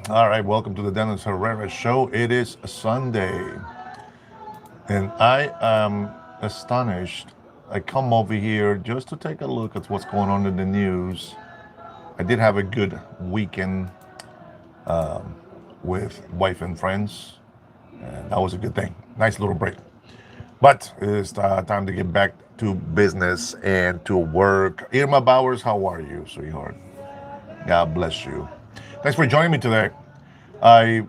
All right, welcome to the Dennis Herrera Show. It is Sunday, and I am astonished. I come over here just to take a look at what's going on in the news. I did have a good weekend with wife and friends, and that was a good thing. Nice little break. But it's time to get back to business and to work. Irma Bowers, how are you, sweetheart? God bless you. Thanks for joining me today. I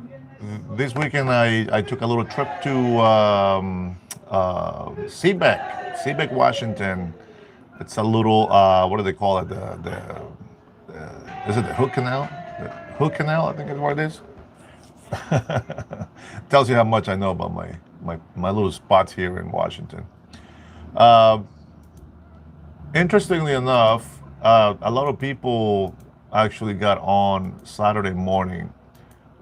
This weekend I took a little trip to Seabeck, Washington. It's a little what do they call it? Is it the Hook Canal? The Hook Canal, I think is what it is. Tells you how much I know about my little spots here in Washington. Uh, Interestingly enough, a lot of people actually got on Saturday morning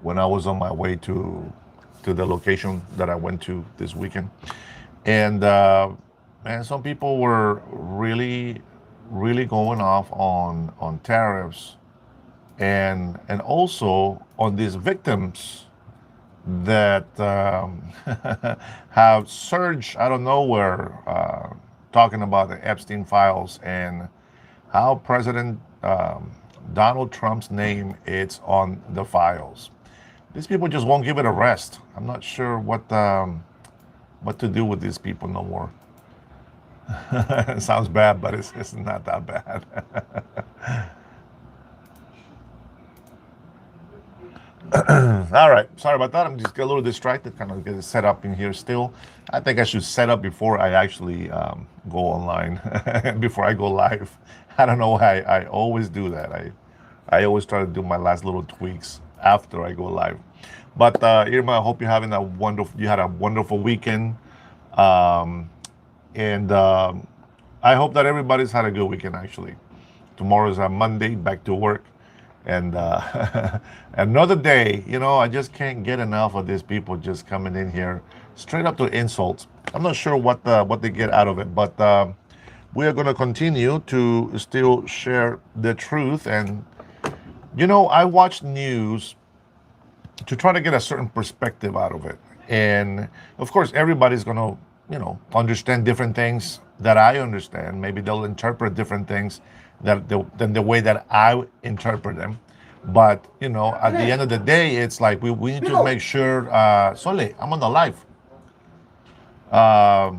when I was on my way to the location that I went to this weekend, and man, some people were really going off on tariffs and also on these victims that have surged out of nowhere, talking about the Epstein files and how President Donald Trump's name is on the files. These people just won't give it a rest. I'm not sure what to do with these people no more. It sounds bad, but it's not that bad. All right, sorry about that. I'm just a little distracted, kind of get it set up in here still. I think I should set up before I actually go online, before I go live. I don't know why I always do that. I always try to do my last little tweaks after I go live. But Irma, I hope you had a wonderful weekend, um, and I hope that everybody's had a good weekend. Actually, tomorrow's a Monday, back to work, and another day. I just can't get enough of these people just coming in here straight up to insults. I'm not sure what they get out of it, but we are going to continue to still share the truth. And I watch news to try to get a certain perspective out of it. And of course, everybody's going to, understand different things that I understand. Maybe they'll interpret different things than the way that I interpret them. But, at the end of the day, it's like we need to make sure, Sole, I'm on the live. Uh,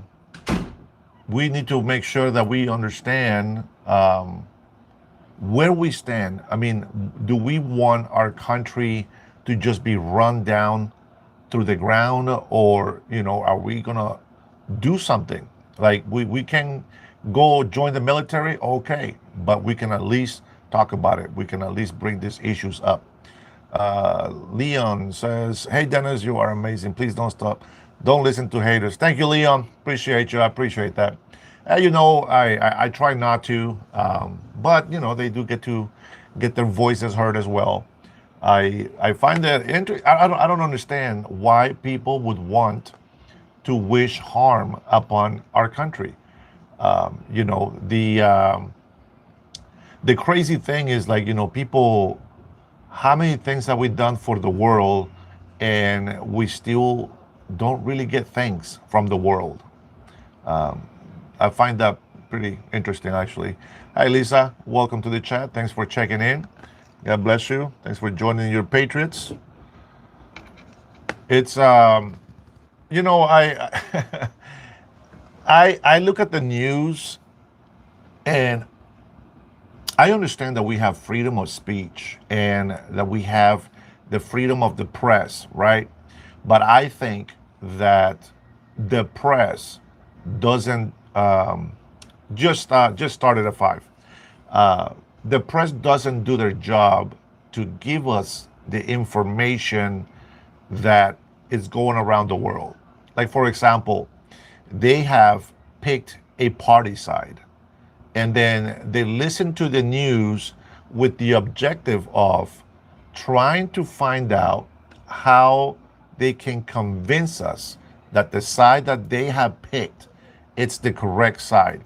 we need to make sure that we understand where we stand. I mean, do we want our country to just be run down through the ground, or are we gonna do something? Like we can go join the military, okay, but we can at least talk about it. We can at least bring these issues up. Leon says, "Hey Dennis, you are amazing. Please don't stop. Don't listen to haters." Thank you, Leon. Appreciate you. I appreciate that. I try not to, but they do get their voices heard as well. I find that I don't understand why people would want to wish harm upon our country. Um, you know the um, the crazy thing is, like, people, how many things have we done for the world, and we still don't really get thanks from the world. Um, I find that pretty interesting, actually. Hi, Lisa. Welcome to the chat. Thanks for checking in. God bless you. Thanks for joining your Patriots. It's I I look at the news, and I understand that we have freedom of speech and that we have the freedom of the press, right? But I think that the press doesn't just started at 5. The press doesn't do their job to give us the information that is going around the world. Like, for example, they have picked a party side, and then they listen to the news with the objective of trying to find out how they can convince us that the side that they have picked, it's the correct side.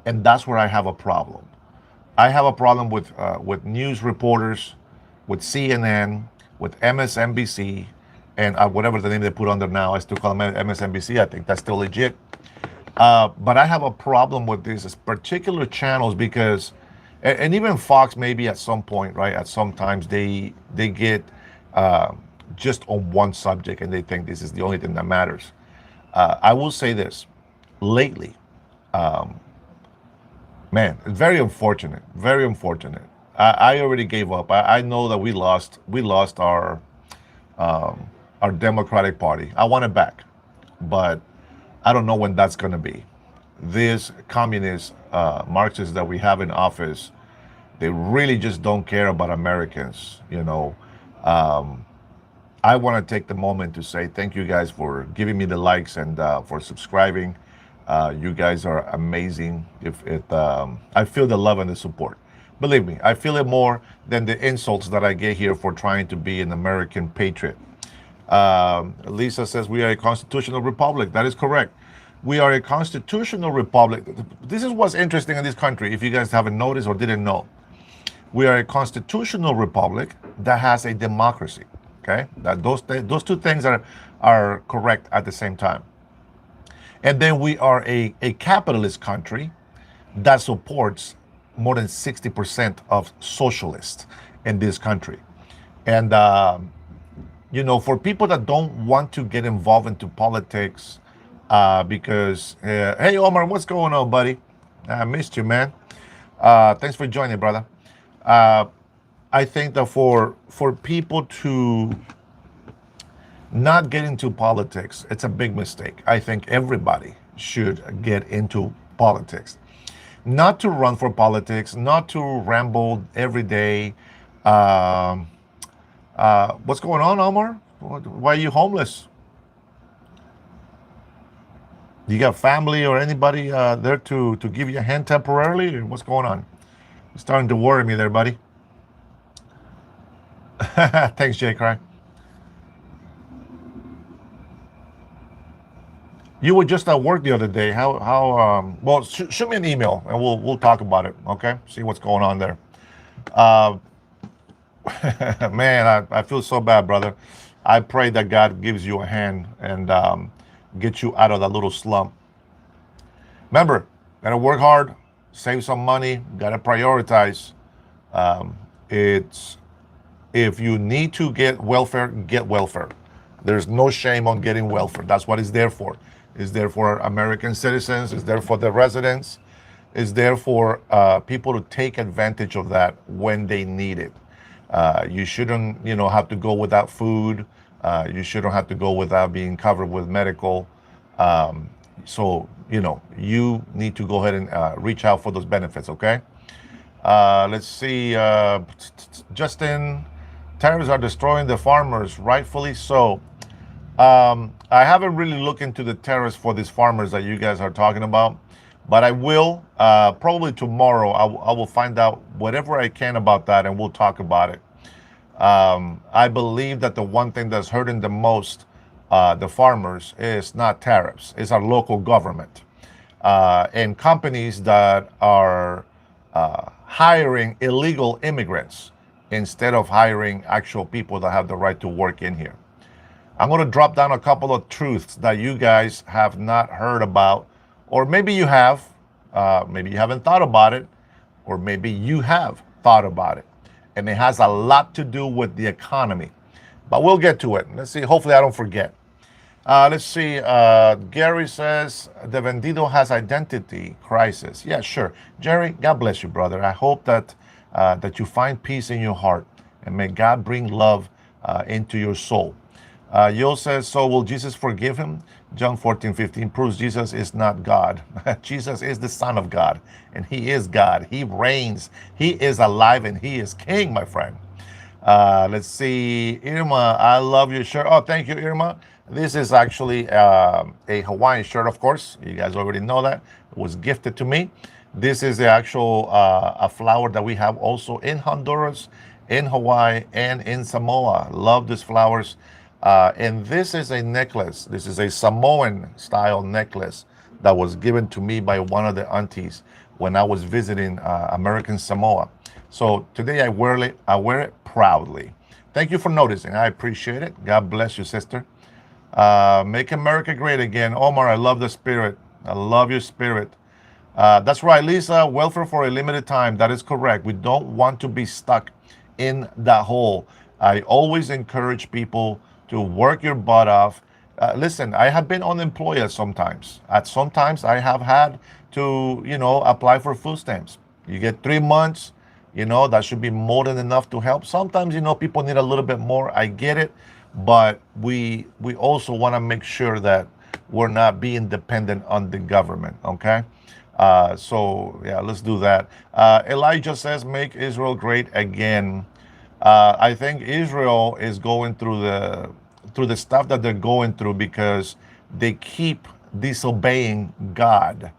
And that's where I have a problem. I have a problem with news reporters, with CNN. with MSNBC and whatever the name they put under now. I still call them MSNBC. I think that's still legit. But I have a problem with these particular channels because, and even Fox maybe at some point, right? At sometimes they get uh, just on one subject and they think this is the only thing that matters. I will say this: lately, man, it's very unfortunate. Very unfortunate. I already gave up. I know that we lost our Democratic Party. I want it back, but I don't know when that's going to be. These communist Marxists that we have in office, they really just don't care about Americans. Um, I want to take the moment to say thank you guys for giving me the likes and for subscribing. You guys are amazing. I feel the love and the support. Believe me, I feel it more than the insults that I get here for trying to be an American patriot. Lisa says we are a constitutional republic. That is correct. We are a constitutional republic. This is what's interesting in this country, if you guys haven't noticed or didn't know. We are a constitutional republic that has a democracy. Okay, that those two things are correct at the same time. And then we are a capitalist country that supports more than 60% of socialists in this country. And for people that don't want to get involved into politics, because hey Omar, what's going on, buddy? I missed you, man. Thanks for joining, brother. Uh, I think that for people to not get into politics, it's a big mistake. I think everybody should get into politics. Not to run for politics, not to ramble every day. Um, what's going on, Omar? Why are you homeless? Do you got family or anybody there to give you a hand temporarily? Or what's going on? You're starting to worry me there, buddy. Thanks, Jay Craig. You were just at work the other day. Well, shoot me an email and we'll talk about it. Okay, see what's going on there. Uh, man, I feel so bad, brother. I pray that God gives you a hand and get you out of that little slump. Remember, gotta work hard, save some money, gotta prioritize. It's If you need to get welfare, get welfare. There's no shame on getting welfare. That's what it's there for. It's there for American citizens. It's there for the residents. It's there for people to take advantage of that when they need it. You shouldn't, have to go without food. You shouldn't have to go without being covered with medical. So, you need to go ahead and reach out for those benefits, okay? Let's see. Justin, tariffs are destroying the farmers, rightfully so. I haven't really looked into the tariffs for these farmers that you guys are talking about, but I will. Probably tomorrow, I will find out whatever I can about that and we'll talk about it. I believe that the one thing that's hurting the most the farmers is not tariffs, it's our local government and companies that are hiring illegal immigrants instead of hiring actual people that have the right to work in here. I'm going to drop down a couple of truths that you guys have not heard about, or maybe you have, maybe you haven't thought about it, or maybe you have thought about it. And it has a lot to do with the economy. But we'll get to it. Let's see. Hopefully I don't forget. Let's see. Gary says the Vendido has identity crisis. Yeah, sure. Jerry, God bless you, brother. I hope that that you find peace in your heart, and may God bring love into your soul. Yo says, so will Jesus forgive him? John 14:15 proves Jesus is not God. Jesus is the Son of God, and he is God. He reigns. He is alive, and he is king, my friend. Let's see. Irma, I love your shirt. Oh, thank you, Irma. This is actually a Hawaiian shirt, of course. You guys already know that. It was gifted to me. This is the actual a flower that we have also in Honduras, in Hawaii, and in Samoa. Love these flowers. And this is a necklace. This is a Samoan style necklace that was given to me by one of the aunties when I was visiting American Samoa. So today I wear it proudly. Thank you for noticing. I appreciate it. God bless you, sister. Make America great again. Omar, I love the spirit. I love your spirit. That's right, Lisa. Welfare for a limited time. That is correct. We don't want to be stuck in that hole. I always encourage people to work your butt off. Listen, I have been unemployed at sometimes. At sometimes I have had to, apply for food stamps. You get 3 months, that should be more than enough to help. Sometimes, people need a little bit more. I get it, but we also want to make sure that we're not being dependent on the government. Okay. So yeah, let's do that. Elijah says, "Make Israel great again." I think Israel is going through the stuff that they're going through because they keep disobeying God,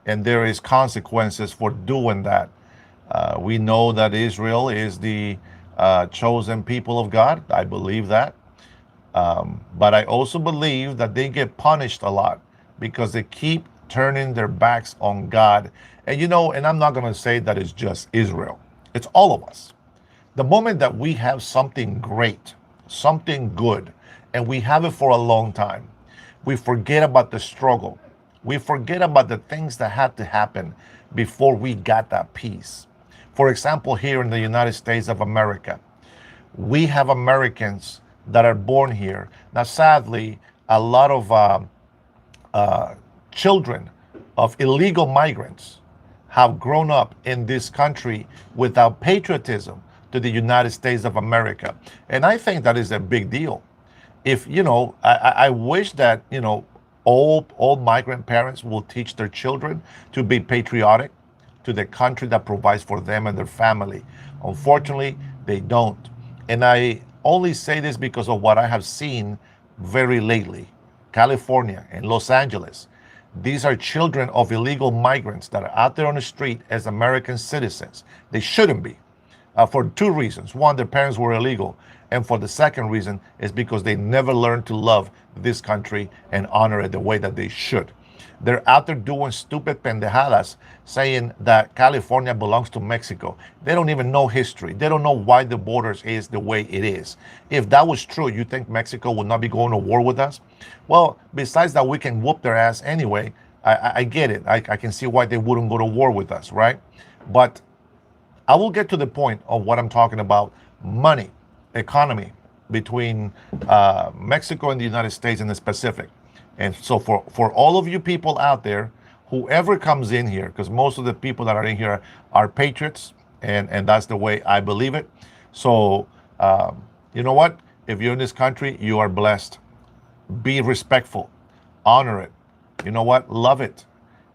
and there is consequences for doing that. We know that Israel is the chosen people of God. I believe that. But I also believe that they get punished a lot because they keep turning their backs on God. And I'm not going to say that it's just Israel, it's all of us. The moment that we have something great, something good, and we have it for a long time, we forget about the struggle. We forget about the things that had to happen before we got that peace. For example, here in the United States of America, we have Americans that are born here. Now, sadly, a lot of children of illegal migrants have grown up in this country without patriotism to the United States of America. And I think that is a big deal. If, I wish that, all migrant parents will teach their children to be patriotic to the country that provides for them and their family. Unfortunately, they don't. And I only say this because of what I have seen very lately. California and Los Angeles. These are children of illegal migrants that are out there on the street as American citizens. They shouldn't be, for two reasons. One, their parents were illegal. And for the second reason is because they never learned to love this country and honor it the way that they should. They're out there doing stupid pendejadas, saying that California belongs to Mexico. They don't even know history. They don't know why the borders is the way it is. If that was true, you think Mexico would not be going to war with us? Well, besides that, we can whoop their ass anyway. I get it. I can see why they wouldn't go to war with us, right? But I will get to the point of what I'm talking about. Money, economy between Mexico and the United States in the Pacific. And so for all of you people out there, whoever comes in here, because most of the people that are in here are patriots, and that's the way I believe it. So you know what? If you're in this country, you are blessed. Be respectful. Honor it. You know what? Love it.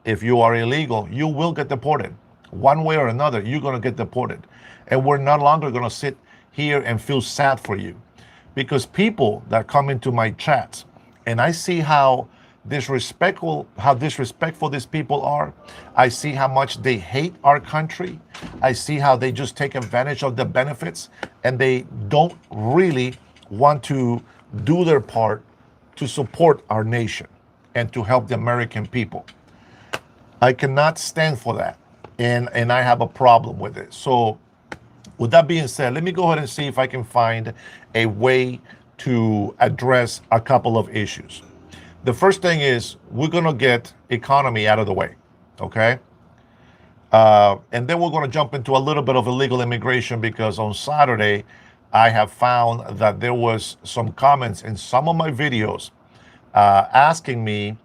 If you are illegal, you will get deported. One way or another, you're going to get deported. And we're no longer going to sit here and feel sad for you. Because people that come into my chats, and I see how disrespectful these people are. I see how much they hate our country. I see how they just take advantage of the benefits, and they don't really want to do their part to support our nation and to help the American people. I cannot stand for that, and I have a problem with it. So with that being said, let me go ahead and see if I can find a way to address a couple of issues. The first thing is we're going to get economy out of the way, okay? And then we're going to jump into a little bit of illegal immigration, because on Saturday, I have found that there was some comments in some of my videos asking me,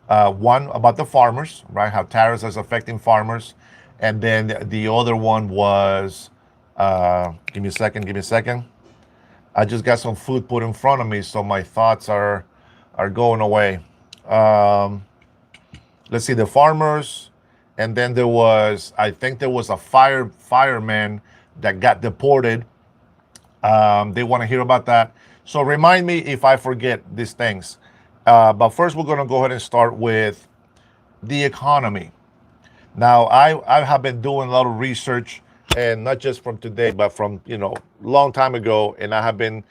one, about the farmers, right? How tariffs is affecting farmers. And then the other one was, give me a second. I just got some food put in front of me, so my thoughts are going away. Let's see, the farmers, and then I think there was a fireman that got deported. They want to hear about that. So remind me if I forget these things. But first, we're going to go ahead and start with the economy. Now, I have been doing a lot of research, and not just from today, but from, long time ago. And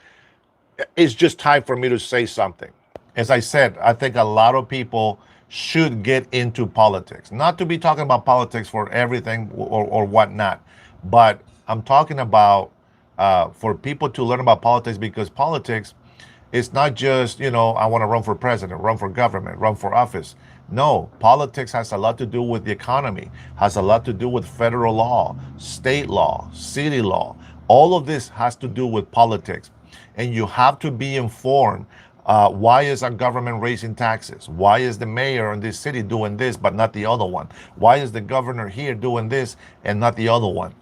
it's just time for me to say something. As I said, I think a lot of people should get into politics. Not to be talking about politics for everything or whatnot, but I'm talking about for people to learn about politics, because politics is not just, I want to run for president, run for government, run for office. No, politics has a lot to do with the economy, has a lot to do with federal law, state law, city law. All of this has to do with politics. And you have to be informed. Why is our government raising taxes? Why is the mayor in this city doing this but not the other one? Why is the governor here doing this and not the other one?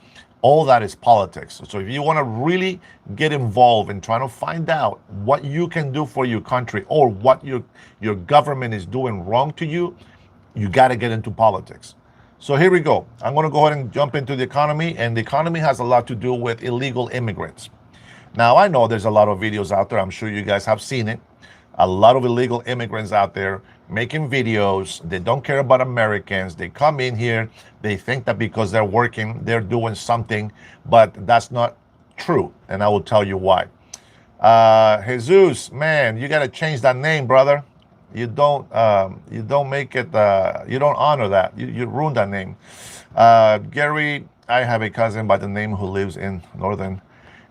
All that is politics. So if you want to really get involved in trying to find out what you can do for your country, or what your government is doing wrong to you, you got to get into politics. So here we go. I'm going to go ahead and jump into the economy, and the economy has a lot to do with illegal immigrants. Now, I know there's a lot of videos out there. I'm sure you guys have seen it. A lot of illegal immigrants out there making videos. They don't care about Americans. They come in here. They think that because they're working, they're doing something, but that's not true. And I will tell you why. Jesus, man, you got to change that name, brother. You don't make it, you don't honor that. You ruin that name. Gary, I have a cousin by the name who lives in Northern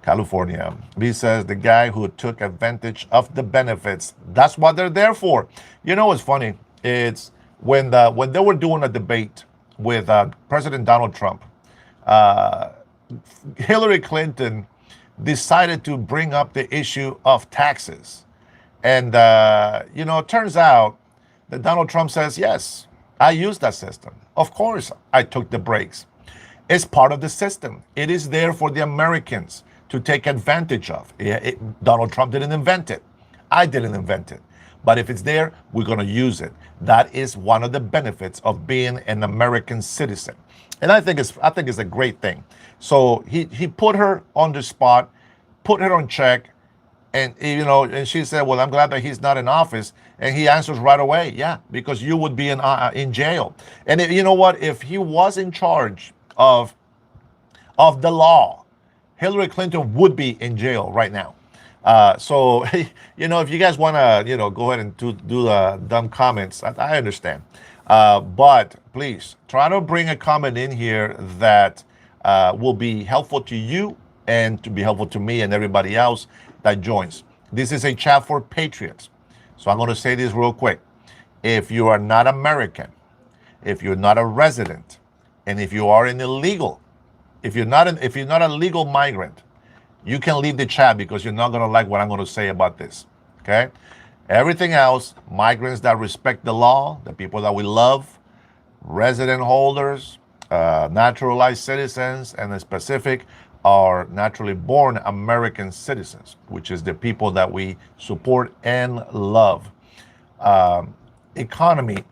California. He says the guy who took advantage of the benefits. That's what they're there for. You know what's funny? It's when they were doing a debate with President Donald Trump, Hillary Clinton decided to bring up the issue of taxes. And, it turns out that Donald Trump says, yes, I used that system. Of course, I took the breaks. It's part of the system. It is there for the Americans to take advantage of. Donald Trump didn't invent it. I didn't invent it. But if it's there, we're going to use it. That is one of the benefits of being an American citizen. And I think it's a great thing. So he put her on the spot, put her on check, and and she said, well, I'm glad that he's not in office. And he answers right away, yeah, because you would be in jail. And you know what? If he was in charge of the law, Hillary Clinton would be in jail right now. So, if you guys want to, go ahead and do the dumb comments, I understand. But please try to bring a comment in here that will be helpful to you and to be helpful to me and everybody else that joins. This is a chat for patriots. So I'm going to say this real quick. If you are not American, if you're not a resident, and if you are an illegal, if you're not a legal migrant, you can leave the chat because you're not going to like what I'm going to say about this. Okay? Everything else, migrants that respect the law, the people that we love, resident holders, naturalized citizens, and the specific are naturally born American citizens, which is the people that we support and love. Economy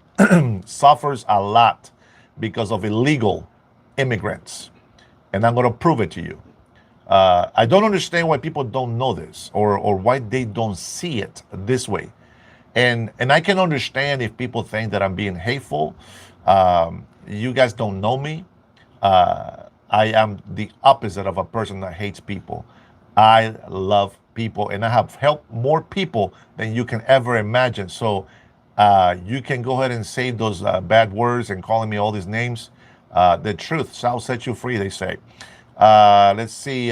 suffers a lot because of illegal immigrants. And I'm going to prove it to you. I don't understand why people don't know this, or why they don't see it this way. And I can understand if people think that I'm being hateful. You guys don't know me. I am the opposite of a person that hates people. I love people, and I have helped more people than you can ever imagine. So you can go ahead and save those bad words and calling me all these names. The truth shall set you free, they say. Let's see.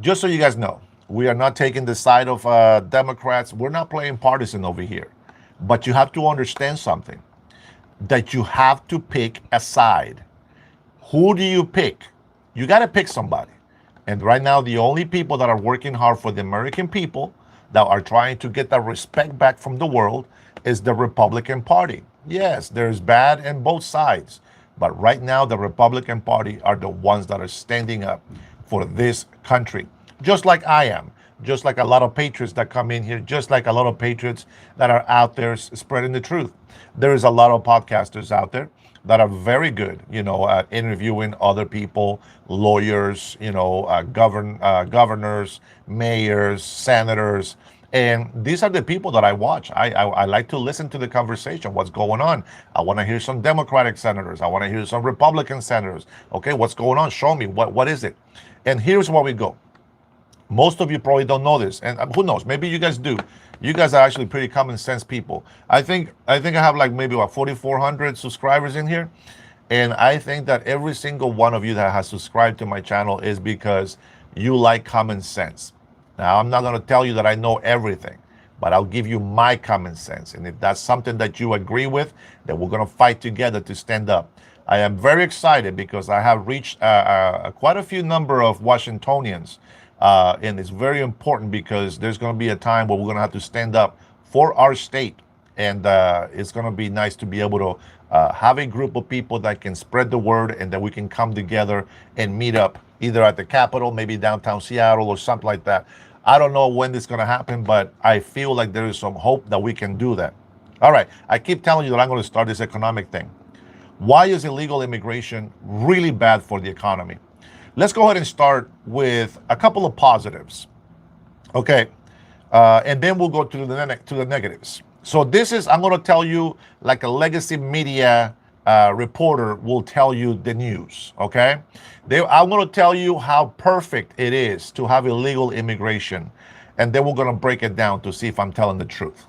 Just so you guys know, we are not taking the side of Democrats. We're not playing partisan over here. But you have to understand something, that you have to pick a side. Who do you pick? You got to pick somebody. And right now, the only people that are working hard for the American people, that are trying to get that respect back from the world, is the Republican Party. Yes, there's bad in both sides. But right now, the Republican Party are the ones that are standing up for this country. Just like I am. Just like a lot of patriots that come in here. Just like a lot of patriots that are out there spreading the truth. There is a lot of podcasters out there that are very good, at interviewing other people, lawyers, governors, mayors, senators. And these are the people that I watch. I like to listen to the conversation, what's going on. I want to hear some Democratic senators. I want to hear some Republican senators. Okay, what's going on? Show me, what is it? And here's where we go. Most of you probably don't know this, and who knows? Maybe you guys do. You guys are actually pretty common sense people. I think I have like maybe 4,400 subscribers in here, And I think that every single one of you that has subscribed to my channel is because you like common sense. Now, I'm not going to tell you that I know everything, but I'll give you my common sense. And if that's something that you agree with, then we're going to fight together to stand up. I am very excited because I have reached quite a few number of Washingtonians. And it's very important because there's going to be a time where we're going to have to stand up for our state. And it's going to be nice to be able to have a group of people that can spread the word and that we can come together and meet up either at the Capitol, maybe downtown Seattle or something like that. I don't know when this is going to happen, but I feel like there is some hope that we can do that. All right. I keep telling you that I'm going to start this economic thing. Why is illegal immigration really bad for the economy? Let's go ahead and start with a couple of positives. Okay. And then we'll go to the negatives. So this is, I'm going to tell you like a legacy media reporter will tell you the news, okay? I'm going to tell you how perfect it is to have illegal immigration. And then we're going to break it down to see if I'm telling the truth.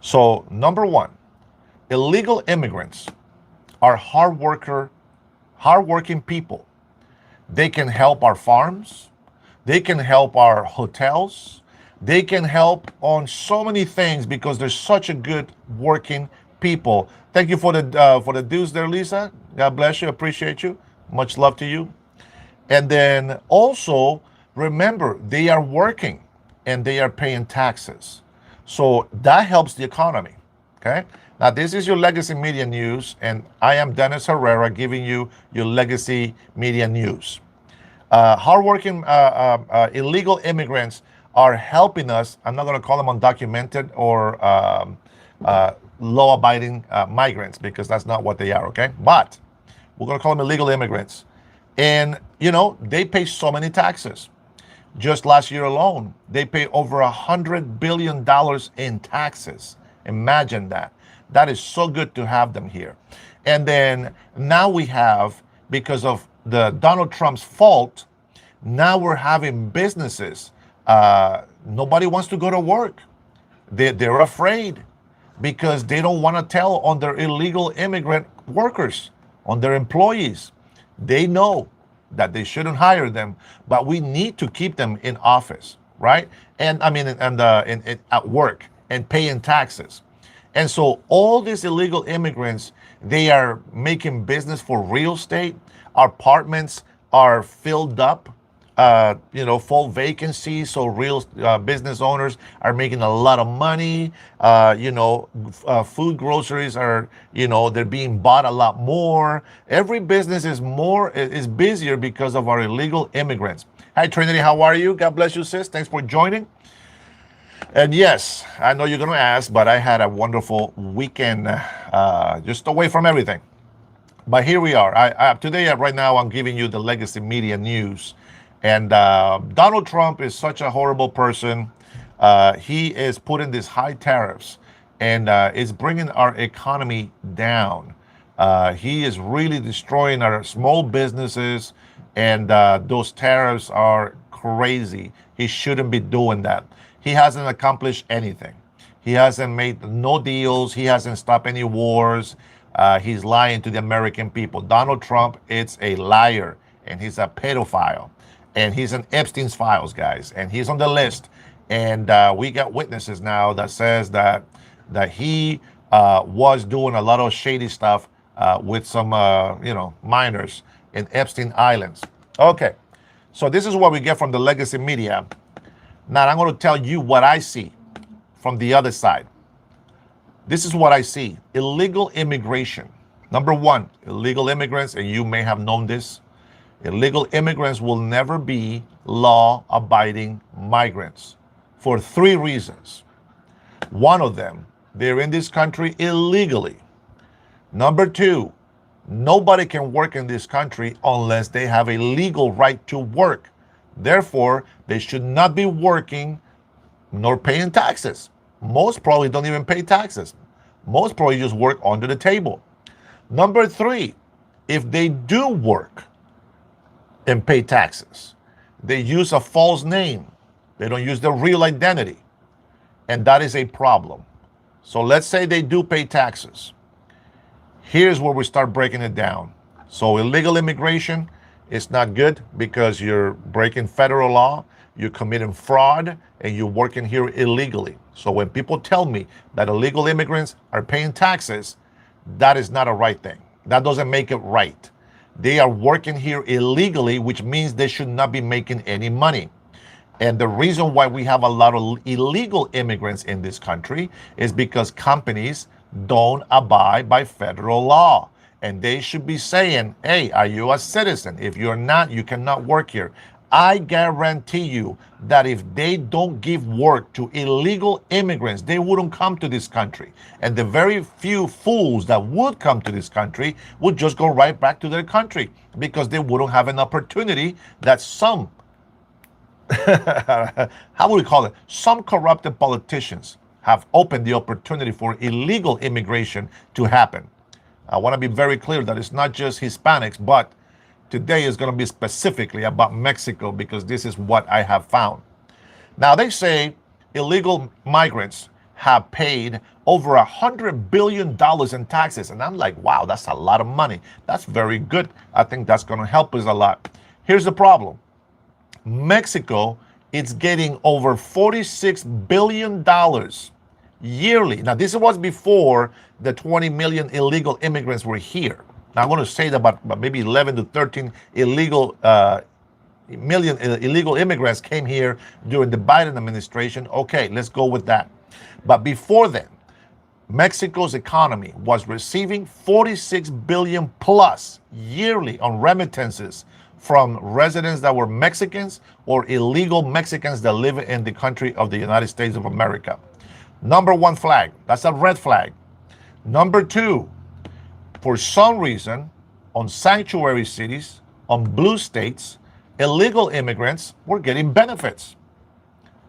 So number one, illegal immigrants are hardworking people. They can help our farms. They can help our hotels. They can help on so many things because they're such a good working people. Thank you for the dues there, Lisa. God bless you. Appreciate you. Much love to you. And then also remember they are working and they are paying taxes. So that helps the economy. Okay. Now this is your Legacy Media News, and I am Dennis Herrera giving you your Legacy Media News. Hardworking illegal immigrants are helping us. I'm not going to call them undocumented or law-abiding migrants because that's not what they are, okay? But we're going to call them illegal immigrants. And, you know, they pay so many taxes. Just last year alone, they pay over $100 billion in taxes. Imagine that. That is so good to have them here. And then now we have, because of the Donald Trump's fault, now we're having businesses. Nobody wants to go to work. They're afraid because they don't want to tell on their illegal immigrant workers, on their employees. They know that they shouldn't hire them, but we need to keep them in office, right? And I mean, at work and paying taxes. And so all these illegal immigrants, they are making business for real estate. Our apartments are filled up, full vacancies. So real business owners are making a lot of money. Food groceries are, they're being bought a lot more. Every business is busier because of our illegal immigrants. Hi, Trinity. How are you? God bless you, sis. Thanks for joining. And yes, I know you're going to ask, but I had a wonderful weekend just away from everything. But here we are. Today, right now, I'm giving you the Legacy Media News. And Donald Trump is such a horrible person. He is putting these high tariffs and is bringing our economy down. He is really destroying our small businesses. And those tariffs are crazy. He shouldn't be doing that. He hasn't accomplished anything. He hasn't made no deals. He hasn't stopped any wars. He's lying to the American people. Donald Trump is a liar, and he's a pedophile, and he's in Epstein's files, guys, and he's on the list. And we got witnesses now that says that he was doing a lot of shady stuff with some, minors in Epstein Islands. Okay, so this is what we get from the Legacy Media. Now, I'm going to tell you what I see from the other side. This is what I see. Illegal immigration. Number one, illegal immigrants, and you may have known this, illegal immigrants will never be law-abiding migrants for three reasons. One of them, they're in this country illegally. Number two, nobody can work in this country unless they have a legal right to work. Therefore, they should not be working nor paying taxes. Most probably don't even pay taxes. Most probably just work under the table. Number three, if they do work and pay taxes, they use a false name. They don't use their real identity. And that is a problem. So let's say they do pay taxes. Here's where we start breaking it down. So illegal immigration is not good because you're breaking federal law, you're committing fraud, and you're working here illegally. So when people tell me that illegal immigrants are paying taxes, that is not a right thing. That doesn't make it right. They are working here illegally, which means they should not be making any money. And the reason why we have a lot of illegal immigrants in this country is because companies don't abide by federal law. And they should be saying, hey, are you a citizen? If you're not, you cannot work here. I guarantee you that if they don't give work to illegal immigrants, they wouldn't come to this country. And the very few fools that would come to this country would just go right back to their country because they wouldn't have an opportunity that some how would we call it? Some corrupted politicians have opened the opportunity for illegal immigration to happen. I want to be very clear that it's not just Hispanics, but today is going to be specifically about Mexico because this is what I have found. Now, they say illegal migrants have paid over $100 billion in taxes. And I'm like, wow, that's a lot of money. That's very good. I think that's going to help us a lot. Here's the problem. Mexico is getting over $46 billion yearly. Now, this was before the 20 million illegal immigrants were here. Now, I'm going to say that about maybe 11 to 13 million illegal immigrants came here during the Biden administration. Okay, let's go with that. But before then, Mexico's economy was receiving 46 billion plus yearly on remittances from residents that were Mexicans or illegal Mexicans that live in the country of the United States of America. Number one flag, that's a red flag. Number two, for some reason, on sanctuary cities, on blue states, illegal immigrants were getting benefits.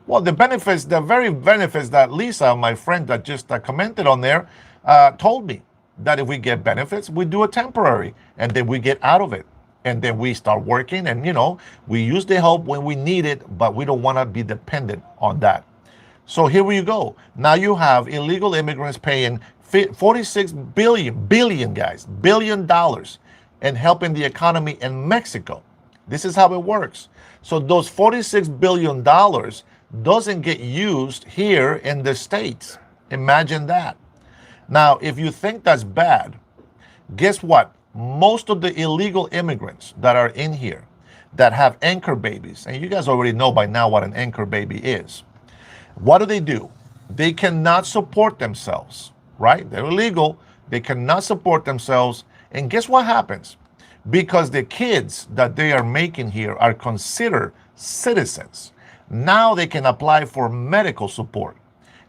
Well, the benefits, the very benefits that Lisa, my friend that just commented on there, told me that if we get benefits, we do a temporary and then we get out of it. And then we start working and, we use the help when we need it, but we don't want to be dependent on that. So here you go. Now you have illegal immigrants paying $46 billion and helping the economy in Mexico. This is how it works. So those $46 billion doesn't get used here in the States. Imagine that. Now, if you think that's bad, guess what? Most of the illegal immigrants that are in here that have anchor babies, and you guys already know by now what an anchor baby is. What do? They cannot support themselves, right? They're illegal. They cannot support themselves. And guess what happens? Because the kids that they are making here are considered citizens. Now they can apply for medical support.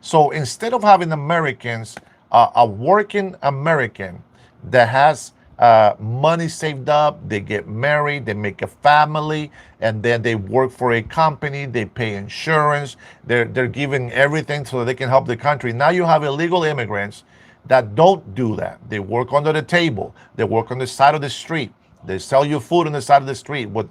So instead of having Americans, a working American that has money saved up, they get married, they make a family, and then they work for a company, they pay insurance, they're giving everything so they can help the country. Now you have illegal immigrants that don't do that. They work under the table, they work on the side of the street, they sell you food on the side of the street. With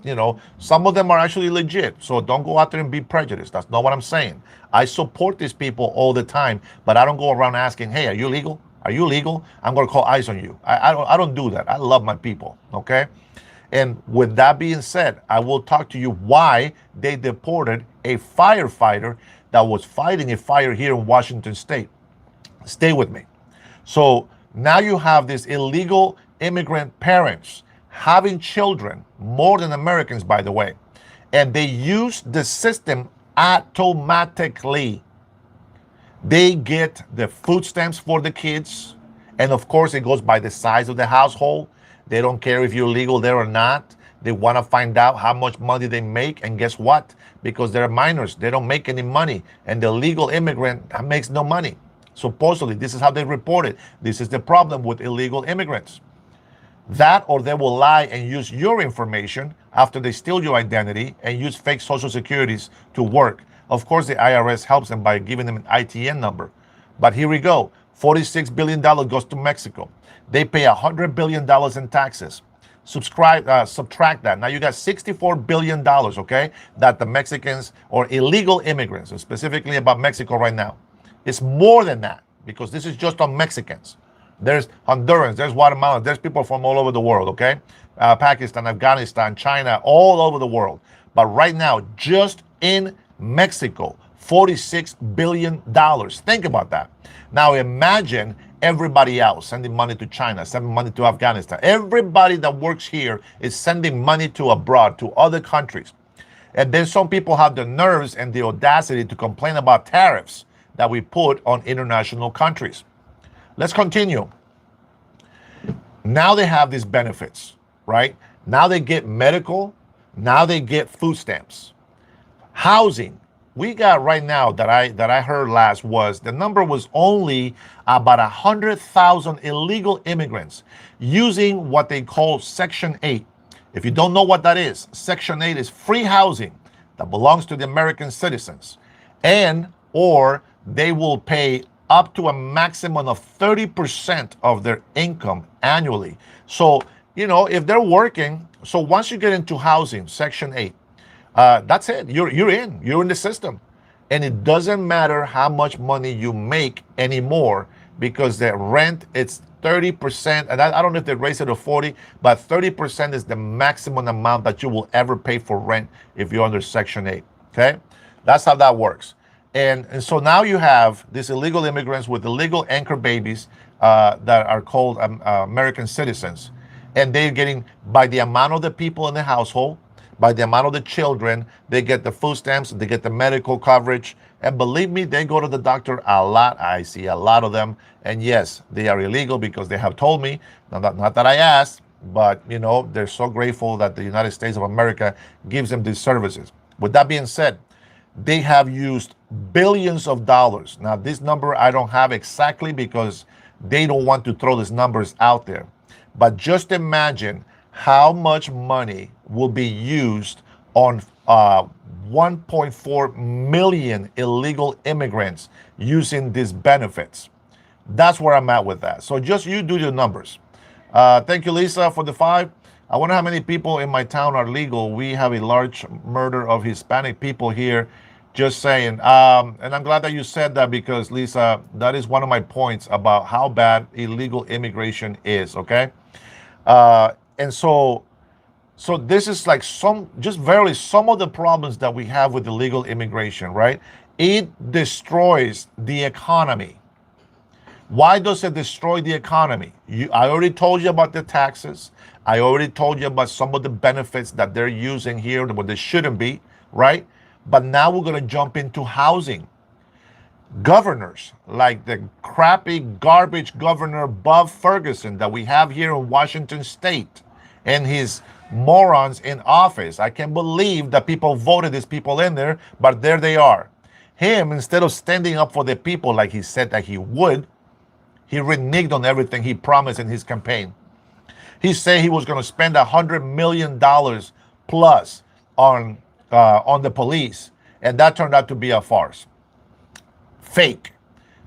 some of them are actually legit, so don't go out there and be prejudiced. That's not what I'm saying. I support these people all the time, but I don't go around asking, hey, are you legal? Are you legal? I'm going to call ICE on you. I don't do that. I love my people, okay? And with that being said, I will talk to you why they deported a firefighter that was fighting a fire here in Washington State. Stay with me. So now you have these illegal immigrant parents having children, more than Americans, by the way, and they use the system automatically. They get the food stamps for the kids. And of course, it goes by the size of the household. They don't care if you're legal there or not. They want to find out how much money they make. And guess what? Because they're minors, they don't make any money. And the legal immigrant makes no money. Supposedly, this is how they report it. This is the problem with illegal immigrants. That, or they will lie and use your information after they steal your identity and use fake social securities to work. Of course, the IRS helps them by giving them an ITN number. But here we go. $46 billion goes to Mexico. They pay $100 billion in taxes. Subtract that. Now you got $64 billion, okay, that the Mexicans or illegal immigrants, and specifically about Mexico right now. It's more than that because this is just on Mexicans, There's Hondurans, there's Guatemala, there's people from all over the world, okay? Pakistan, Afghanistan, China, all over the world. But right now, just in Mexico, $46 billion. Think about that. Now imagine everybody else sending money to China, sending money to Afghanistan. Everybody that works here is sending money to abroad, to other countries. And then some people have the nerves and the audacity to complain about tariffs that we put on international countries. Let's continue. Now they have these benefits, right? Now they get medical. Now they get food stamps. Housing. We got right now that I heard last was the number was only about 100,000 illegal immigrants using what they call Section 8. If you don't know what that is, Section 8 is free housing that belongs to the American citizens, and or they will pay up to a maximum of 30% of their income annually. So, you know, if they're working, so once you get into housing, Section 8, that's it. You're in the system. And it doesn't matter how much money you make anymore, because the rent, it's 30%. And I don't know if they raise it to 40, but 30% is the maximum amount that you will ever pay for rent if you're under Section 8. Okay? That's how that works. And so now you have these illegal immigrants with illegal anchor babies that are called American citizens. And they're getting, by the amount of the people in the household, by the amount of the children, they get the food stamps, they get the medical coverage. And believe me, they go to the doctor a lot. I see a lot of them. And yes, they are illegal because they have told me, not that I asked, but you know, they're so grateful that the United States of America gives them these services. With that being said, they have used billions of dollars. Now, this number I don't have exactly because they don't want to throw these numbers out there. But just imagine how much money will be used on 1.4 million illegal immigrants using these benefits. That's where I'm at with that. So just you do your numbers. Thank you, Lisa, for the 5. I wonder how many people in my town are legal. We have a large murder of Hispanic people here. Just saying. And I'm glad that you said that, because, Lisa, that is one of my points about how bad illegal immigration is, okay? And so this is like some of the problems that we have with illegal immigration, right? It destroys the economy. Why does it destroy the economy? I already told you about the taxes. I already told you about some of the benefits that they're using here, but they shouldn't be, right? But now we're going to jump into housing. Governors like the crappy garbage governor Bob Ferguson that we have here in Washington State, and his morons in office. I can't believe that people voted these people in there, but there they are. Him, instead of standing up for the people like he said that he would, he reneged on everything he promised in his campaign. He said he was going to spend $100 million plus on the police, and that turned out to be a farce. Fake,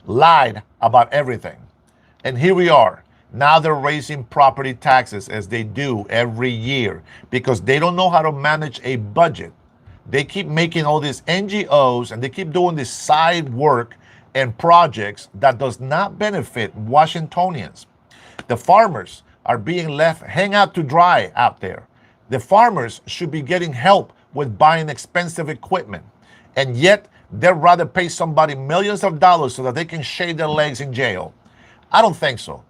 lied about everything. And here we are. Now they're raising property taxes, as they do every year, because they don't know how to manage a budget. They keep making all these NGOs, and they keep doing this side work and projects that does not benefit Washingtonians. The farmers are being left hang out to dry out there. The farmers should be getting help with buying expensive equipment, and yet they'd rather pay somebody millions of dollars so that they can shave their legs in jail. I don't think so.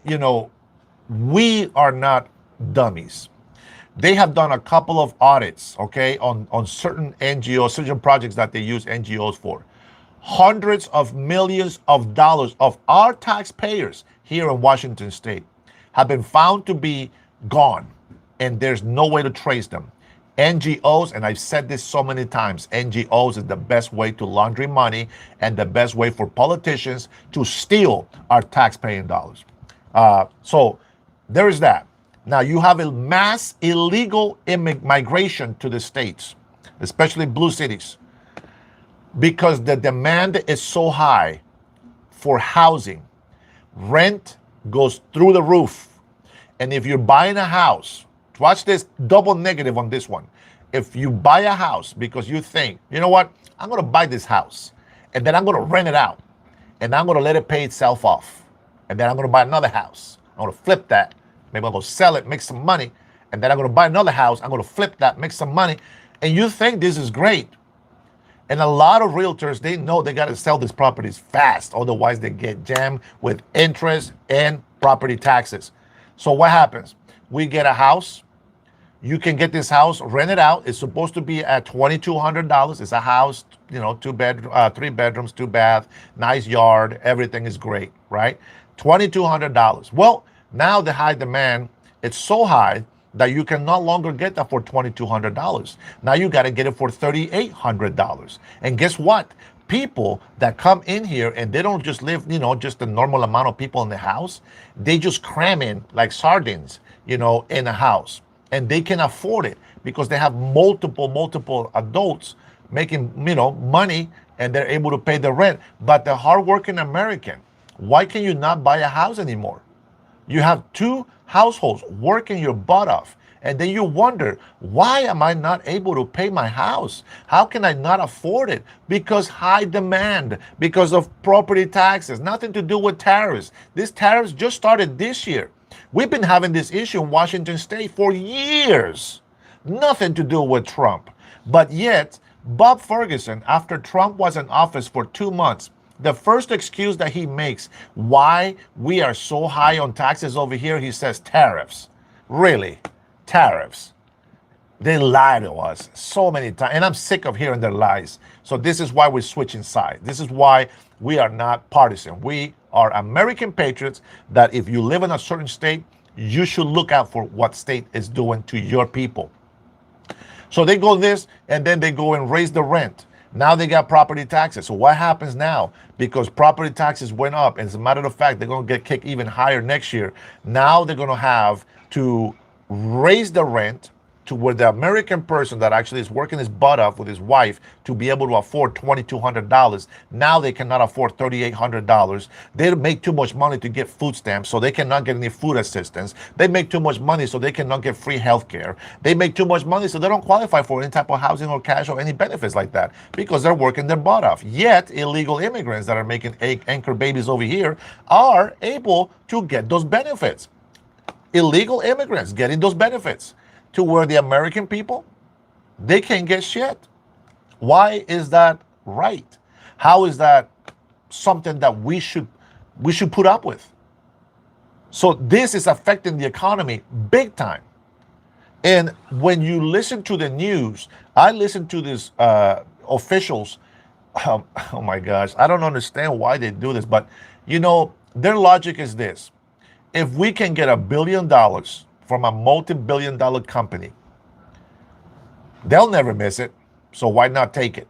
You know, we are not dummies. They have done a couple of audits, okay, on certain NGOs, certain projects that they use NGOs for. Hundreds of millions of dollars of our taxpayers here in Washington State have been found to be gone, and there's no way to trace them. NGOs, and I've said this so many times, NGOs is the best way to launder money and the best way for politicians to steal our taxpaying dollars. So there is that. Now you have a mass illegal migration to the states, especially blue cities, because the demand is so high for housing. Rent goes through the roof. And if you're buying a house, watch this double negative on this one. If you buy a house because you think, you know what, I'm going to buy this house and then I'm going to rent it out and I'm going to let it pay itself off. and then I'm going to buy another house. I'm going to flip that. Maybe I'm going to sell it, make some money, and then I'm going to buy another house. I'm going to flip that, make some money. And you think this is great. And a lot of realtors, they know they got to sell these properties fast. Otherwise, they get jammed with interest and property taxes. So what happens? We get a house. You can get this house rented out. It's supposed to be at $2,200. It's a house, three bedrooms, two bath, nice yard. Everything is great, right? $2,200. Well, now the high demand, it's so high that you can no longer get that for $2,200. Now you got to get it for $3,800. And guess what? People that come in here and they don't just live, just the normal amount of people in the house. They just cram in like sardines, in a house. And they can afford it because they have multiple adults making, money, and they're able to pay the rent. But the hardworking American, why can you not buy a house anymore? You have two households working your butt off. And then you wonder, why am I not able to pay my house? How can I not afford it? Because high demand, because of property taxes, nothing to do with tariffs. These tariffs just started this year. We've been having this issue in Washington State for years. Nothing to do with Trump. But yet, Bob Ferguson, after Trump was in office for 2 months, the first excuse that he makes why we are so high on taxes over here, he says tariffs. Really? Tariffs. They lie to us so many times. And I'm sick of hearing their lies. So this is why we're switching sides. This is why we are not partisan. We are American patriots that if you live in a certain state, you should look out for what state is doing to your people. So they go this, and then they go and raise the rent. Now they got property taxes. So what happens now? Because property taxes went up, and as a matter of fact, they're going to get kicked even higher next year. Now they're going to have to raise the rent to where the American person that actually is working his butt off with his wife to be able to afford $2,200. Now they cannot afford $3,800. They make too much money to get food stamps, so they cannot get any food assistance. They make too much money, so they cannot get free health care. They make too much money, so they don't qualify for any type of housing or cash or any benefits like that because they're working their butt off. Yet illegal immigrants that are making anchor babies over here are able to get those benefits. Illegal immigrants getting those benefits. To where the American people, they can't get shit. Why is that right? How is that something that we should put up with? So this is affecting the economy big time. And when you listen to the news, I listen to these officials. Oh my gosh, I don't understand why they do this, but their logic is this: if we can get $1 billion from a multi-billion-dollar company, they'll never miss it. So why not take it?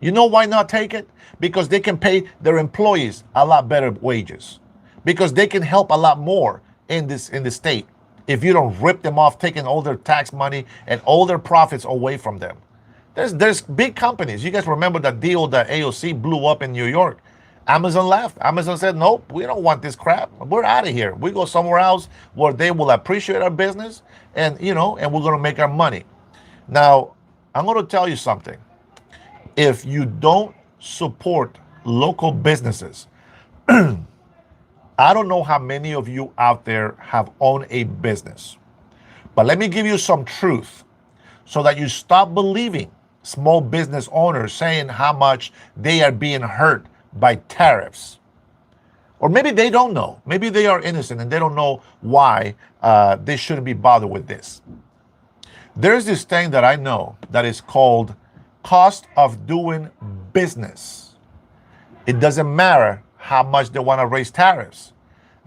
You know why not take it? Because they can pay their employees a lot better wages. Because they can help a lot more in the state if you don't rip them off, taking all their tax money and all their profits away from them. There's big companies. You guys remember that deal that AOC blew up in New York? Amazon left. Amazon said, nope, we don't want this crap. We're out of here. We go somewhere else where they will appreciate our business and we're going to make our money. Now, I'm going to tell you something. If you don't support local businesses, I don't know how many of you out there have owned a business, but let me give you some truth so that you stop believing small business owners saying how much they are being hurt by tariffs. Or maybe they don't know. Maybe they are innocent and they don't know why they shouldn't be bothered with this. There's this thing that I know that is called cost of doing business. It doesn't matter how much they want to raise tariffs.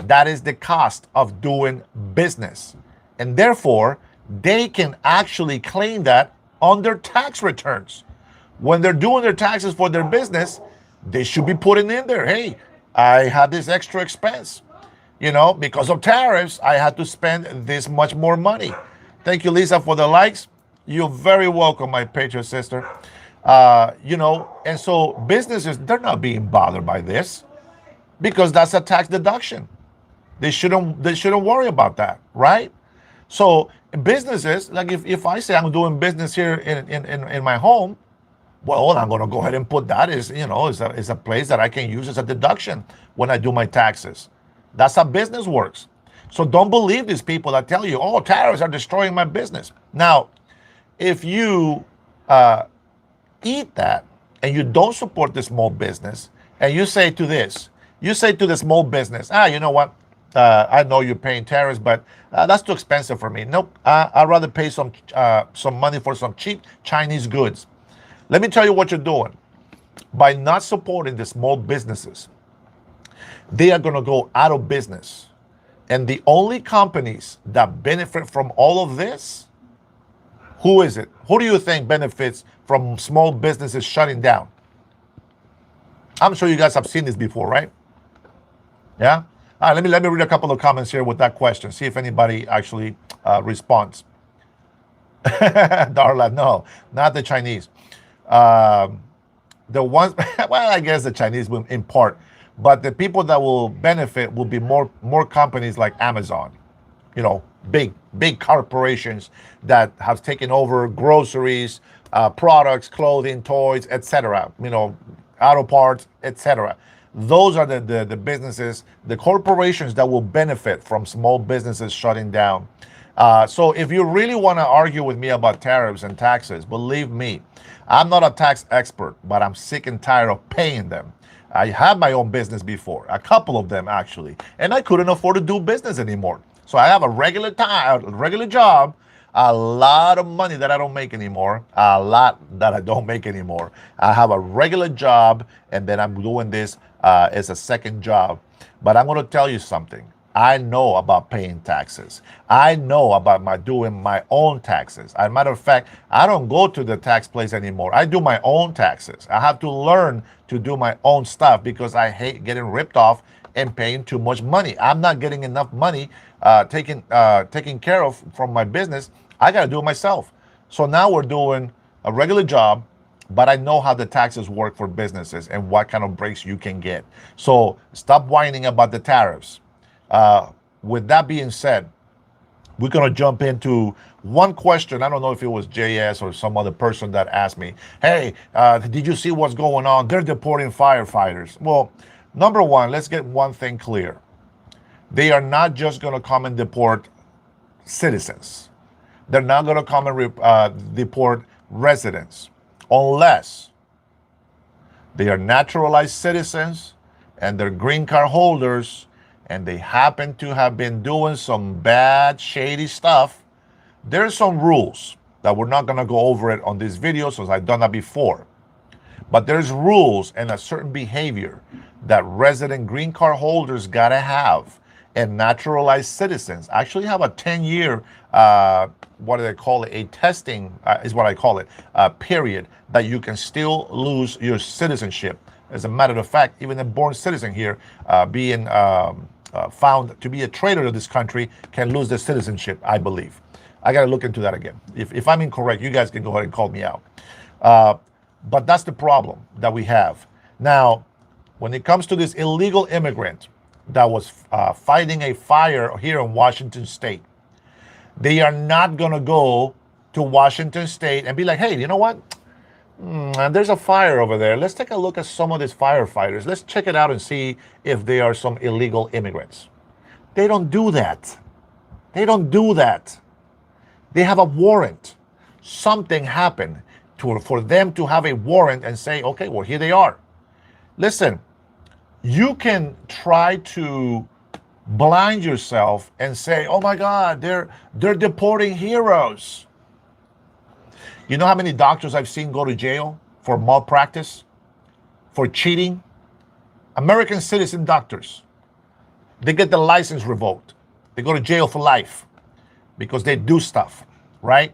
That is the cost of doing business. And therefore, they can actually claim that on their tax returns. When they're doing their taxes for their business, they should be putting in there, hey, I had this extra expense. Because of tariffs, I had to spend this much more money. Thank you, Lisa, for the likes. You're very welcome, my patriot sister. And so businesses, they're not being bothered by this because that's a tax deduction. They shouldn't worry about that, right? So businesses, like if I say I'm doing business here in my home, well, I'm going to go ahead and put that as, is a place that I can use as a deduction when I do my taxes. That's how business works. So don't believe these people that tell you, oh, tariffs are destroying my business. Now, if you eat that and you don't support the small business, and you say to the small business, you know what? I know you're paying tariffs, but that's too expensive for me. Nope, I'd rather pay some money for some cheap Chinese goods. Let me tell you what you're doing. By not supporting the small businesses, they are going to go out of business. And the only companies that benefit from all of this, who is it? Who do you think benefits from small businesses shutting down? I'm sure you guys have seen this before, right? Yeah. All right, let me read a couple of comments here with that question. See if anybody actually responds. Darla, no, not the Chinese. The ones, well, I guess the Chinese will in part, but the people that will benefit will be more companies like Amazon, you know, big corporations that have taken over groceries, products, clothing, toys, etc. You know, auto parts, etc. Those are the businesses, the corporations that will benefit from small businesses shutting down. So if you really want to argue with me about tariffs and taxes, believe me, I'm not a tax expert, but I'm sick and tired of paying them. I had my own business before, a couple of them actually, and I couldn't afford to do business anymore. So I have a regular job, a lot of money that I don't make anymore, a lot that I don't make anymore. I have a regular job, and then I'm doing this as a second job. But I'm going to tell you something. I know about paying taxes. I know about doing my own taxes. As a matter of fact, I don't go to the tax place anymore. I do my own taxes. I have to learn to do my own stuff because I hate getting ripped off and paying too much money. I'm not getting enough money taken care of from my business. I got to do it myself. So now we're doing a regular job, but I know how the taxes work for businesses and what kind of breaks you can get. So stop whining about the tariffs. With that being said, we're going to jump into one question. I don't know if it was JS or some other person that asked me, hey, did you see what's going on? They're deporting firefighters. Well, number one, let's get one thing clear. They are not just going to come and deport citizens. They're not going to come and deport residents unless they are naturalized citizens and they're green card holders and they happen to have been doing some bad, shady stuff. There's some rules that we're not going to go over it on this video since I've done that before. But there's rules and a certain behavior that resident green card holders got to have, and naturalized citizens actually have a 10-year, what do they call it? A testing is what I call it, period, that you can still lose your citizenship. As a matter of fact, even a born citizen here being found to be a traitor to this country can lose their citizenship, I believe. I got to look into that again. If I'm incorrect, you guys can go ahead and call me out. But that's the problem that we have. Now, when it comes to this illegal immigrant that was fighting a fire here in Washington State, they are not going to go to Washington State and be like, hey, you know what? There's a fire over there. Let's take a look at some of these firefighters. Let's check it out and see if they are some illegal immigrants. They don't do that. They don't do that. They have a warrant. Something happened for them to have a warrant and say, okay, well, here they are. Listen, you can try to blind yourself and say, oh my God, they're deporting heroes. You know how many doctors I've seen go to jail for malpractice, for cheating? American citizen doctors. They get the license revoked. They go to jail for life because they do stuff, right?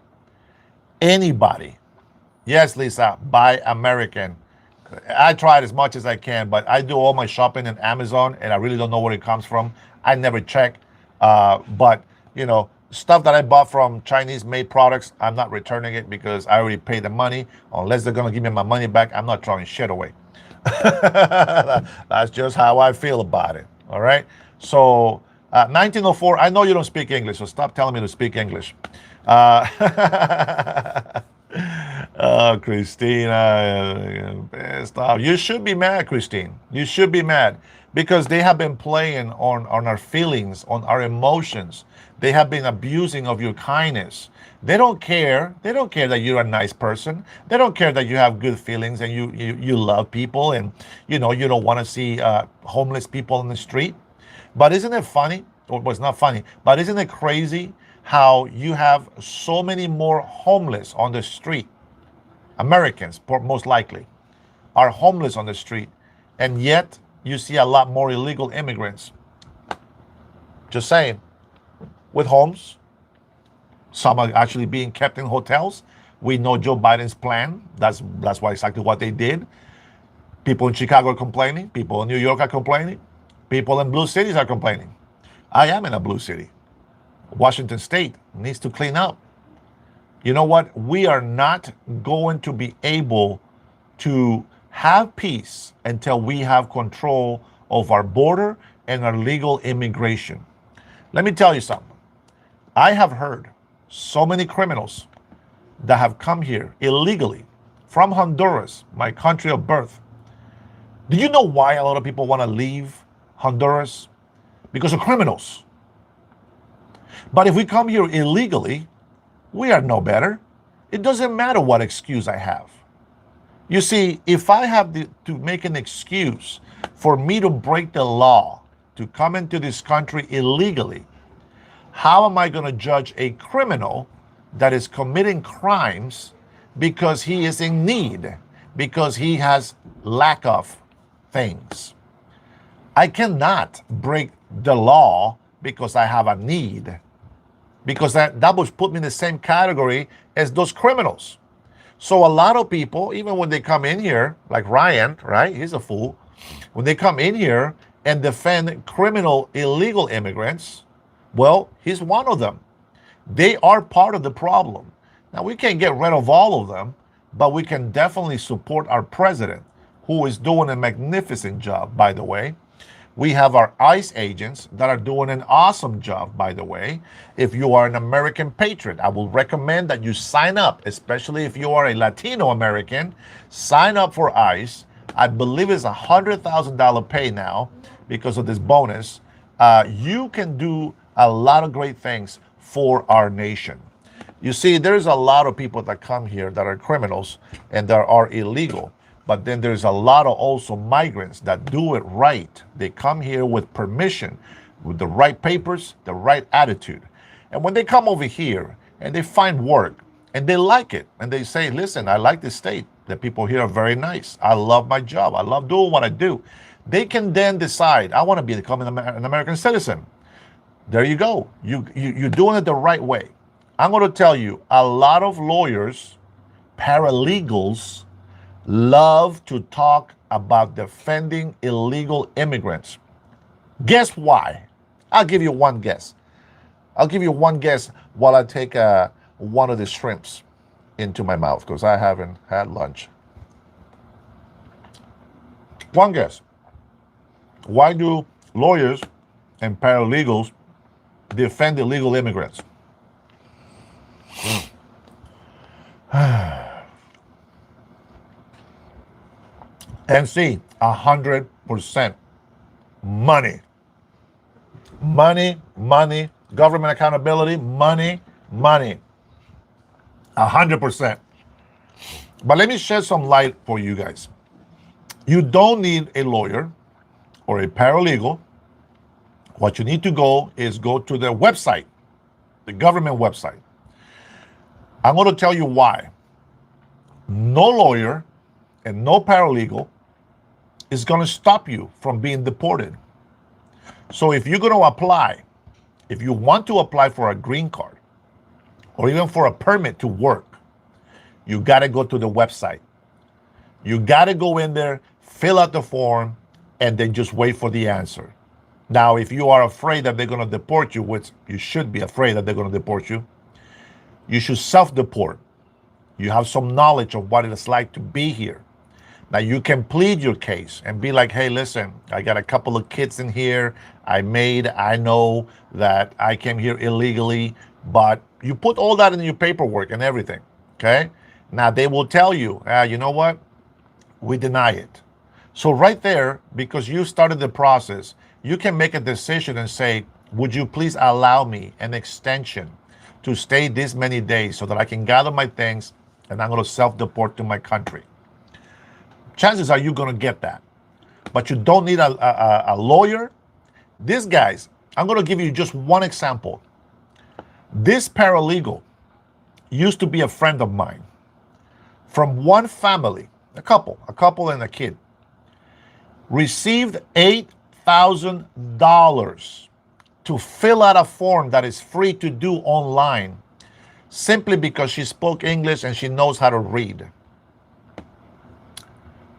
Anybody. Yes, Lisa, buy American. I tried as much as I can, but I do all my shopping in Amazon, and I really don't know where it comes from. I never check. But, you know, stuff that I bought from Chinese-made products, I'm not returning it because I already paid the money. Unless they're going to give me my money back, I'm not throwing shit away. That's just how I feel about it. All right? So, 1904, I know you don't speak English, so stop telling me to speak English. Oh, Christina, stop. You should be mad, Christine. You should be mad because they have been playing on our feelings, on our emotions. They have been abusing of your kindness. They don't care. They don't care that you're a nice person. They don't care that you have good feelings and you love people, and you don't want to see homeless people on the street. But isn't it funny? Or well, it's not funny, but isn't it crazy how you have so many more homeless on the street? Americans, most likely, are homeless on the street, and yet you see a lot more illegal immigrants. Just saying, with homes. Some are actually being kept in hotels. We know Joe Biden's plan. That's why exactly what they did. People in Chicago are complaining. People in New York are complaining. People in blue cities are complaining. I am in a blue city. Washington State needs to clean up. You know what? We are not going to be able to have peace until we have control of our border and our legal immigration. Let me tell you something. I have heard so many criminals that have come here illegally from Honduras, my country of birth. Do you know why a lot of people want to leave Honduras? Because of criminals. But if we come here illegally, we are no better. It doesn't matter what excuse I have. You see, if I have to make an excuse for me to break the law, to come into this country illegally, how am I going to judge a criminal that is committing crimes because he is in need, because he has lack of things? I cannot break the law because I have a need, because that would put me in the same category as those criminals. So a lot of people, even when they come in here, like Ryan, right? He's a fool. When they come in here and defend criminal illegal immigrants, well, he's one of them. They are part of the problem. Now, we can't get rid of all of them, but we can definitely support our president, who is doing a magnificent job, by the way. We have our ICE agents that are doing an awesome job, by the way. If you are an American patriot, I will recommend that you sign up, especially if you are a Latino American. Sign up for ICE. I believe it's $100,000 pay now because of this bonus. You can do a lot of great things for our nation. You see, there's a lot of people that come here that are criminals and that are illegal. But then there's a lot of also migrants that do it right. They come here with permission, with the right papers, the right attitude. And when they come over here and they find work and they like it and they say, listen, I like this state. The people here are very nice. I love my job. I love doing what I do. They can then decide, I want to become an American citizen. There you go. You're doing it the right way. I'm going to tell you, a lot of lawyers, paralegals, love to talk about defending illegal immigrants. Guess why? I'll give you one guess. I'll give you one guess while I take one of the shrimps into my mouth because I haven't had lunch. One guess. Why do lawyers and paralegals defend illegal immigrants? And see, 100% money. Money, government accountability, money. 100%. But let me shed some light for you guys. You don't need a lawyer or a paralegal. What you need to is go to the website, the government website. I'm going to tell you why. No lawyer and no paralegal is going to stop you from being deported. So if you're going to apply, if you want to apply for a green card or even for a permit to work, you got to go to the website. You got to go in there, fill out the form, and then just wait for the answer. Now, if you are afraid that they're going to deport you, which you should be afraid that they're going to deport you, you should self-deport. You have some knowledge of what it's like to be here. Now, you can plead your case and be like, hey, listen, I got a couple of kids in here. I know that I came here illegally, but you put all that in your paperwork and everything, okay? Now, they will tell you, you know what? We deny it. So right there, because you started the process, you can make a decision and say, would you please allow me an extension to stay this many days so that I can gather my things and I'm going to self-deport to my country? Chances are you're going to get that. But you don't need a lawyer. These guys, I'm going to give you just one example. This paralegal used to be a friend of mine from one family, a couple and a kid, received $8,000 to fill out a form that is free to do online simply because she spoke English and she knows how to read.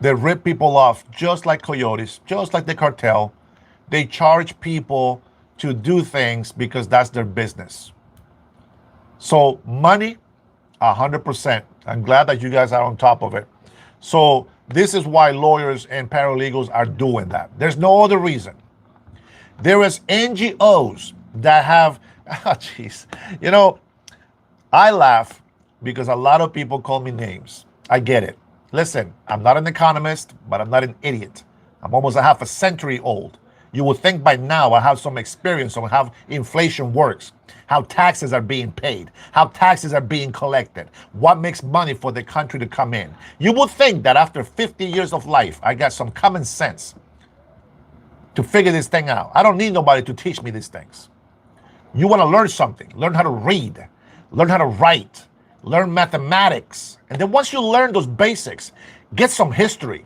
They rip people off just like coyotes, just like the cartel. They charge people to do things because that's their business. So money, 100%. I'm glad that you guys are on top of it. So this is why lawyers and paralegals are doing that. There's no other reason. There is NGOs that have, jeez. You know, I laugh because a lot of people call me names. I get it. Listen, I'm not an economist, but I'm not an idiot. I'm almost a half a century old. You would think by now I have some experience on how inflation works, how taxes are being paid, how taxes are being collected, what makes money for the country to come in. You would think that after 50 years of life, I got some common sense to figure this thing out. I don't need nobody to teach me these things. You want to learn something, learn how to read, learn how to write, learn mathematics. And then once you learn those basics, get some history.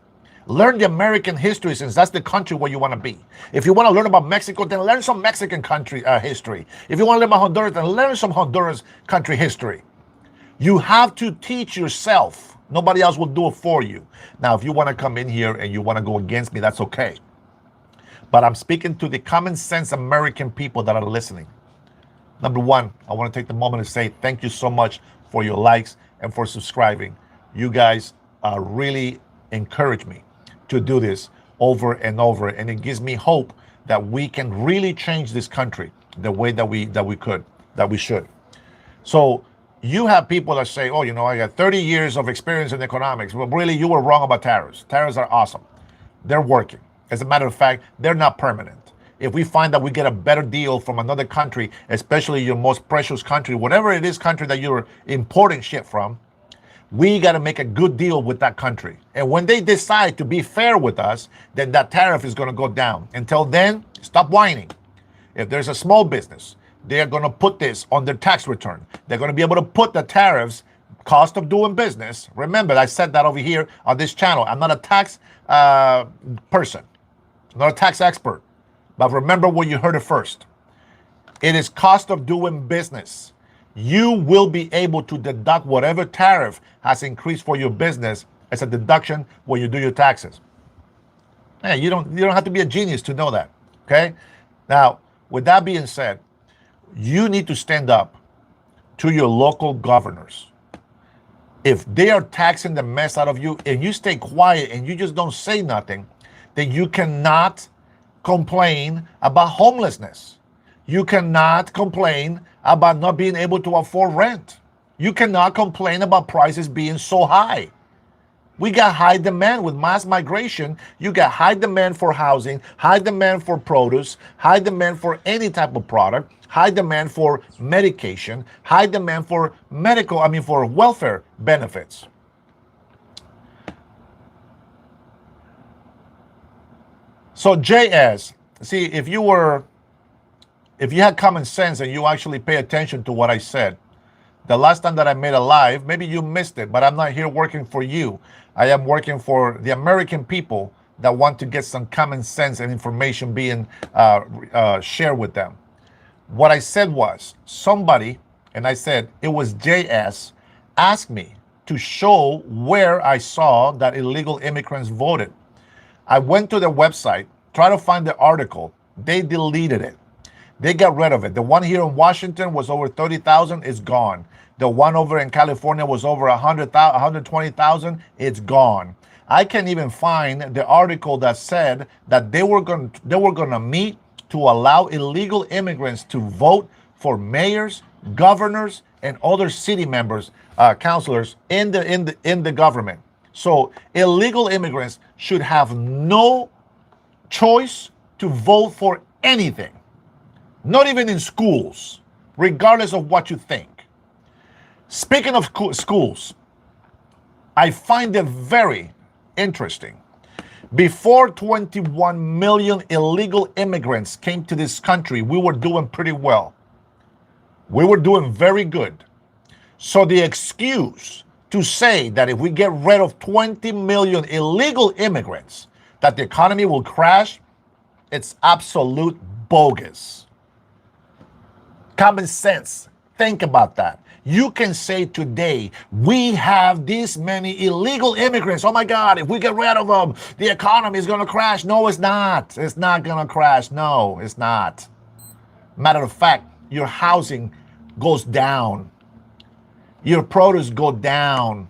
Learn the American history, since that's the country where you want to be. If you want to learn about Mexico, then learn some Mexican country history. If you want to learn about Honduras, then learn some Honduras country history. You have to teach yourself. Nobody else will do it for you. Now, if you want to come in here and you want to go against me, that's okay. But I'm speaking to the common sense American people that are listening. Number one, I want to take the moment to say thank you so much for your likes and for subscribing. You guys really encourage me to do this over and over, and it gives me hope that we can really change this country the way that we should. So you have people that say, oh, you know, I got 30 years of experience in economics. Well, really, you were wrong about tariffs. Tariffs are awesome. They're working. As a matter of fact, they're not permanent. If we find that we get a better deal from another country, especially your most precious country, whatever it is country that you're importing shit from, we got to make a good deal with that country. And when they decide to be fair with us, then that tariff is going to go down. Until then, stop whining. If there's a small business, they're going to put this on their tax return. They're going to be able to put the tariffs, cost of doing business. Remember, I said that over here on this channel. I'm not a tax person. I'm not a tax expert. But remember where you heard it first. It is cost of doing business. You will be able to deduct whatever tariff has increased for your business as a deduction when you do your taxes. Hey, you don't have to be a genius to know that. Okay? Now, with that being said, you need to stand up to your local governors. If they are taxing the mess out of you and you stay quiet and you just don't say nothing, then you cannot complain about homelessness. You cannot complain about not being able to afford rent. You cannot complain about prices being so high. We got high demand with mass migration. You got high demand for housing, high demand for produce, high demand for any type of product, high demand for medication, high demand for for welfare benefits. So JS, see, if you had common sense and you actually pay attention to what I said, the last time that I made a live, maybe you missed it, but I'm not here working for you. I am working for the American people that want to get some common sense and information being shared with them. What I said was, somebody, and I said it was JS, asked me to show where I saw that illegal immigrants voted. I went to their website, tried to find the article. They deleted it. They got rid of it. The one here in Washington was over 30,000. It's gone. The one over in California was over 120,000. It's gone. I can't even find the article that said that they were going to meet to allow illegal immigrants to vote for mayors, governors, and other city members, councilors in the government. So illegal immigrants should have no choice to vote for anything, not even in schools, regardless of what you think. Speaking of schools, I find it very interesting. Before 21 million illegal immigrants came to this country, we were doing pretty well. We were doing very good. So the excuse to say that if we get rid of 20 million illegal immigrants, that the economy will crash, it's absolute bogus. Common sense. Think about that. You can say today, we have this many illegal immigrants. Oh my God, if we get rid of them, the economy is going to crash. No, it's not. It's not going to crash. No, it's not. Matter of fact, your housing goes down. Your produce go down.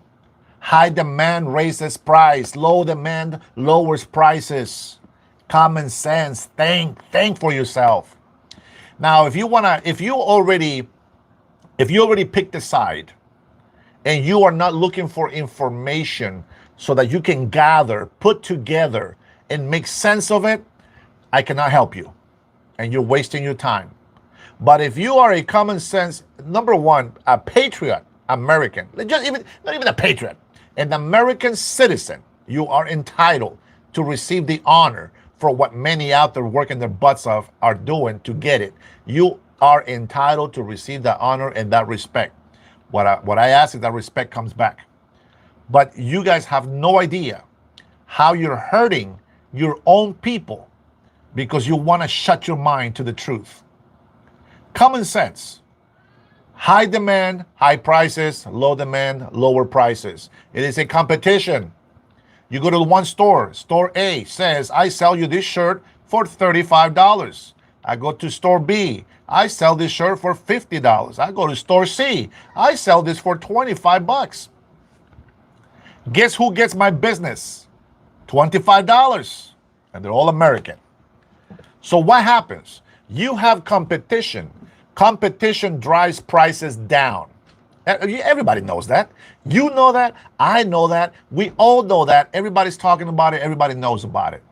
High demand raises price. Low demand lowers prices. Common sense. Think for yourself. Now, if you already picked a side and you are not looking for information so that you can gather, put together, and make sense of it, I cannot help you. And you're wasting your time. But if you are a common sense, number one, a patriot, American, not even a patriot, an American citizen, you are entitled to receive the honor for what many out there working their butts off are doing to get it. You are entitled to receive that honor and that respect. What I ask is that respect comes back. But you guys have no idea how you're hurting your own people because you want to shut your mind to the truth. Common sense. High demand, high prices. Low demand, lower prices. It is a competition. You go to one store. Store A says, I sell you this shirt for $35. I go to store B. I sell this shirt for $50. I go to store C. I sell this for $25. Guess who gets my business? $25. And they're all American. So what happens? You have competition. Competition drives prices down. Everybody knows that. You know that. I know that. We all know that. Everybody's talking about it. Everybody knows about it.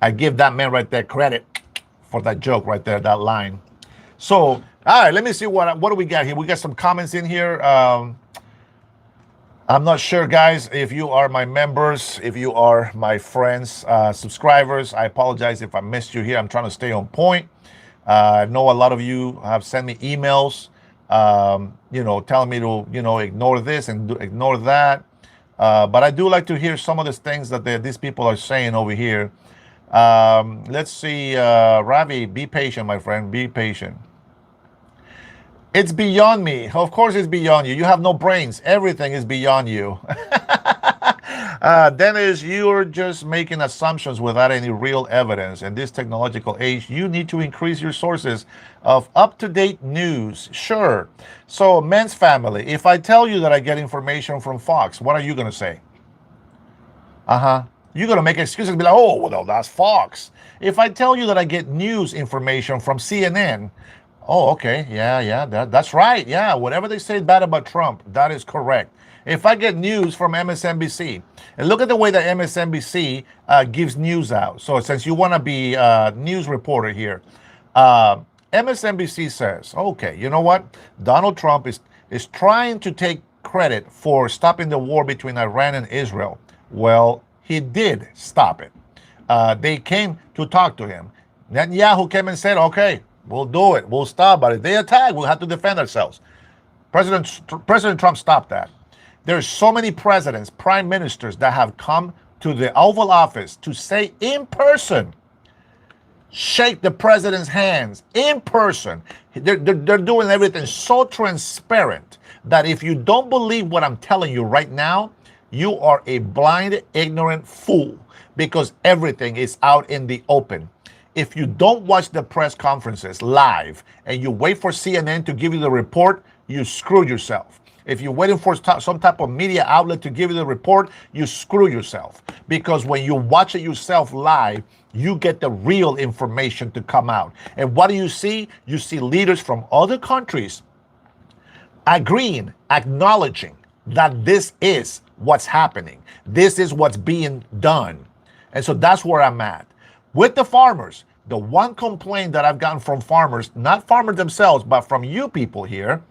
I give that man right there credit for that joke right there, that line. So, all right, let me see what do we got here. We got some comments in here. I'm not sure, guys, if you are my members, if you are my friends, subscribers. I apologize if I missed you here. I'm trying to stay on point. I know a lot of you have sent me emails, telling me to, ignore this and ignore that. But I do like to hear some of the things that these people are saying over here. Let's see, Ravi, be patient, my friend, be patient. It's beyond me. Of course it's beyond you. You have no brains. Everything is beyond you. Dennis, you're just making assumptions without any real evidence. In this technological age, you need to increase your sources of up-to-date news. Sure. So, Men's Family, if I tell you that I get information from Fox, what are you going to say? You're going to make excuses and be like, oh, well, that's Fox. If I tell you that I get news information from CNN, oh, okay, yeah, that's right. Yeah, whatever they say bad about Trump, that is correct. If I get news from MSNBC, and look at the way that MSNBC gives news out. So since you want to be a news reporter here, MSNBC says, okay, you know what? Donald Trump is trying to take credit for stopping the war between Iran and Israel. Well, he did stop it. They came to talk to him. Netanyahu came and said, okay, we'll do it. We'll stop. But if they attack, we'll have to defend ourselves. President Trump stopped that. There's so many presidents, prime ministers that have come to the Oval Office to say in person, shake the president's hands in person. They're doing everything so transparent that if you don't believe what I'm telling you right now, you are a blind, ignorant fool because everything is out in the open. If you don't watch the press conferences live and you wait for CNN to give you the report, you screwed yourself. If you're waiting for some type of media outlet to give you the report, you screw yourself. Because when you watch it yourself live, you get the real information to come out. And what do you see? You see leaders from other countries agreeing, acknowledging that this is what's happening. This is what's being done. And so that's where I'm at. With the farmers, the one complaint that I've gotten from farmers, not farmers themselves, but from you people here,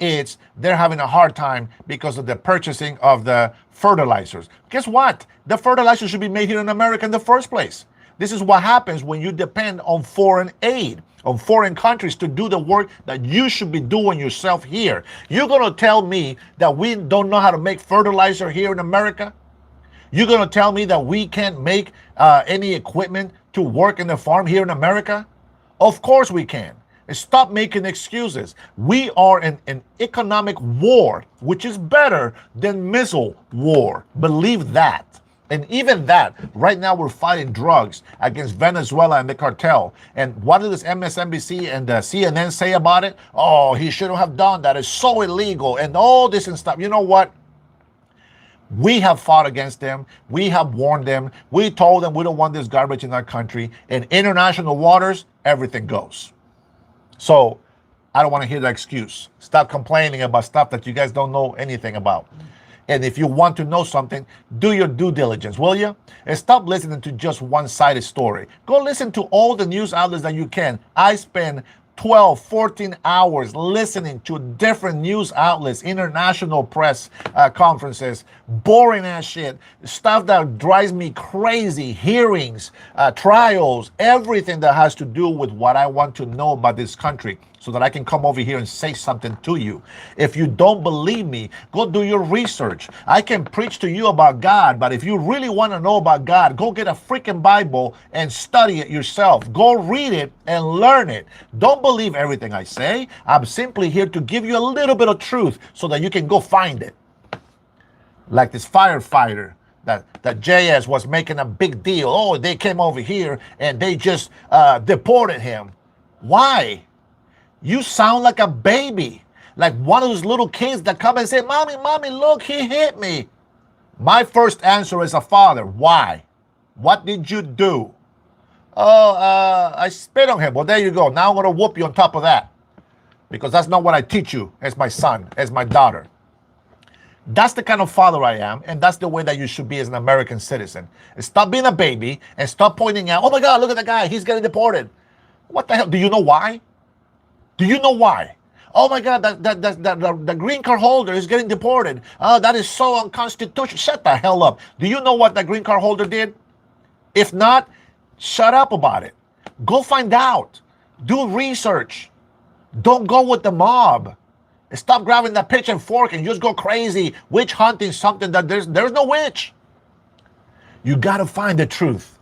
it's they're having a hard time because of the purchasing of the fertilizers. Guess what? The fertilizer should be made here in America in the first place. This is what happens when you depend on foreign aid, on foreign countries to do the work that you should be doing yourself here. You're going to tell me that we don't know how to make fertilizer here in America? You're going to tell me that we can't make any equipment to work in the farm here in America? Of course we can. Stop making excuses. We are in an economic war, which is better than missile war. Believe that. And even that, right now we're fighting drugs against Venezuela and the cartel. And what does MSNBC and CNN say about it? Oh, he shouldn't have done that. It's so illegal and all this and stuff. You know what? We have fought against them. We have warned them. We told them we don't want this garbage in our country. In international waters, everything goes. So I don't want to hear the excuse. Stop complaining about stuff that you guys don't know anything about. And if you want to know something, do your due diligence, will you? And stop listening to just one-sided story. Go listen to all the news outlets that you can. I spend 12, 14 hours listening to different news outlets, international press conferences, boring ass shit, stuff that drives me crazy, hearings, trials, everything that has to do with what I want to know about this country so that I can come over here and say something to you. If you don't believe me, go do your research. I can preach to you about God, but if you really want to know about God, go get a freaking Bible and study it yourself. Go read it and learn it. Don't believe everything I say. I'm simply here to give you a little bit of truth so that you can go find it. Like this firefighter that JS was making a big deal. Oh, they came over here and they just deported him. Why? You sound like a baby, like one of those little kids that come and say, Mommy, Mommy, look, he hit me. My first answer as a father, why? What did you do? Oh, I spit on him. Well, there you go. Now I'm going to whoop you on top of that because that's not what I teach you as my son, as my daughter. That's the kind of father I am, and that's the way that you should be as an American citizen. And stop being a baby and stop pointing out, oh my God, look at the guy, he's getting deported. What the hell? Do you know why? Do you know why? Oh my God, the green card holder is getting deported. Oh, that is so unconstitutional. Shut the hell up. Do you know what that green card holder did? If not, shut up about it. Go find out. Do research. Don't go with the mob. Stop grabbing that pitch and fork and just go crazy. Witch hunting something that there's no witch. You got to find the truth.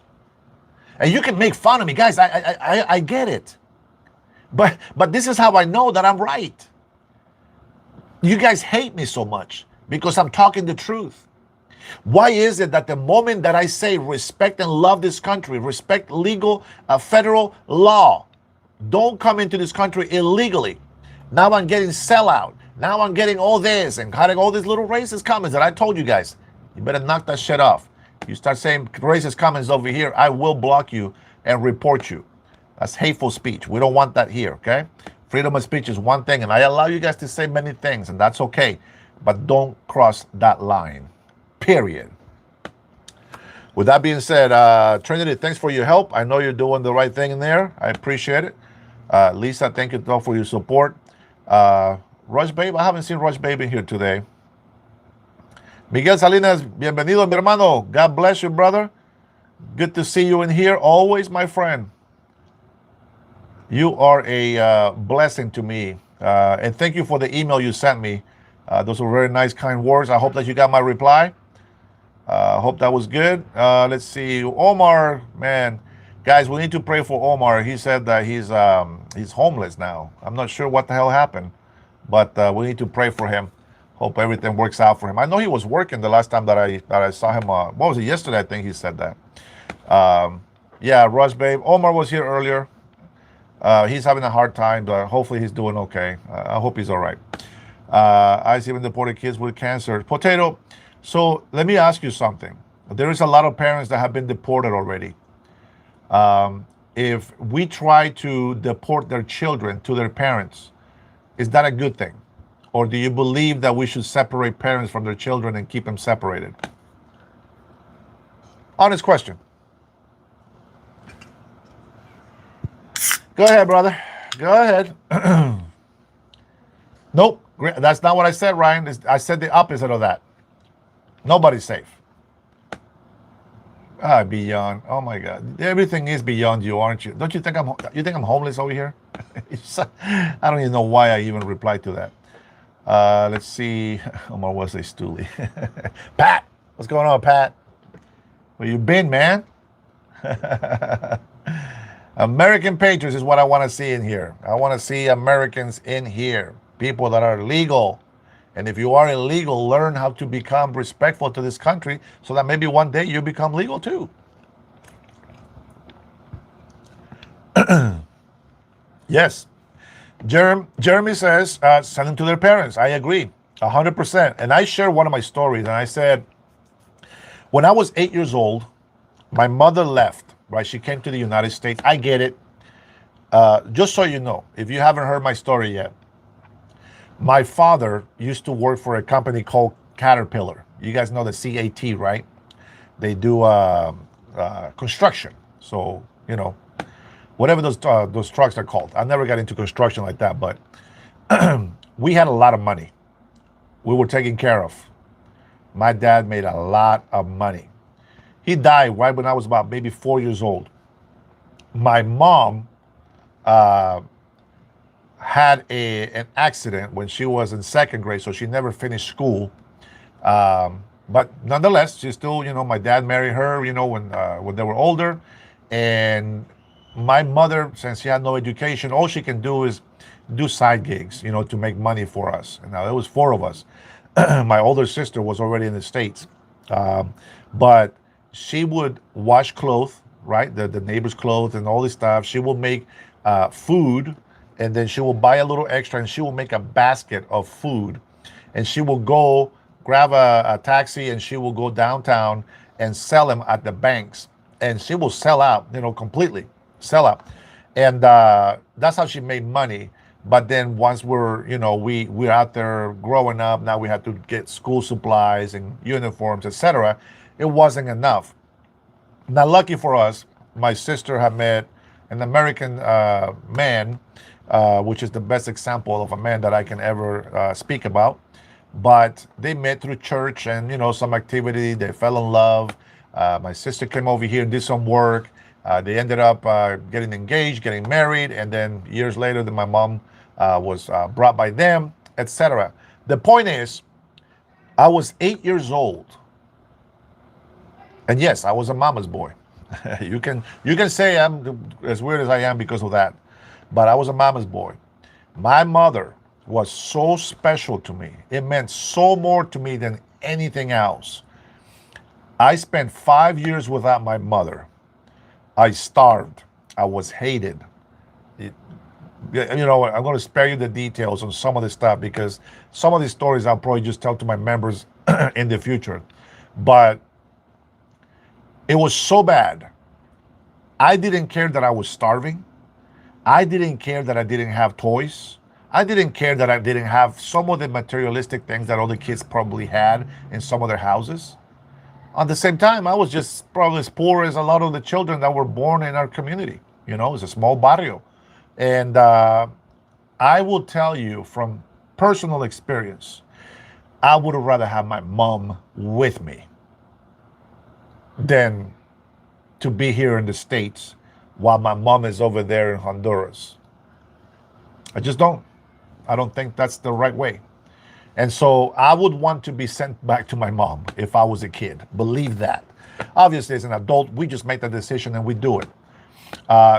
And you can make fun of me. Guys, I get it. But this is how I know that I'm right. You guys hate me so much because I'm talking the truth. Why is it that the moment that I say respect and love this country, respect legal federal law, don't come into this country illegally, now I'm getting sellout, now I'm getting all this and having all these little racist comments that I told you guys, you better knock that shit off. You start saying racist comments over here, I will block you and report you. That's hateful speech. We don't want that here, okay? Freedom of speech is one thing, and I allow you guys to say many things, and that's okay. But don't cross that line, period. With that being said, Trinity, thanks for your help. I know you're doing the right thing in there. I appreciate it. Lisa, thank you for your support. Rush Babe, I haven't seen Rush Babe in here today. Miguel Salinas, bienvenido, mi hermano. God bless you, brother. Good to see you in here always, my friend. You are a blessing to me. And thank you for the email you sent me. Those were very nice, kind words. I hope that you got my reply. Hope that was good. Let's see. Omar, man. Guys, we need to pray for Omar. He said that he's homeless now. I'm not sure what the hell happened, but we need to pray for him. Hope everything works out for him. I know he was working the last time that I saw him. What was it? Yesterday, I think he said that. Yeah, Rush Babe. Omar was here earlier. He's having a hard time, but hopefully he's doing okay. I hope he's all right. I see even deported kids with cancer. Potato. So let me ask you something. There is a lot of parents that have been deported already. If we try to deport their children to their parents, is that a good thing? Or do you believe that we should separate parents from their children and keep them separated? Honest question. Go ahead, brother. Go ahead. Nope. That's not what I said, Ryan. I said the opposite of that. Nobody's safe. Beyond. Oh my God. Everything is beyond you, aren't you? Don't you think I'm homeless over here? I don't even know why I even replied to that. Let's see. Omar Wesley Stooley. Pat, what's going on, Pat? Where you been, man? American patriots is what I want to see in here. I want to see Americans in here. People that are legal. And if you are illegal, learn how to become respectful to this country so that maybe one day you become legal too. Yes. Jeremy says, send them to their parents. I agree, 100%. And I shared one of my stories, and I said, when I was 8 years old, my mother left, right? She came to the United States. I get it. Just so you know, if you haven't heard my story yet, my father used to work for a company called Caterpillar. You guys know the CAT, right? They do construction. So, you know, whatever those trucks are called. I never got into construction like that, but we had a lot of money. We were taken care of. My dad made a lot of money. He died right when I was about maybe 4 years old. My mom had an accident when she was in second grade, so she never finished school. But nonetheless, she still, you know, my dad married her, you know, when they were older. And my mother, since she had no education, all she can do is do side gigs, you know, to make money for us. And now there was four of us. My older sister was already in the States. But she would wash clothes, right? The neighbor's clothes and all this stuff. She will make food, and then she will buy a little extra, and she will make a basket of food. And she will go grab a taxi, and she will go downtown and sell them at the banks. And she will sell out, you know, completely sell out. And that's how she made money. But then once we're out there growing up, now we have to get school supplies and uniforms, etc. It wasn't enough. Now, lucky for us, my sister had met an American man, which is the best example of a man that I can ever speak about. But they met through church and, you know, some activity. They fell in love. My sister came over here and did some work. They ended up getting engaged, getting married, and then years later, my mom was brought by them, etc. The point is, I was 8 years old, and yes, I was a mama's boy. You can say I'm as weird as I am because of that, but I was a mama's boy. My mother was so special to me. It meant so more to me than anything else. I spent 5 years without my mother. I starved. I was hated. You know, I'm going to spare you the details on some of this stuff because some of these stories I'll probably just tell to my members in the future. But it was so bad. I didn't care that I was starving. I didn't care that I didn't have toys. I didn't care that I didn't have some of the materialistic things that other kids probably had in some of their houses. At the same time, I was just probably as poor as a lot of the children that were born in our community. You know, it's a small barrio. And I will tell you from personal experience, I would have rather have my mom with me than to be here in the States while my mom is over there in Honduras. I just don't. I don't think that's the right way. And so I would want to be sent back to my mom if I was a kid. Believe that. Obviously, as an adult, we just make the decision and we do it.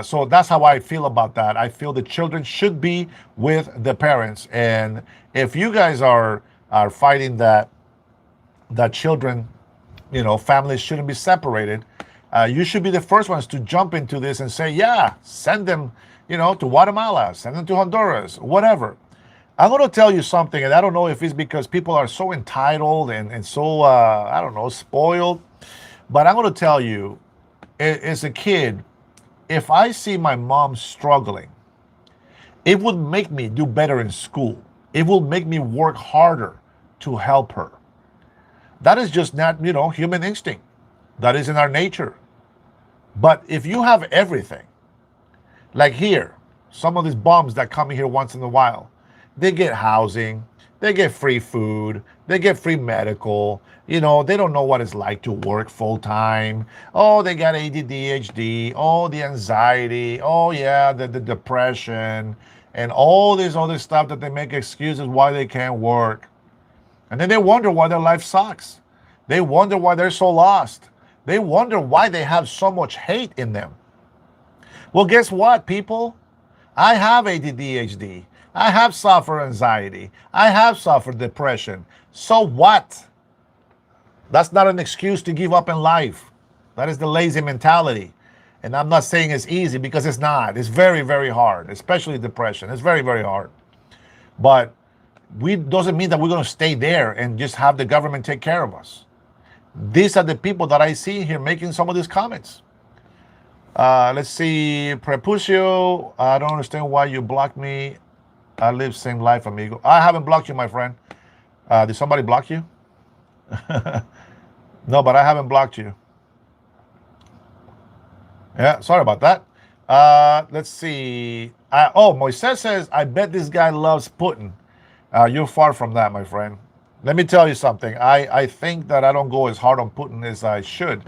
So that's how I feel about that. I feel the children should be with the parents. And if you guys are fighting that children, you know, families shouldn't be separated, you should be the first ones to jump into this and say, yeah, send them, you know, to Guatemala, send them to Honduras, whatever. I'm going to tell you something, and I don't know if it's because people are so entitled and so, I don't know, spoiled. But I'm going to tell you, as a kid, if I see my mom struggling, it would make me do better in school. It will make me work harder to help her. That is just not, human instinct. That is in our nature. But if you have everything, like here, some of these bums that come here once in a while, they get housing, they get free food, they get free medical. They don't know what it's like to work full time. Oh, they got ADHD. Oh, the anxiety. Oh, yeah, the depression and all this other stuff that they make excuses why they can't work. And then they wonder why their life sucks. They wonder why they're so lost. They wonder why they have so much hate in them. Well, guess what, people? I have ADHD. I have suffered anxiety. I have suffered depression. So what? That's not an excuse to give up in life. That is the lazy mentality. And I'm not saying it's easy, because it's not. It's very, very hard, especially depression. It's very, very hard. But doesn't mean that we're going to stay there and just have the government take care of us. These are the people that I see here making some of these comments. Let's see. Prepucio, I don't understand why you blocked me. I live same life, amigo. I haven't blocked you, my friend. Did somebody block you? No, but I haven't blocked you. Yeah, sorry about that. Let's see. Moises says, I bet this guy loves Putin. You're far from that, my friend. Let me tell you something. I think that I don't go as hard on Putin as I should,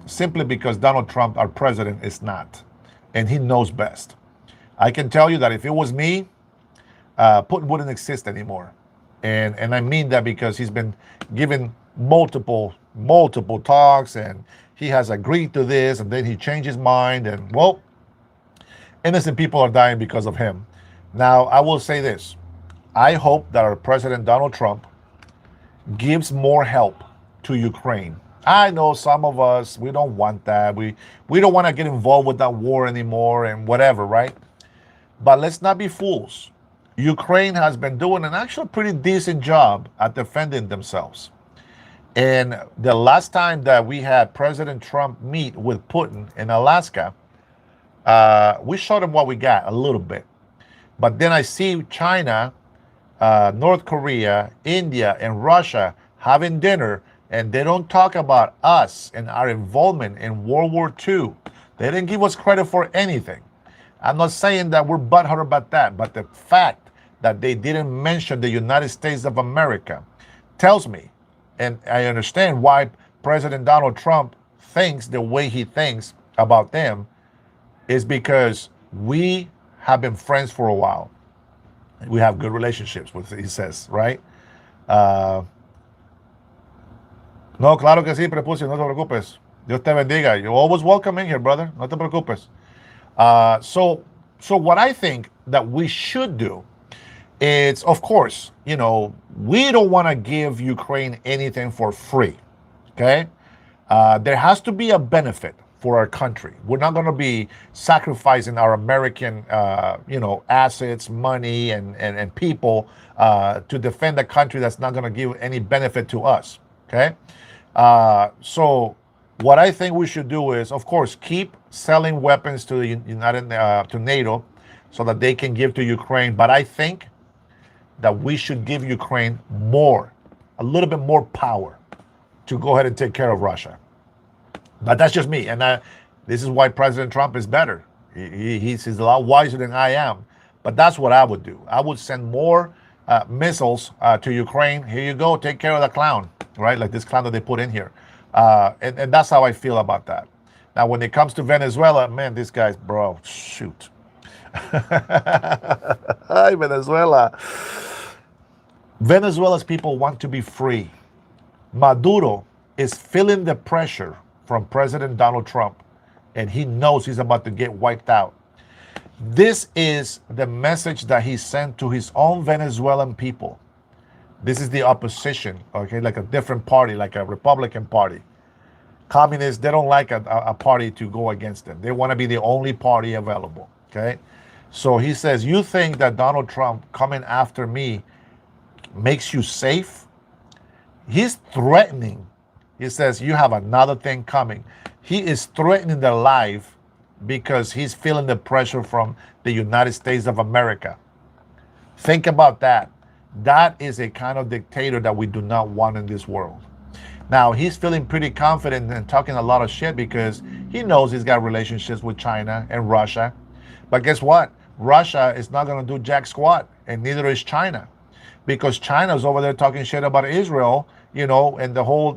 simply because Donald Trump, our president, is not. And he knows best. I can tell you that if it was me, Putin wouldn't exist anymore. And I mean that because he's been given multiple talks, and he has agreed to this, and then he changed his mind, and well, innocent people are dying because of him. Now, I will say this. I hope that our president, Donald Trump, gives more help to Ukraine. I know some of us, we don't want that. We don't want to get involved with that war anymore and whatever, right? But let's not be fools. Ukraine has been doing an actually pretty decent job at defending themselves. And the last time that we had President Trump meet with Putin in Alaska, we showed him what we got a little bit. But then I see China, North Korea, India, and Russia having dinner, and they don't talk about us and our involvement in World War II. They didn't give us credit for anything. I'm not saying that we're butthurt about that, but the fact that they didn't mention the United States of America tells me, and I understand why President Donald Trump thinks the way he thinks about them, is because we have been friends for a while. We have good relationships with, he says, right? No, claro que sí, Prepucio, no te preocupes. Dios te bendiga. You're always welcome in here, brother. No te preocupes. So what I think that we should do is, of course, we don't want to give Ukraine anything for free, okay? There has to be a benefit for our country. We're not going to be sacrificing our American, assets, money, and people to defend a country that's not going to give any benefit to us, okay? So what I think we should do is, of course, keep selling weapons to the to NATO so that they can give to Ukraine. But I think that we should give Ukraine a little bit more power to go ahead and take care of Russia. But that's just me. And this is why President Trump is better. He's a lot wiser than I am. But that's what I would do. I would send more missiles to Ukraine. Here you go. Take care of the clown, right? Like this clown that they put in here. And that's how I feel about that. Now, when it comes to Venezuela, man, this guy's, bro, shoot. Hi, Venezuela. Venezuela's people want to be free. Maduro is feeling the pressure from President Donald Trump, and he knows he's about to get wiped out. This is the message that he sent to his own Venezuelan people. This is the opposition, okay, like a different party, like a Republican party. Communists, they don't like a party to go against them. They want to be the only party available, okay? So he says, you think that Donald Trump coming after me makes you safe? He's threatening. He says, you have another thing coming. He is threatening their life because he's feeling the pressure from the United States of America. Think about that. That is a kind of dictator that we do not want in this world. Now, he's feeling pretty confident and talking a lot of shit because he knows he's got relationships with China and Russia. But guess what? Russia is not going to do jack squat, and neither is China, because China's over there talking shit about Israel, and the whole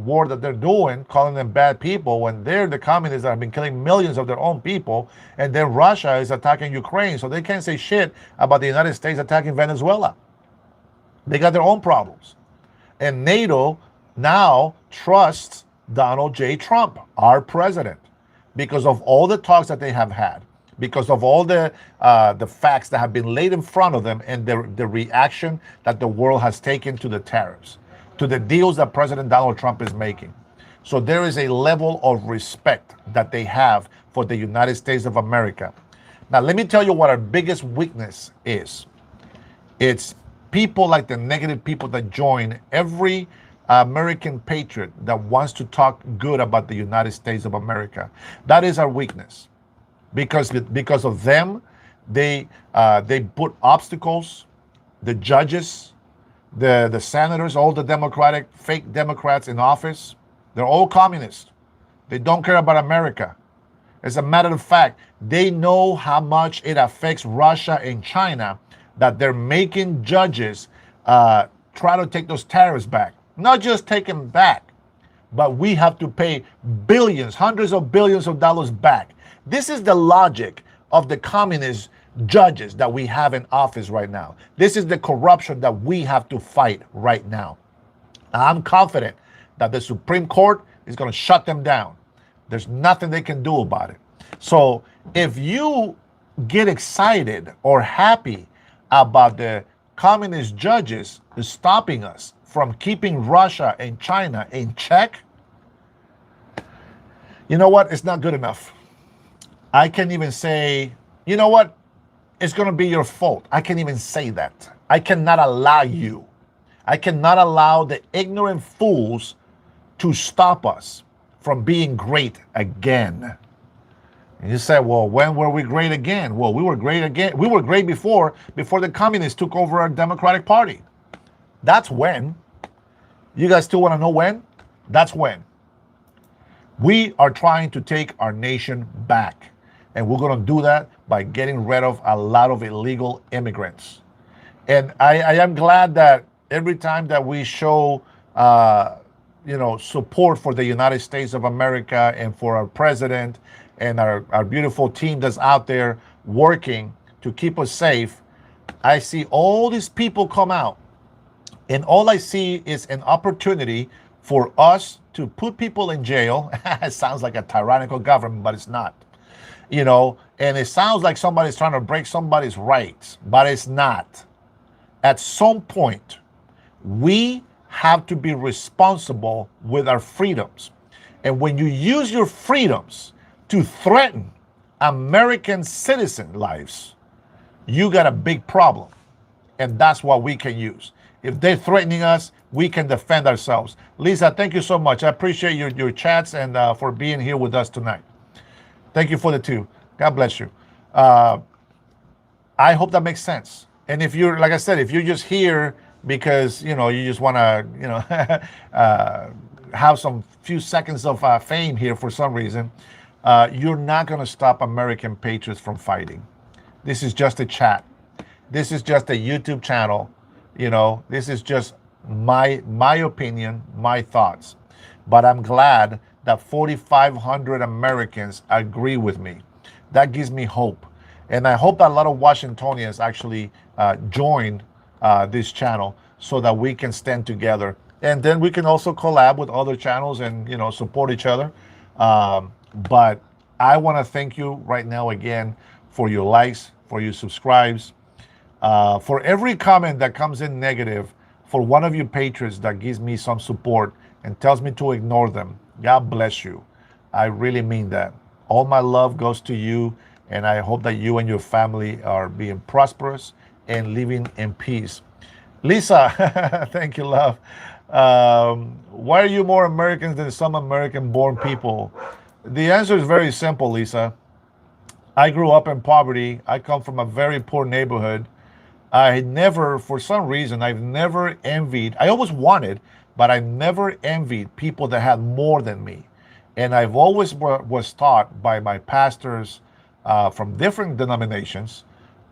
war that they're doing, calling them bad people when they're the communists that have been killing millions of their own people. And then Russia is attacking Ukraine, so they can't say shit about the United States attacking Venezuela. They got their own problems. And NATO now trusts Donald J. Trump, our president, because of all the talks that they have had, because of all the facts that have been laid in front of them, and the reaction that the world has taken to the tariffs, to the deals that President Donald Trump is making. So there is a level of respect that they have for the United States of America. Now, let me tell you what our biggest weakness is. It's people like the negative people that join every American patriot that wants to talk good about the United States of America. That is our weakness. Because of them, they put obstacles, the judges, the senators, all the fake Democrats in office. They're all communists. They don't care about America. As a matter of fact, they know how much it affects Russia and China that they're making judges try to take those tariffs back. Not just take them back, but we have to pay billions, hundreds of billions of dollars back. This is the logic of the communist judges that we have in office right now. This is the corruption that we have to fight right now. I'm confident that the Supreme Court is going to shut them down. There's nothing they can do about it. So if you get excited or happy about the communist judges stopping us from keeping Russia and China in check, you know what? It's not good enough. I can't even say, you know what? It's going to be your fault. I can't even say that. I cannot allow you. I cannot allow the ignorant fools to stop us from being great again. And you say, well, when were we great again? Well, we were great again. We were great before the communists took over our Democratic Party. That's when. You guys still want to know when? That's when. We are trying to take our nation back. And we're going to do that by getting rid of a lot of illegal immigrants. And I am glad that every time that we show, support for the United States of America and for our president and our beautiful team that's out there working to keep us safe, I see all these people come out. And all I see is an opportunity for us to put people in jail. It sounds like a tyrannical government, but it's not. And it sounds like somebody's trying to break somebody's rights, but it's not. At some point, we have to be responsible with our freedoms. And when you use your freedoms to threaten American citizen lives, you got a big problem. And that's what we can use. If they're threatening us, we can defend ourselves. Lisa, thank you so much. I appreciate your chats and for being here with us tonight. Thank you for the two. God bless you. I hope that makes sense. And if you're, like I said, if you're just here because, you just want to, have some few seconds of fame here for some reason, you're not going to stop American patriots from fighting. This is just a chat. This is just a YouTube channel. This is just my opinion, my thoughts. But I'm glad that 4,500 Americans agree with me. That gives me hope. And I hope that a lot of Washingtonians actually join this channel so that we can stand together. And then we can also collab with other channels and, support each other. But I want to thank you right now again for your likes, for your subscribes, for every comment that comes in negative, for one of you patriots that gives me some support and tells me to ignore them. God bless you. I really mean that. All my love goes to you, and I hope that you and your family are being prosperous and living in peace. Lisa, thank you, love. Why are you more Americans than some American-born people? The answer is very simple, Lisa. I grew up in poverty. I come from a very poor neighborhood. I never, for some reason, I've never envied. I always wanted, but I never envied people that had more than me. And I've always was taught by my pastors from different denominations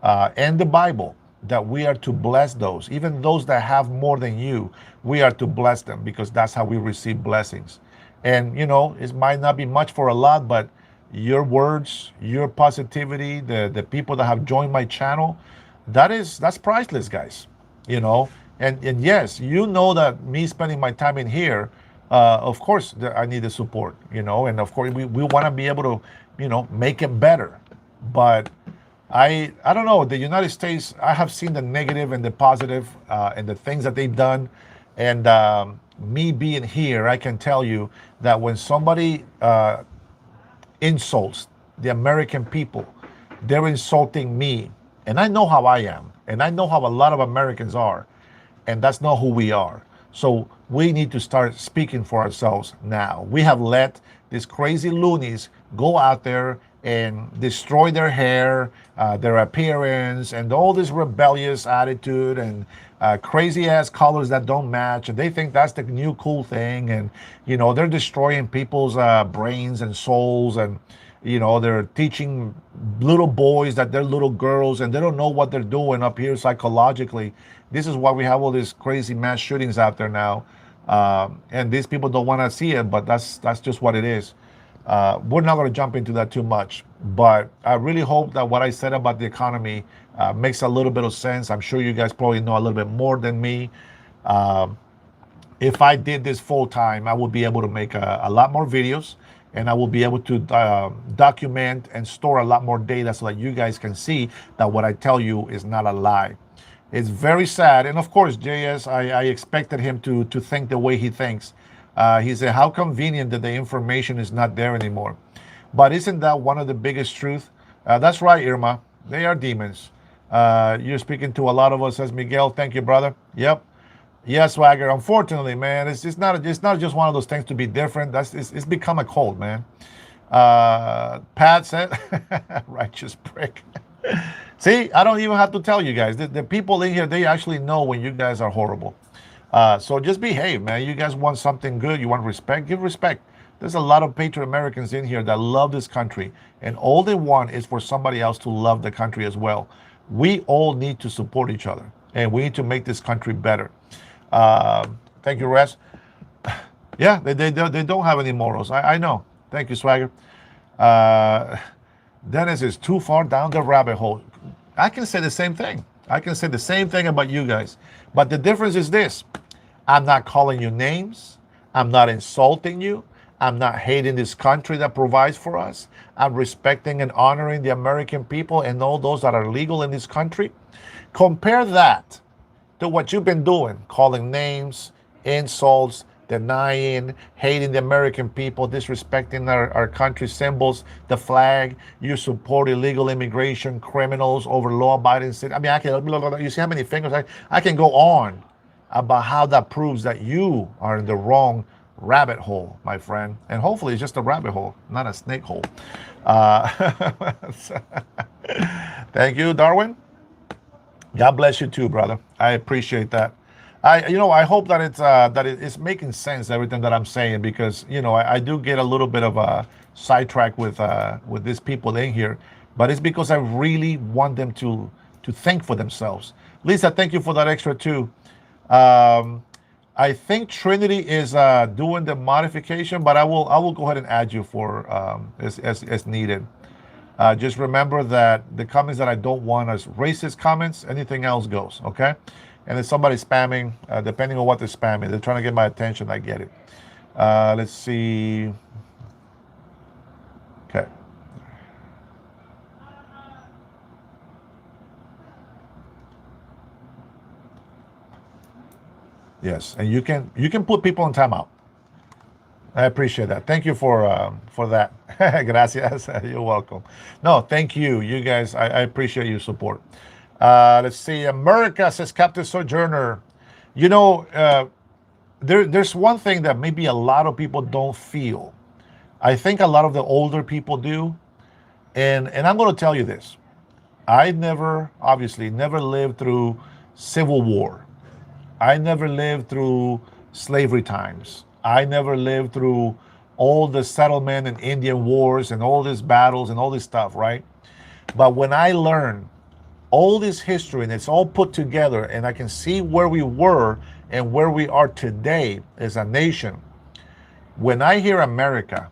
and the Bible that we are to bless those, even those that have more than you. We are to bless them because that's how we receive blessings. And it might not be much for a lot, but your words, your positivity, the people that have joined my channel, that's priceless, guys. You know, and yes, that me spending my time in here, of course, I need the support. And of course we want to be able to, make it better. But I don't know. The United States, I have seen the negative and the positive, and the things that they've done. And me being here, I can tell you that when somebody insults the American people, they're insulting me. And I know how I am. And I know how a lot of Americans are. And that's not who we are. So we need to start speaking for ourselves now. We have let these crazy loonies go out there and destroy their hair, their appearance, and all this rebellious attitude and crazy ass colors that don't match. And they think that's the new cool thing. And, they're destroying people's brains and souls. And, they're teaching little boys that they're little girls and they don't know what they're doing up here psychologically. This is why we have all these crazy mass shootings out there now. And these people don't want to see it, but that's just what it is. We're not going to jump into that too much, but I really hope that what I said about the economy makes a little bit of sense. I'm sure you guys probably know a little bit more than me. If I did this full time, I would be able to make a lot more videos, and I will be able to document and store a lot more data so that you guys can see that what I tell you is not a lie. It's very sad. And of course, JS, I expected him to think the way he thinks. He said, how convenient that the information is not there anymore. But isn't that one of the biggest truths? That's right, Irma. They are demons. You're speaking to a lot of us, says Miguel. Thank you, brother. Yep. Yes, Swagger. Unfortunately, man, it's not just one of those things to be different. It's become a cult, man. Pat said, righteous prick. See, I don't even have to tell you guys. The people in here, they actually know when you guys are horrible. So just behave, man. You guys want something good. You want respect. Give respect. There's a lot of patriot Americans in here that love this country. And all they want is for somebody else to love the country as well. We all need to support each other. And we need to make this country better. Thank you, Res. Yeah, they don't have any morals. I know. Thank you, Swagger. Dennis is too far down the rabbit hole. I can say the same thing. I can say the same thing about you guys. But the difference is this. I'm not calling you names. I'm not insulting you. I'm not hating this country that provides for us. I'm respecting and honoring the American people and all those that are legal in this country. Compare that to what you've been doing, calling names, insults, denying, hating the American people, disrespecting our country's symbols, the flag. You support illegal immigration, criminals over law-abiding citizens. I mean, you see how many fingers? I can go on about how that proves that you are in the wrong rabbit hole, my friend. And hopefully it's just a rabbit hole, not a snake hole. Thank you, Darwin. God bless you too, brother. I appreciate that. I hope that it's making sense, everything that I'm saying, because I do get a little bit of a sidetrack with these people in here, but it's because I really want them to think for themselves. Lisa, thank you for that extra too. I think Trinity is doing the modification, but I will go ahead and add you for as needed. Just remember that the comments that I don't want as racist comments, anything else goes, okay? And if somebody's spamming, depending on what they're spamming, they're trying to get my attention, I get it. Let's see. Okay. Yes, and you can put people in timeout. I appreciate that. Thank you for that. Gracias. You're welcome. No, thank you. You guys, I appreciate your support. Let's see. America, says Captain Sojourner. There's one thing that maybe a lot of people don't feel. I think a lot of the older people do. And I'm going to tell you this. I never, obviously, never lived through Civil War. I never lived through slavery times. I never lived through all the settlement and Indian wars and all these battles and all this stuff, right? But when I learn all this history and it's all put together and I can see where we were and where we are today as a nation, when I hear America,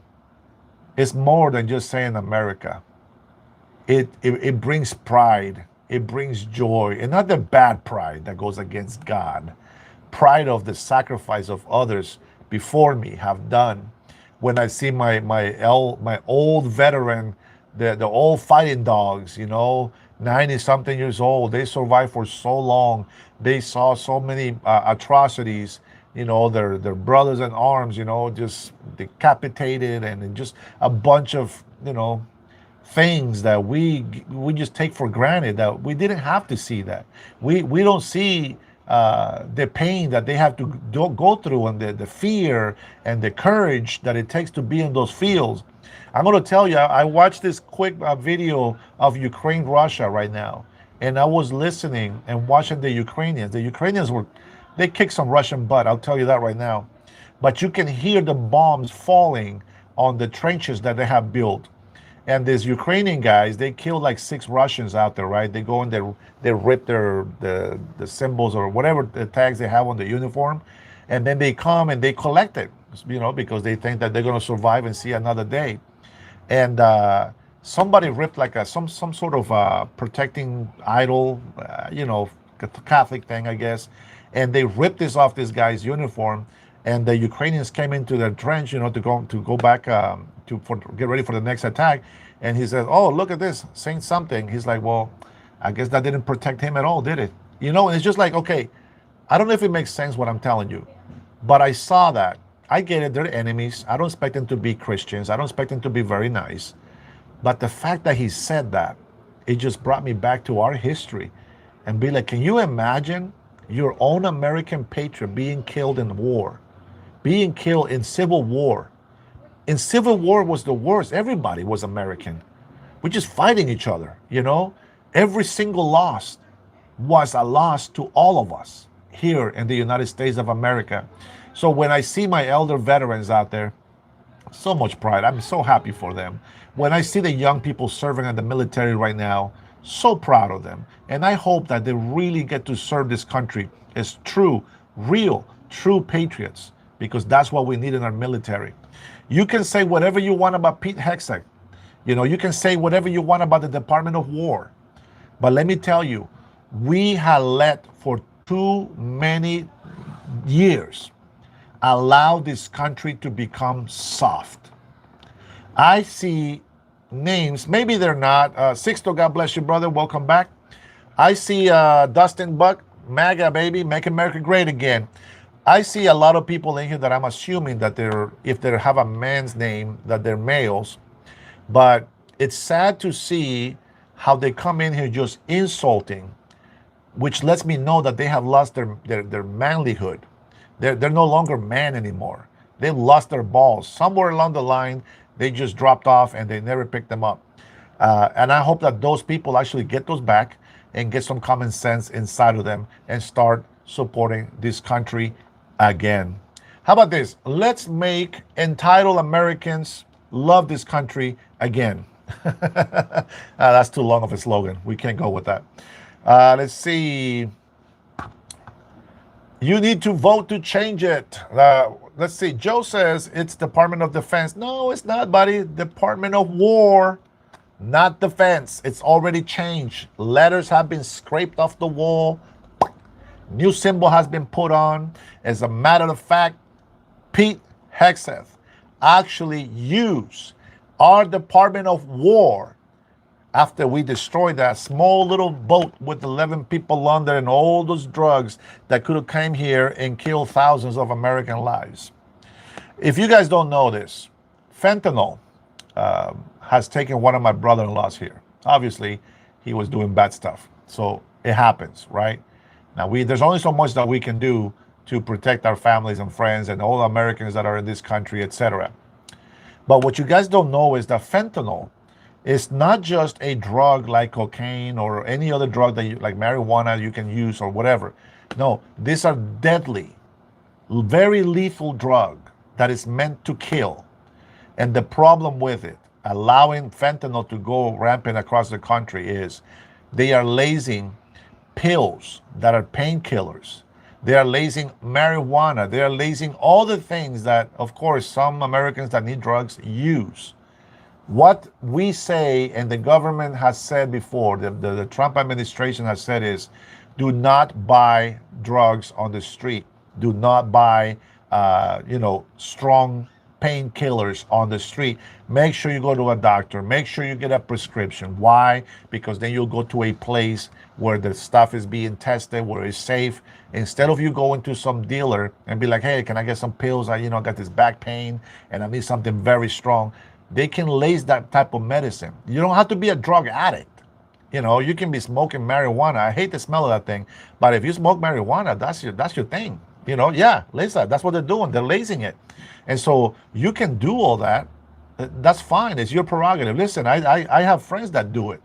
it's more than just saying America. It brings pride, it brings joy, and not the bad pride that goes against God. Pride of the sacrifice of others before me have done. When I see my old veteran, the old fighting dogs, 90 something years old, they survived for so long. They saw so many atrocities. Their brothers in arms, just decapitated, and just a bunch of things that we just take for granted, that we didn't have to see that. We don't see the pain that they have to go through, and the fear and the courage that it takes to be in those fields. I'm going to tell you, I watched this quick video of Ukraine, Russia right now, and I was listening and watching the Ukrainians. The Ukrainians they kicked some Russian butt, I'll tell you that right now. But you can hear the bombs falling on the trenches that they have built. And these Ukrainian guys, they killed like 6 Russians out there, right? They go and they rip the symbols or whatever the tags they have on the uniform, and then they come and they collect it, because they think that they're going to survive and see another day. And somebody ripped like some sort of protecting idol, Catholic thing, I guess, and they ripped this off this guy's uniform. And the Ukrainians came into their trench, to go back get ready for the next attack. And he says, "Oh, look at this, saying something." He's like, "Well, I guess that didn't protect him at all, did it?" And it's just like, okay, I don't know if it makes sense what I'm telling you, but I saw that. I get it, they're enemies. I don't expect them to be Christians. I don't expect them to be very nice. But the fact that he said that, it just brought me back to our history and be like, can you imagine your own American patriot being killed in war, being killed in Civil War? In Civil War was the worst. Everybody was American. We're just fighting each other, Every single loss was a loss to all of us here in the United States of America. So when I see my elder veterans out there, so much pride. I'm so happy for them. When I see the young people serving in the military right now, so proud of them. And I hope that they really get to serve this country as true patriots, because that's what we need in our military. You can say whatever you want about Pete Hegseth. You can say whatever you want about the Department of War. But let me tell you, we have let for too many years allow this country to become soft. I see names, maybe they're not. Sixto, God bless you, brother. Welcome back. I see Dustin Buck, MAGA, baby, make America great again. I see a lot of people in here that I'm assuming that if they have a man's name, that they're males. But it's sad to see how they come in here just insulting, which lets me know that they have lost their manlyhood. They're no longer man anymore. They've lost their balls. Somewhere along the line, they just dropped off and they never picked them up. And I hope that those people actually get those back and get some common sense inside of them and start supporting this country again. How about this? Let's make entitled Americans love this country again. That's too long of a slogan. We can't go with that. Let's see. You need to vote to change it. Let's see. Joe says it's Department of Defense. No, it's not, buddy. Department of War, not Defense. It's already changed. Letters have been scraped off the wall. New symbol has been put on. As a matter of fact, Pete Hegseth actually used our Department of War after we destroyed that small little boat with 11 people on there and all those drugs that could have came here and killed thousands of American lives. If you guys don't know this, fentanyl has taken one of my brother-in-laws here. Obviously, he was doing bad stuff. So it happens, right? Now, there's only so much that we can do to protect our families and friends and all Americans that are in this country, etc. But what you guys don't know is that fentanyl It's not just a drug like cocaine or any other drug that you, like marijuana, you can use or whatever. No, these are deadly, very lethal drug that is meant to kill. And the problem with it, allowing fentanyl to go rampant across the country, is they are lacing pills that are painkillers. They are lacing marijuana. They are lacing all the things that, of course, some Americans that need drugs use. What we say, and the government has said before, the Trump administration has said, is do not buy drugs on the street. Do not buy, strong painkillers on the street. Make sure you go to a doctor. Make sure you get a prescription. Why? Because then you'll go to a place where the stuff is being tested, where it's safe. Instead of you going to some dealer and be like, hey, can I get some pills? I got this back pain and I need something very strong. They can lace that type of medicine. You don't have to be a drug addict. You can be smoking marijuana. I hate the smell of that thing, but if you smoke marijuana, that's your thing. Yeah, lace that. That's what they're doing. They're lacing it, and so you can do all that. That's fine. It's your prerogative. Listen, I have friends that do it.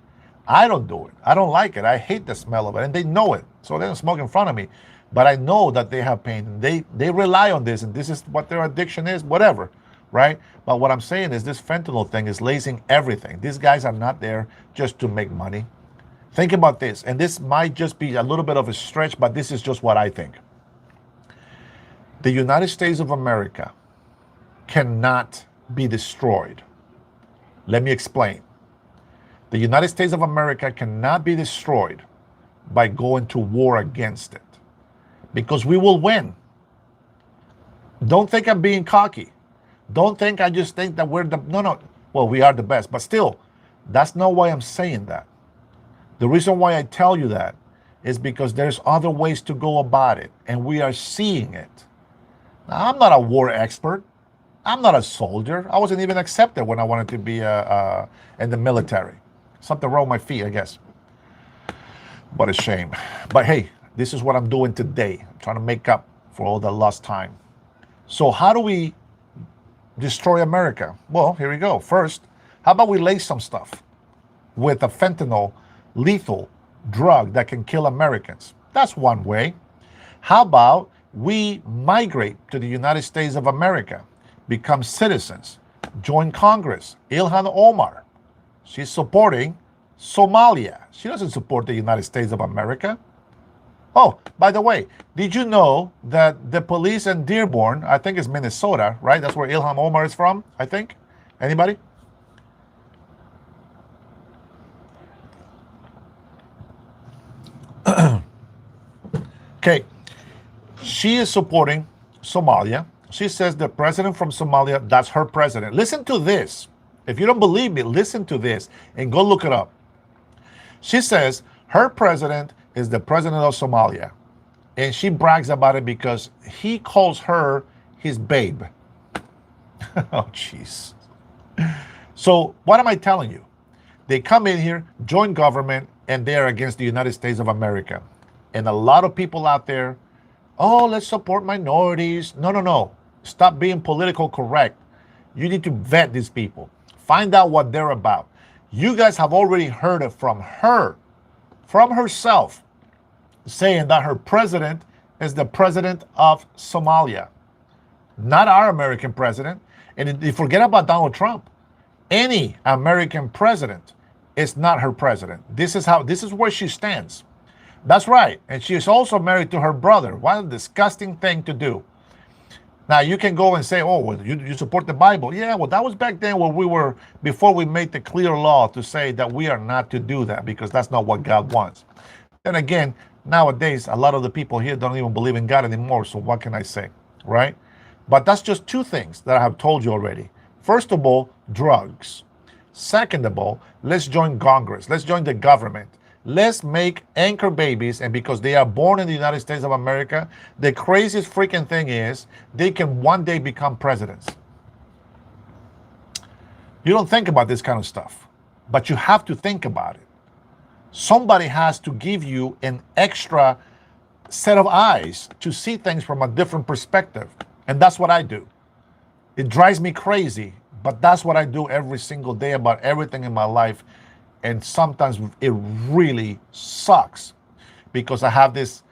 I don't do it. I don't like it. I hate the smell of it, and they know it, so they don't smoke in front of me. But I know that they have pain. They rely on this, and this is what their addiction is. Whatever. Right? But what I'm saying is this fentanyl thing is lacing everything. These guys are not there just to make money. Think about this, and this might just be a little bit of a stretch, but this is just what I think. The United States of America cannot be destroyed. Let me explain. The United States of America cannot be destroyed by going to war against it, because we will win. Don't think I'm being cocky. Don't think I just think that we're no. Well, we are the best, but still, that's not why I'm saying that. The reason why I tell you that is because there's other ways to go about it, and we are seeing it. Now, I'm not a war expert. I'm not a soldier. I wasn't even accepted when I wanted to be in the military. Something wrong with my feet, I guess. What a shame. But hey, this is what I'm doing today. I'm trying to make up for all the lost time. So how do we destroy America? Well, here we go. First, how about we lace some stuff with a fentanyl lethal drug that can kill Americans? That's one way. How about we migrate to the United States of America, become citizens, join Congress? Ilhan Omar, she's supporting Somalia. She doesn't support the United States of America. Oh, by the way, did you know that the police in Dearborn, I think it's Minnesota, right? That's where Ilhan Omar is from, I think. Anybody? Okay. She is supporting Somalia. She says the president from Somalia, that's her president. Listen to this. If you don't believe me, listen to this and go look it up. She says her president is the president of Somalia. And she brags about it because he calls her his babe. Oh, jeez. So what am I telling you? They come in here, join government, and they're against the United States of America. And a lot of people out there, oh, let's support minorities. No. Stop being political correct. You need to vet these people. Find out what they're about. You guys have already heard it from her, from herself, saying that her president is the president of Somalia, not our American president. And you forget about Donald Trump. Any American president is not her president. This is where she stands. That's right. And she is also married to her brother. What a disgusting thing to do. Now, you can go and say, oh, well, you support the Bible. Yeah, well, that was back then when before we made the clear law to say that we are not to do that because that's not what God wants. And again, nowadays, a lot of the people here don't even believe in God anymore. So what can I say, right? But that's just two things that I have told you already. First of all, drugs. Second of all, let's join Congress. Let's join the government. Let's make anchor babies, and because they are born in the United States of America, the craziest freaking thing is they can one day become presidents. You don't think about this kind of stuff, but you have to think about it. Somebody has to give you an extra set of eyes to see things from a different perspective, and that's what I do. It drives me crazy But that's what I do every single day about everything in my life. And sometimes it really sucks because I have this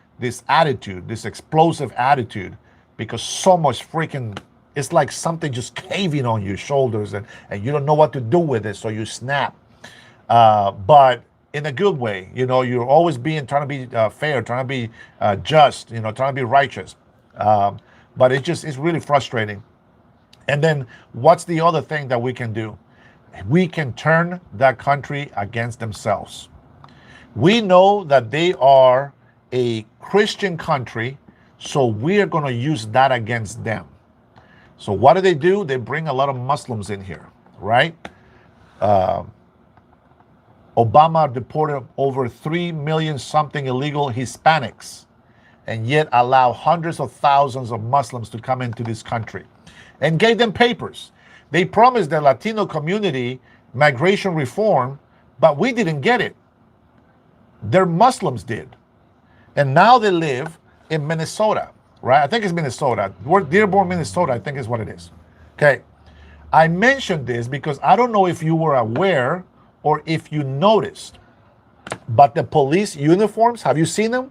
attitude, this explosive attitude, because so much freaking, it's like something just caving on your shoulders, and you don't know what to do with it, so you snap. But in a good way, you're always trying to be fair, trying to be just, trying to be righteous. But it's really frustrating. And then what's the other thing that we can do? We can turn that country against themselves. We know that they are a Christian country, so we are going to use that against them. So what do? They bring a lot of Muslims in here, right? Obama deported over 3 million something illegal Hispanics, and yet allow hundreds of thousands of Muslims to come into this country and gave them papers. They promised the Latino community migration reform, but we didn't get it. Their Muslims did. And now they live in Minnesota, right? I think it's Minnesota. Dearborn, Minnesota, I think is what it is. Okay. I mentioned this because I don't know if you were aware or if you noticed, but the police uniforms, have you seen them?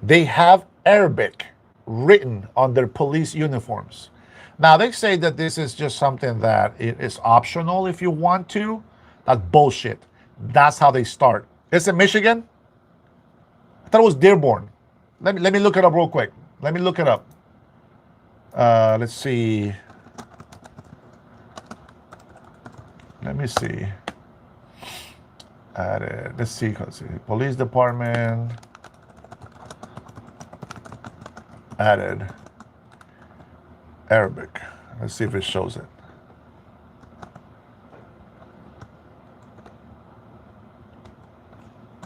They have Arabic written on their police uniforms. Now, they say that this is just something that it is optional if you want to. That's bullshit. That's how they start. It's in Michigan? I thought it was Dearborn. Let me look it up real quick. Let me look it up. Let's see. Let me see. Let's see. Police department. Added Arabic. Let's see if it shows it.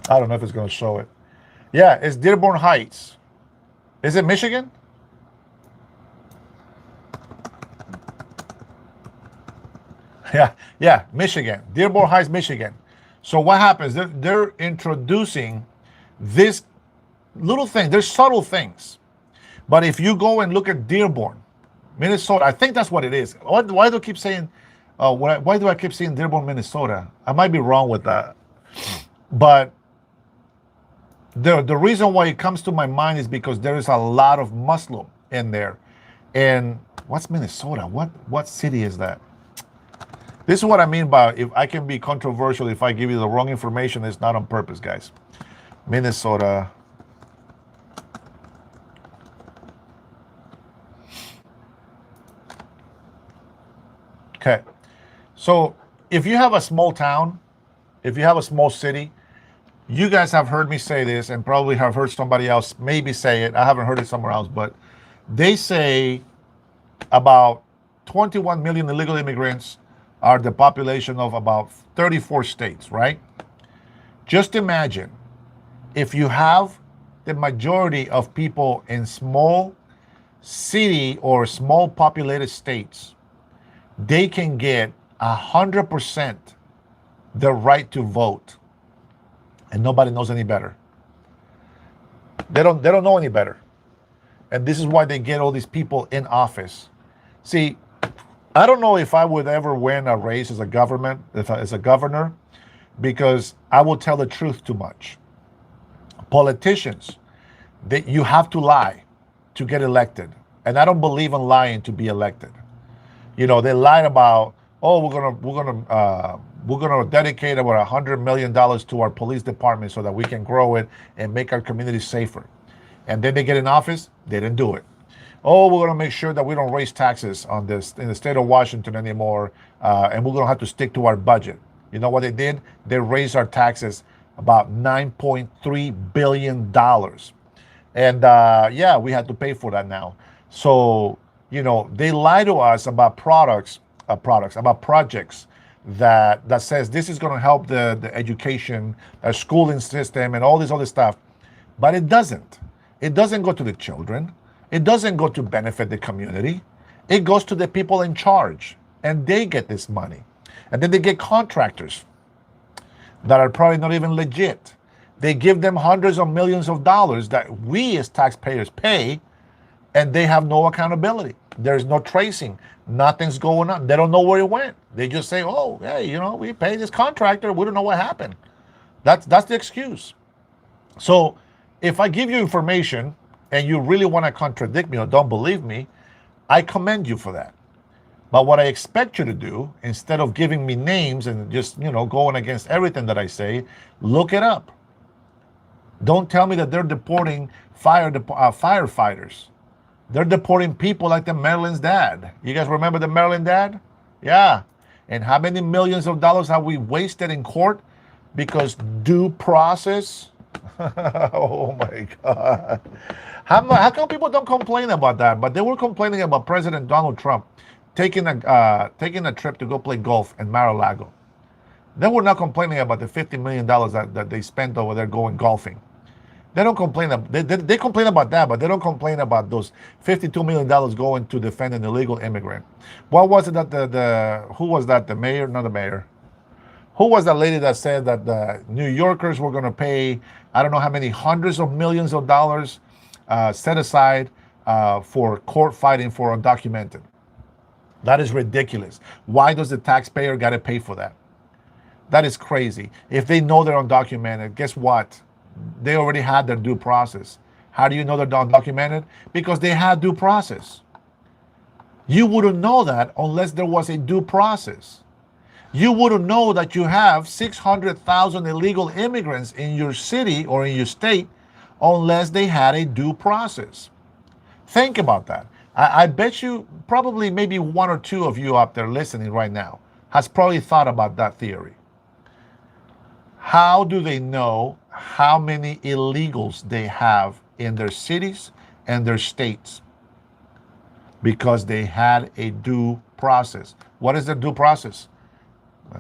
I don't know if it's going to show it. Yeah, it's Dearborn Heights. Is it Michigan? Yeah, Michigan. Dearborn Heights, Michigan. So what happens? They're introducing this little thing. There's subtle things. But if you go and look at Dearborn, Minnesota, I think that's what it is. Why do I keep saying, why do I keep saying Dearborn, Minnesota? I might be wrong with that. But the reason why it comes to my mind is because there is a lot of Muslim in there. And what's Minnesota? What city is that? This is what I mean by if I can be controversial if I give you the wrong information. It's not on purpose, guys. Minnesota. Okay. So if you have a small town, if you have a small city, you guys have heard me say this and probably have heard somebody else maybe say it. I haven't heard it somewhere else, but they say about 21 million illegal immigrants are the population of about 34 states, right? Just imagine if you have the majority of people in small city or small populated states, they can get 100% the right to vote, and nobody knows any better. They don't know any better, and this is why they get all these people in office. See, I don't know if I would ever win a race as a governor, because I will tell the truth too much. Politicians, you have to lie to get elected, and I don't believe in lying to be elected. They lied about, we're gonna dedicate about $100 million to our police department so that we can grow it and make our community safer. And then they get in office, they didn't do it. We're gonna make sure that we don't raise taxes in the state of Washington anymore, and we're gonna have to stick to our budget. You know what they did? They raised our taxes about $9.3 billion. And we had to pay for that now. So, they lie to us about about projects that says this is going to help the education, schooling system, and all this other stuff. But it doesn't. It doesn't go to the children. It doesn't go to benefit the community. It goes to the people in charge, and they get this money. And then they get contractors that are probably not even legit. They give them hundreds of millions of dollars that we as taxpayers pay, and they have no accountability. There's no tracing. Nothing's going on. They don't know where it went. They just say, oh, hey, we paid this contractor. We don't know what happened. That's the excuse. So if I give you information and you really want to contradict me or don't believe me, I commend you for that. But what I expect you to do, instead of giving me names and just, going against everything that I say, look it up. Don't tell me that they're deporting firefighters. They're deporting people like the Maryland's dad. You guys remember the Maryland dad? Yeah. And how many millions of dollars have we wasted in court because due process? Oh my God. How come people don't complain about that? But they were complaining about President Donald Trump taking a trip to go play golf in Mar-a-Lago. They were not complaining about the $50 million that they spent over there going golfing. They don't complain. They complain about that, but they don't complain about those $52 million going to defend an illegal immigrant. What was it that who was that? The mayor? Not the mayor. Who was that lady that said that the New Yorkers were going to pay, I don't know how many hundreds of millions of dollars set aside for court fighting for undocumented? That is ridiculous. Why does the taxpayer got to pay for that? That is crazy. If they know they're undocumented, guess what? They already had their due process. How do you know they're undocumented? Because they had due process. You wouldn't know that unless there was a due process. You wouldn't know that you have 600,000 illegal immigrants in your city or in your state unless they had a due process. Think about that. I bet you probably maybe one or two of you out there listening right now has probably thought about that theory. How do they know how many illegals they have in their cities and their states? Because they had a due process. What is the due process?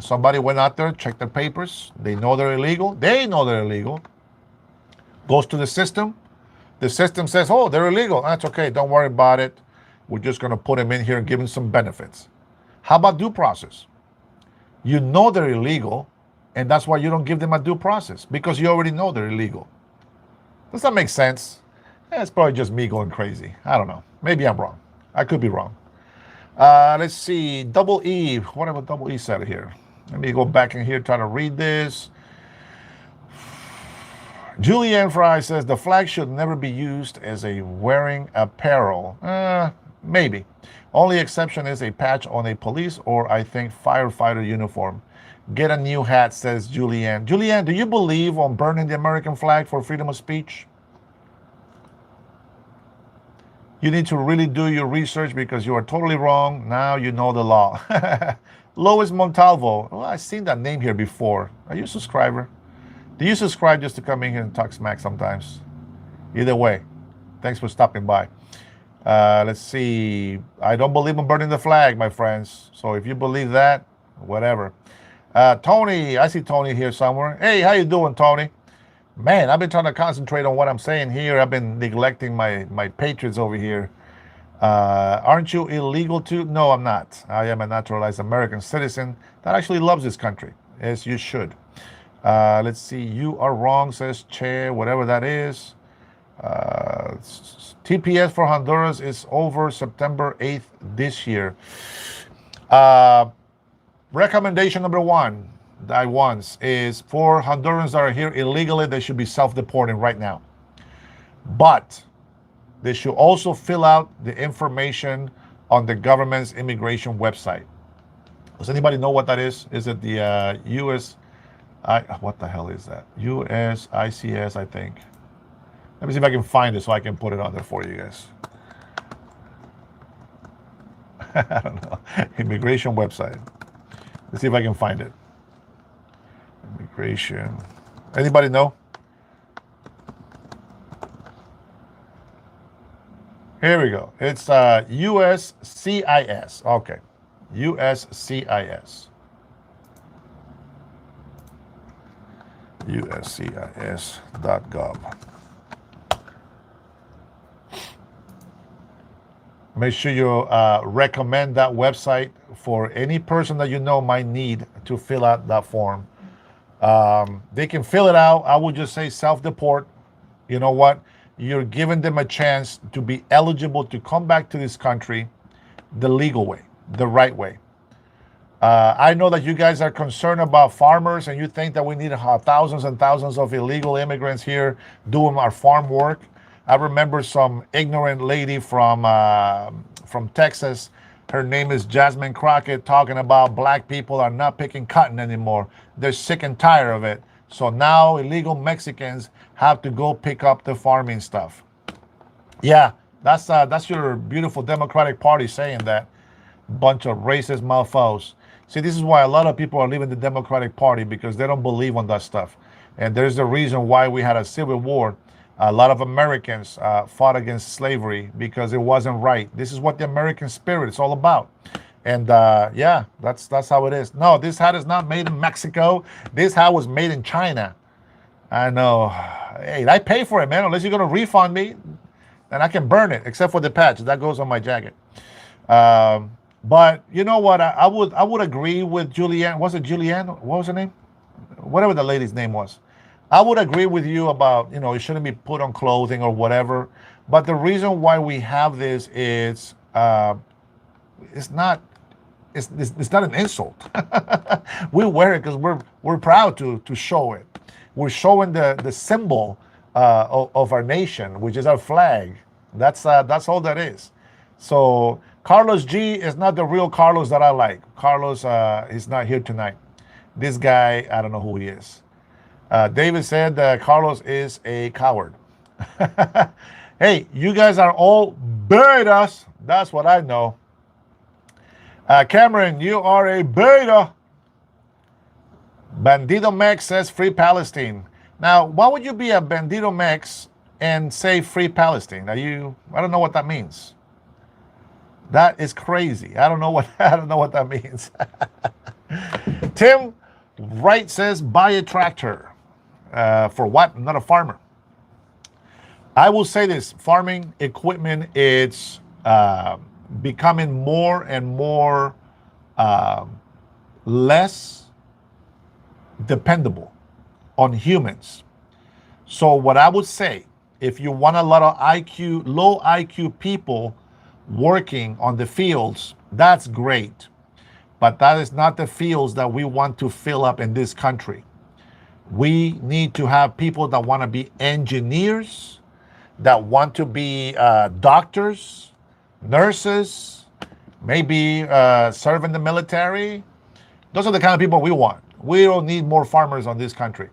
Somebody went out there, checked their papers. They know they're illegal. They know they're illegal. Goes to the system. The system says, oh, they're illegal. That's okay. Don't worry about it. We're just going to put them in here and give them some benefits. How about due process? You know they're illegal, and that's why you don't give them a due process, because you already know they're illegal. Does that make sense? It's probably just me going crazy. I don't know. Maybe I'm wrong. I could be wrong. Let's see. Double E. What about Double E said here? Let me go back in here, try to read this. Julianne Fry says the flag should never be used as a wearing apparel. Maybe. Only exception is a patch on a police or, I think, firefighter uniform. Get a new hat, says Julianne. Julianne, do you believe on burning the American flag for freedom of speech? You need to really do your research because you are totally wrong. Now you know the law. Lois Montalvo. Well, I've seen that name here before. Are you a subscriber? Do you subscribe just to come in here and talk smack sometimes? Either way, thanks for stopping by. Let's see. I don't believe in burning the flag, my friends. So if you believe that, whatever. Tony, I see Tony here somewhere. Hey, how you doing, Tony? Man, I've been trying to concentrate on what I'm saying here. I've been neglecting my patriots over here. Aren't you illegal too? No, I'm not. I am a naturalized American citizen that actually loves this country, as you should. Let's see. You are wrong, says Che, whatever that is. TPS for Honduras is over September 8th this year. Recommendation number one that once is for Hondurans that are here illegally, they should be self-deporting right now. But they should also fill out the information on the government's immigration website. Does anybody know what that is? Is it the US? What the hell is that? USICS, I think. Let me see if I can find it so I can put it on there for you guys. I don't know. Immigration website. Let's see if I can find it. Immigration. Anybody know? Here we go. It's USCIS. Okay. USCIS. USCIS.gov. Make sure you recommend that website for any person that you know might need to fill out that form. They can fill it out. I would just say self-deport. You know what? You're giving them a chance to be eligible to come back to this country the legal way, the right way. I know that you guys are concerned about farmers and you think that we need thousands and thousands of illegal immigrants here doing our farm work. I remember some ignorant lady from Texas. Her name is Jasmine Crockett, talking about black people are not picking cotton anymore. They're sick and tired of it. So now illegal Mexicans have to go pick up the farming stuff. Yeah, that's your beautiful Democratic Party saying that. Bunch of racist mofos. See, this is why a lot of people are leaving the Democratic Party, because they don't believe on that stuff. And there's the reason why we had a civil war. A lot of Americans fought against slavery because it wasn't right. This is what the American spirit is all about. And yeah, that's how it is. No, this hat is not made in Mexico. This hat was made in China. I know. Hey, I pay for it, man. Unless you're going to refund me, then I can burn it, except for the patch. That goes on my jacket. But you know what? I would agree with Julianne. Was it Julianne? What was her name? Whatever the lady's name was. I would agree with you about, it shouldn't be put on clothing or whatever. But the reason why we have this is it's not an insult. We wear it because we're proud to show it. We're showing the symbol of our nation, which is our flag. That's all that is. So Carlos G is not the real Carlos that I like. Carlos is not here tonight. This guy, I don't know who he is. David said that Carlos is a coward. Hey, you guys are all betas. That's what I know. Cameron, you are a beta. Bandido Mex says free Palestine. Now, why would you be a Bandido Mex and say free Palestine? I don't know what that means. That is crazy. I don't know what that means. Tim Wright says buy a tractor. For what? I'm not a farmer. I will say this: farming equipment, it's becoming more and more less dependable on humans. So what I would say, if you want a lot of low IQ people working on the fields, that's great. But that is not the fields that we want to fill up in this country. We need to have people that want to be engineers, that want to be doctors, nurses, maybe serve in the military. Those are the kind of people we want. We don't need more farmers on this country.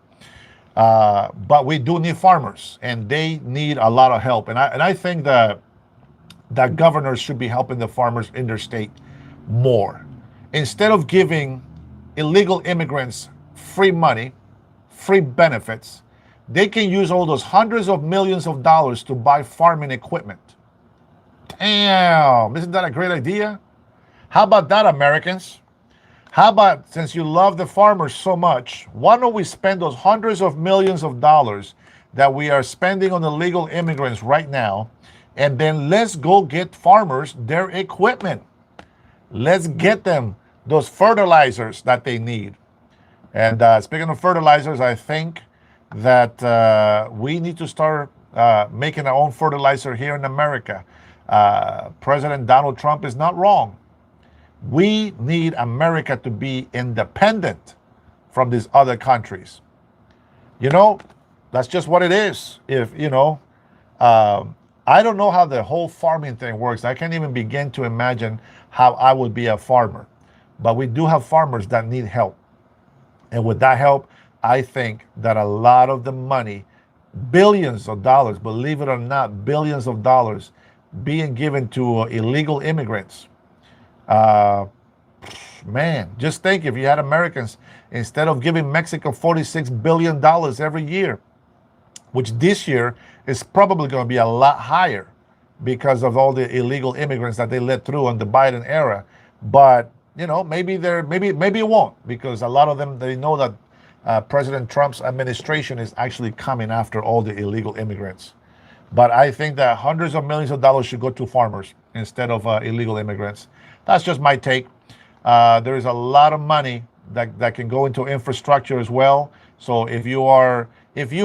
But we do need farmers, and they need a lot of help. And I think that governors should be helping the farmers in their state more. Instead of giving illegal immigrants free money, free benefits, they can use all those hundreds of millions of dollars to buy farming equipment. Damn, isn't that a great idea? How about that, Americans? How about, since you love the farmers so much, why don't we spend those hundreds of millions of dollars that we are spending on illegal immigrants right now, and then let's go get farmers their equipment. Let's get them those fertilizers that they need. And speaking of fertilizers, I think that we need to start making our own fertilizer here in America. President Donald Trump is not wrong. We need America to be independent from these other countries. That's just what it is. I don't know how the whole farming thing works. I can't even begin to imagine how I would be a farmer. But we do have farmers that need help. And with that help, I think that a lot of the money, billions of dollars, believe it or not, billions of dollars being given to illegal immigrants. Man, just think if you had Americans, instead of giving Mexico $46 billion every year, which this year is probably going to be a lot higher because of all the illegal immigrants that they let through in the Biden era. But maybe it won't, because a lot of them, they know that President Trump's administration is actually coming after all the illegal immigrants. But I think that hundreds of millions of dollars should go to farmers instead of illegal immigrants. That's just my take. There is a lot of money that can go into infrastructure as well. So if you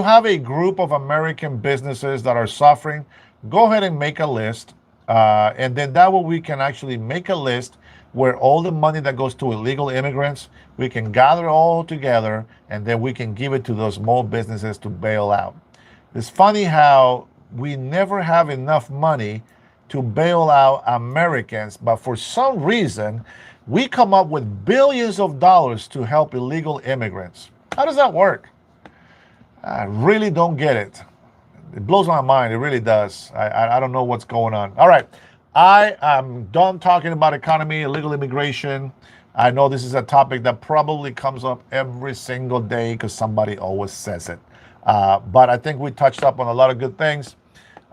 have a group of American businesses that are suffering, go ahead and make a list And then that way we can actually make a list where all the money that goes to illegal immigrants, we can gather all together and then we can give it to those small businesses to bail out. It's funny how we never have enough money to bail out Americans, but for some reason, we come up with billions of dollars to help illegal immigrants. How does that work? I really don't get it. It blows my mind. It really does. I don't know what's going on. All right. I am done talking about economy, illegal immigration. I know this is a topic that probably comes up every single day because somebody always says it. But I think we touched up on a lot of good things.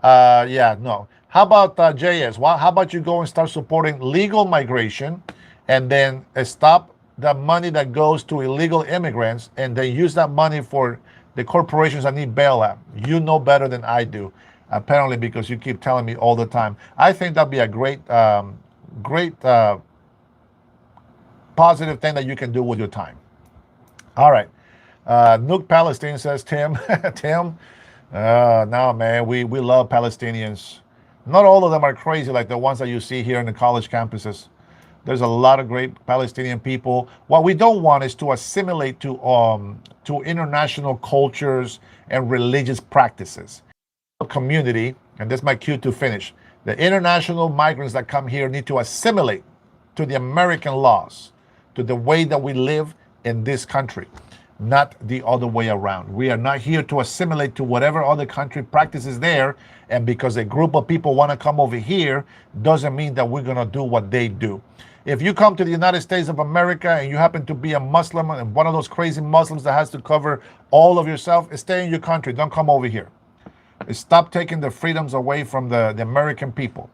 Yeah, no. How about JS? Well, how about you go and start supporting legal migration and then stop the money that goes to illegal immigrants and then use that money for the corporations that need bailout? You know better than I do, apparently, because you keep telling me all the time. I think that'd be a great, great positive thing that you can do with your time. All right. Nuke Palestine says, Tim, Tim, no, man, we love Palestinians. Not all of them are crazy like the ones that you see here in the college campuses. There's a lot of great Palestinian people. What we don't want is to assimilate to international cultures and religious practices. Community, and this is my cue to finish. The international migrants that come here need to assimilate to the American laws, to the way that we live in this country, not the other way around. We are not here to assimilate to whatever other country practices there, and because a group of people want to come over here doesn't mean that we're going to do what they do. If you come to the United States of America and you happen to be a Muslim and one of those crazy Muslims that has to cover all of yourself, stay in your country. Don't come over here. Stop taking the freedoms away from the American people.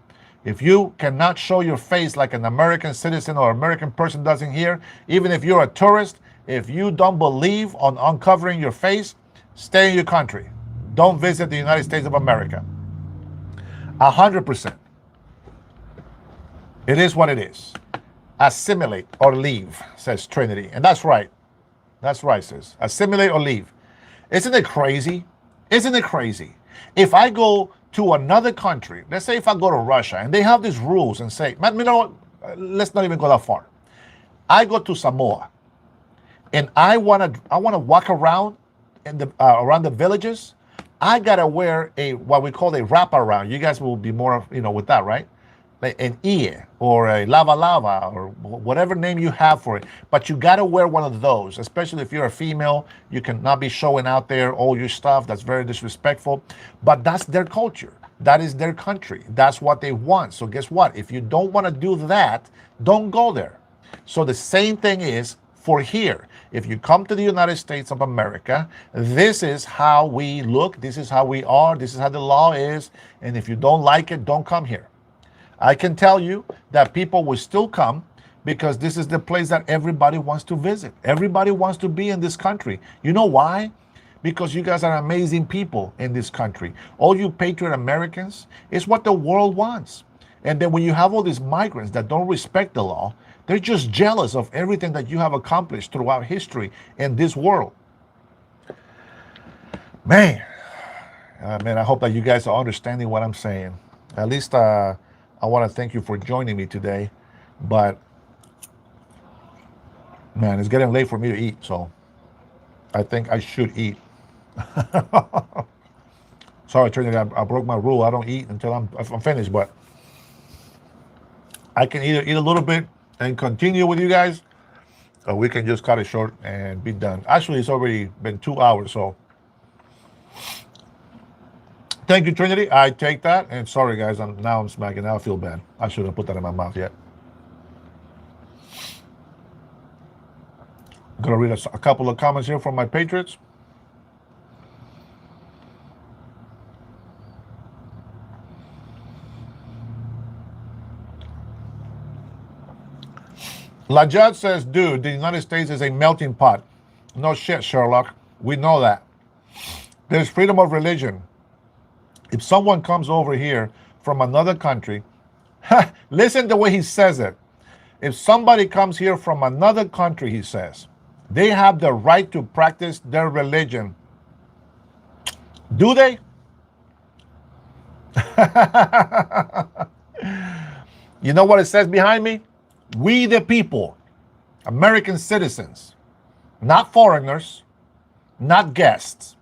If you cannot show your face like an American citizen or American person doesn't here, even if you're a tourist, if you don't believe on uncovering your face, stay in your country. Don't visit the United States of America. 100%. It is what it is. Assimilate or leave, says Trinity. And that's right. That's right, sis. Assimilate or leave. Isn't it crazy? Isn't it crazy? If I go to another country, let's say if I go to Russia and they have these rules and say, you know what, let's not even go that far. I go to Samoa and I wanna walk around in the around the villages. I gotta wear a what we call a wraparound. You guys will be more, with that, right? Like an ear or a lava lava or whatever name you have for it. But you gotta wear one of those, especially if you're a female. You cannot be showing out there all your stuff. That's very disrespectful. But that's their culture. That is their country. That's what they want. So guess what? If you don't want to do that, don't go there. So the same thing is for here. If you come to the United States of America, this is how we look. This is how we are. This is how the law is. And if you don't like it, don't come here. I can tell you that people will still come because this is the place that everybody wants to visit. Everybody wants to be in this country. You know why? Because you guys are amazing people in this country. All you patriot Americans, it's what the world wants. And then when you have all these migrants that don't respect the law, they're just jealous of everything that you have accomplished throughout history in this world. Man, I hope that you guys are understanding what I'm saying. At least I want to thank you for joining me today. But, man, it's getting late for me to eat, so I think I should eat. Sorry, Trinity, I broke my rule. I don't eat until I'm finished, but I can either eat a little bit and continue with you guys, or we can just cut it short and be done. Actually, it's already been 2 hours, so thank you, Trinity. I take that. And sorry, guys, I'm smacking. Now I feel bad. I shouldn't have put that in my mouth yet. I'm going to read a couple of comments here from my Patriots. Lajad says, dude, the United States is a melting pot. No shit, Sherlock. We know that. There's freedom of religion. If someone comes over here from another country, listen to the way he says it. If somebody comes here from another country, he says, they have the right to practice their religion. Do they? You know what it says behind me? We the people, American citizens, not foreigners, not guests.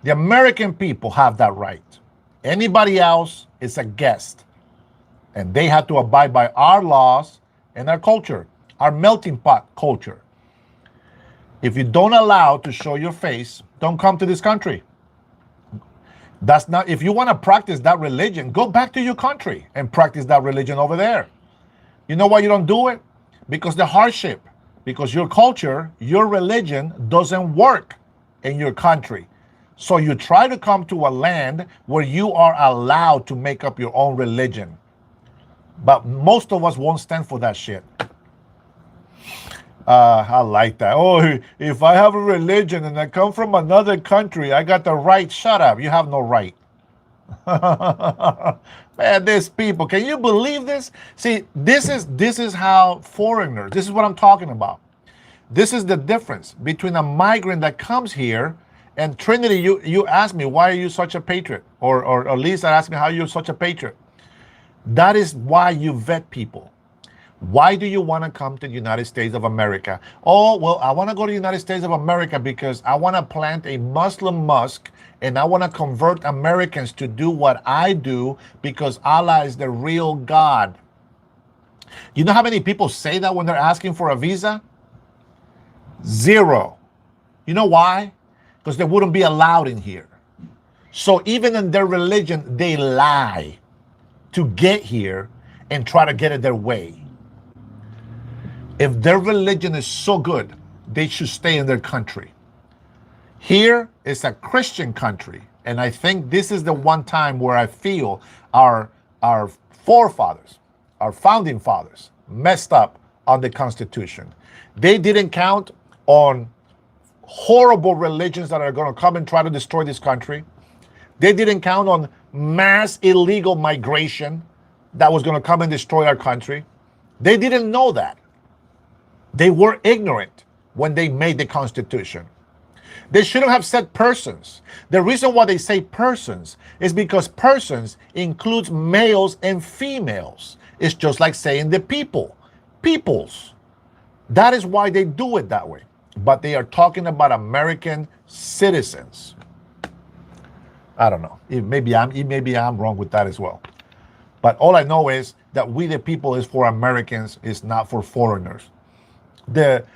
The American people have that right. Anybody else is a guest, and they have to abide by our laws and our culture, our melting pot culture. If you don't allow to show your face, don't come to this country. That's not, if you want to practice that religion, go back to your country and practice that religion over there. You know why you don't do it? Because the hardship, because your culture, your religion doesn't work in your country. So you try to come to a land where you are allowed to make up your own religion. But most of us won't stand for that shit. I like that. Oh, if I have a religion and I come from another country, I got the right. Shut up. You have no right. Man, these people, can you believe this? See, this is how foreigners, this is what I'm talking about. This is the difference between a migrant that comes here and Trinity. You asked me, why are you such a patriot? Or Lisa asked me, how you're such a patriot. That is why you vet people. Why do you want to come to the United States of America? Oh, well, I want to go to the United States of America because I want to plant a Muslim mosque and I want to convert Americans to do what I do because Allah is the real God. You know how many people say that when they're asking for a visa? Zero. You know why? Because they wouldn't be allowed in here. So even in their religion, they lie to get here and try to get it their way. If their religion is so good, they should stay in their country. Here is a Christian country, and I think this is the one time where I feel our forefathers, our founding fathers, messed up on the Constitution. They didn't count on horrible religions that are going to come and try to destroy this country. They didn't count on mass illegal migration that was going to come and destroy our country. They didn't know that. They were ignorant when they made the Constitution. They shouldn't have said persons. The reason why they say persons is because persons includes males and females. It's just like saying the people, peoples. That is why they do it that way. But they are talking about American citizens. I don't know. Maybe I'm wrong with that as well. But all I know is that we the people is for Americans, is not for foreigners. The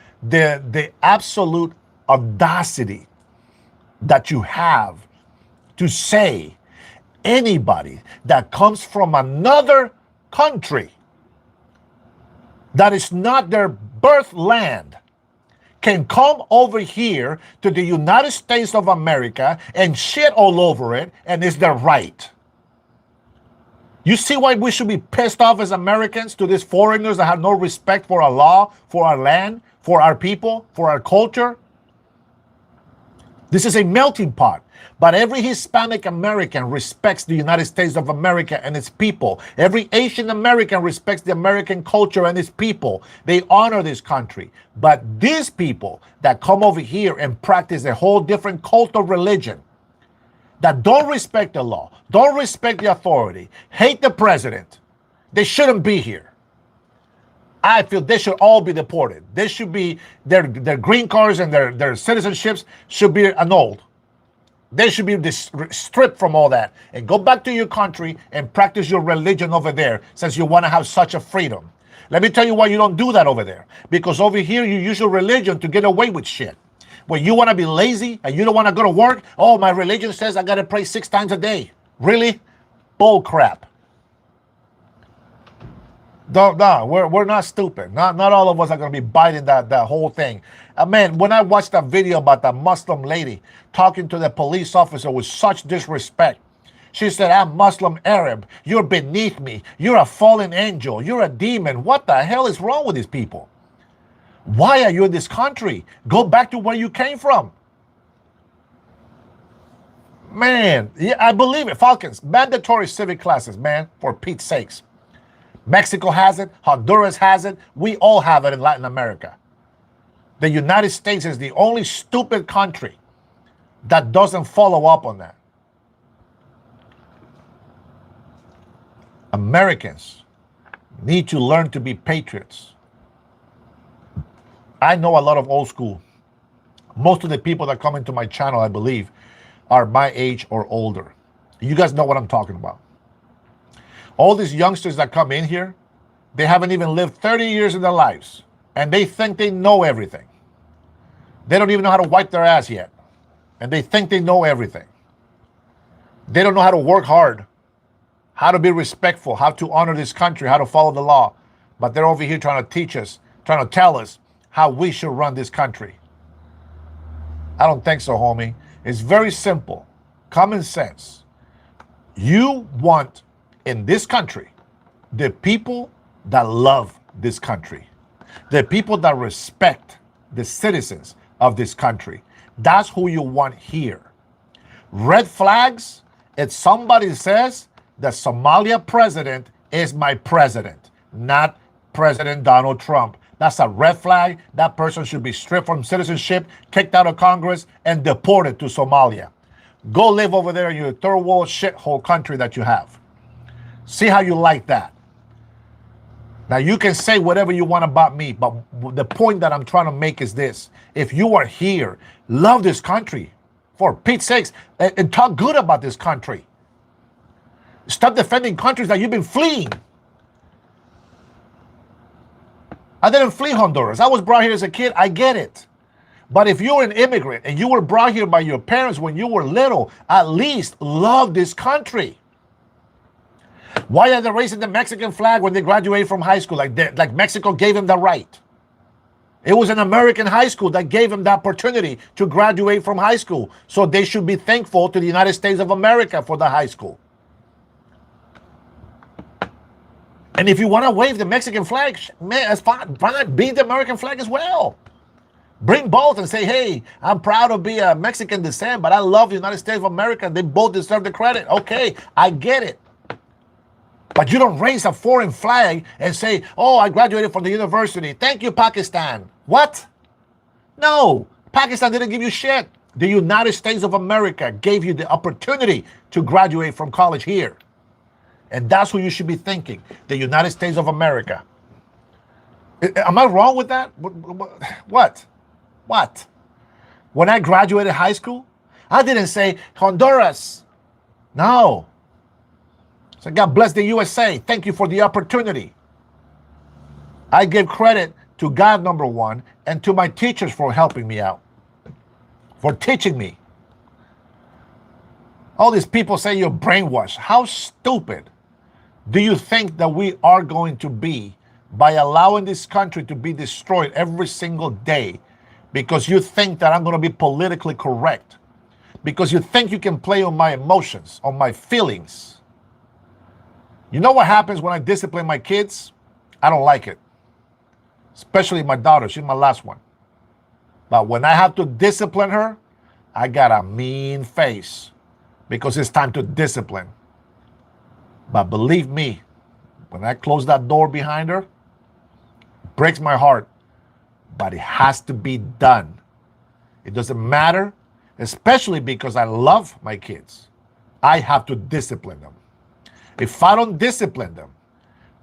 absolute audacity that you have to say anybody that comes from another country that is not their birth land can come over here to the United States of America and shit all over it, and it's their right. You see why we should be pissed off as Americans to these foreigners that have no respect for our law, for our land, for our people, for our culture? This is a melting pot. But every Hispanic American respects the United States of America and its people. Every Asian American respects the American culture and its people. They honor this country. But these people that come over here and practice a whole different cult of religion, that don't respect the law, don't respect the authority, hate the president, they shouldn't be here. I feel they should all be deported. They should be, their green cards and their citizenships should be annulled. They should be stripped from all that and go back to your country and practice your religion over there, since you want to have such a freedom. Let me tell you why you don't do that over there. Because over here you use your religion to get away with shit. When you want to be lazy and you don't want to go to work, oh, my religion says I got to pray 6 times a day. Really? Bull crap. No, we're not stupid. Not all of us are going to be biting that whole thing. Man, when I watched that video about that Muslim lady talking to the police officer with such disrespect, she said, I'm Muslim Arab. You're beneath me. You're a fallen angel. You're a demon. What the hell is wrong with these people? Why are you in this country? Go back to where you came from. Man, yeah, I believe it. Falcons, mandatory civic classes, man, for Pete's sakes. Mexico has it. Honduras has it. We all have it in Latin America. The United States is the only stupid country that doesn't follow up on that. Americans, need to learn to be patriots. I know a lot of old school. Most of the people that come into my channel, I believe, are my age or older. You guys know what I'm talking about. All these youngsters that come in here, they haven't even lived 30 years in their lives, and they think they know everything. They don't even know how to wipe their ass yet, and they think they know everything. They don't know how to work hard, how to be respectful, how to honor this country, how to follow the law. But they're over here trying to teach us, trying to tell us how we should run this country. I don't think so, homie. It's very simple. Common sense. You want in this country the people that love this country, the people that respect the citizens of this country. That's who you want here. Red flags, if somebody says the Somalia president is my president, not President Donald Trump. That's a red flag. That person should be stripped from citizenship, kicked out of Congress, and deported to Somalia. Go live over there in your third world shithole country that you have. See how you like that. Now, you can say whatever you want about me, but the point that I'm trying to make is this. If you are here, love this country. For Pete's sakes, and talk good about this country. Stop defending countries that you've been fleeing. I didn't flee Honduras. I was brought here as a kid. I get it. But if you're an immigrant and you were brought here by your parents when you were little, at least love this country. Why are they raising the Mexican flag when they graduate from high school? Like Mexico gave them the right. It was an American high school that gave them the opportunity to graduate from high school. So they should be thankful to the United States of America for the high school. And if you want to wave the Mexican flag, man, that's fine. Fine. Be the American flag as well. Bring both and say, hey, I'm proud to be a Mexican descent, but I love the United States of America. They both deserve the credit. Okay, I get it. But you don't raise a foreign flag and say, oh, I graduated from the university. Thank you, Pakistan. What? No, Pakistan didn't give you shit. The United States of America gave you the opportunity to graduate from college here. And that's who you should be thinking, the United States of America. Am I wrong with that? What? When I graduated high school, I didn't say Honduras. No. So God bless the USA. Thank you for the opportunity. I give credit to God, number one, and to my teachers for helping me out, for teaching me. All these people say you're brainwashed. How stupid do you think that we are going to be by allowing this country to be destroyed every single day because you think that I'm going to be politically correct, because you think you can play on my emotions, on my feelings? You know what happens when I discipline my kids? I don't like it. Especially my daughter. She's my last one. But when I have to discipline her, I got a mean face because it's time to discipline. But believe me, when I close that door behind her, it breaks my heart. But it has to be done. It doesn't matter, especially because I love my kids. I have to discipline them. If I don't discipline them,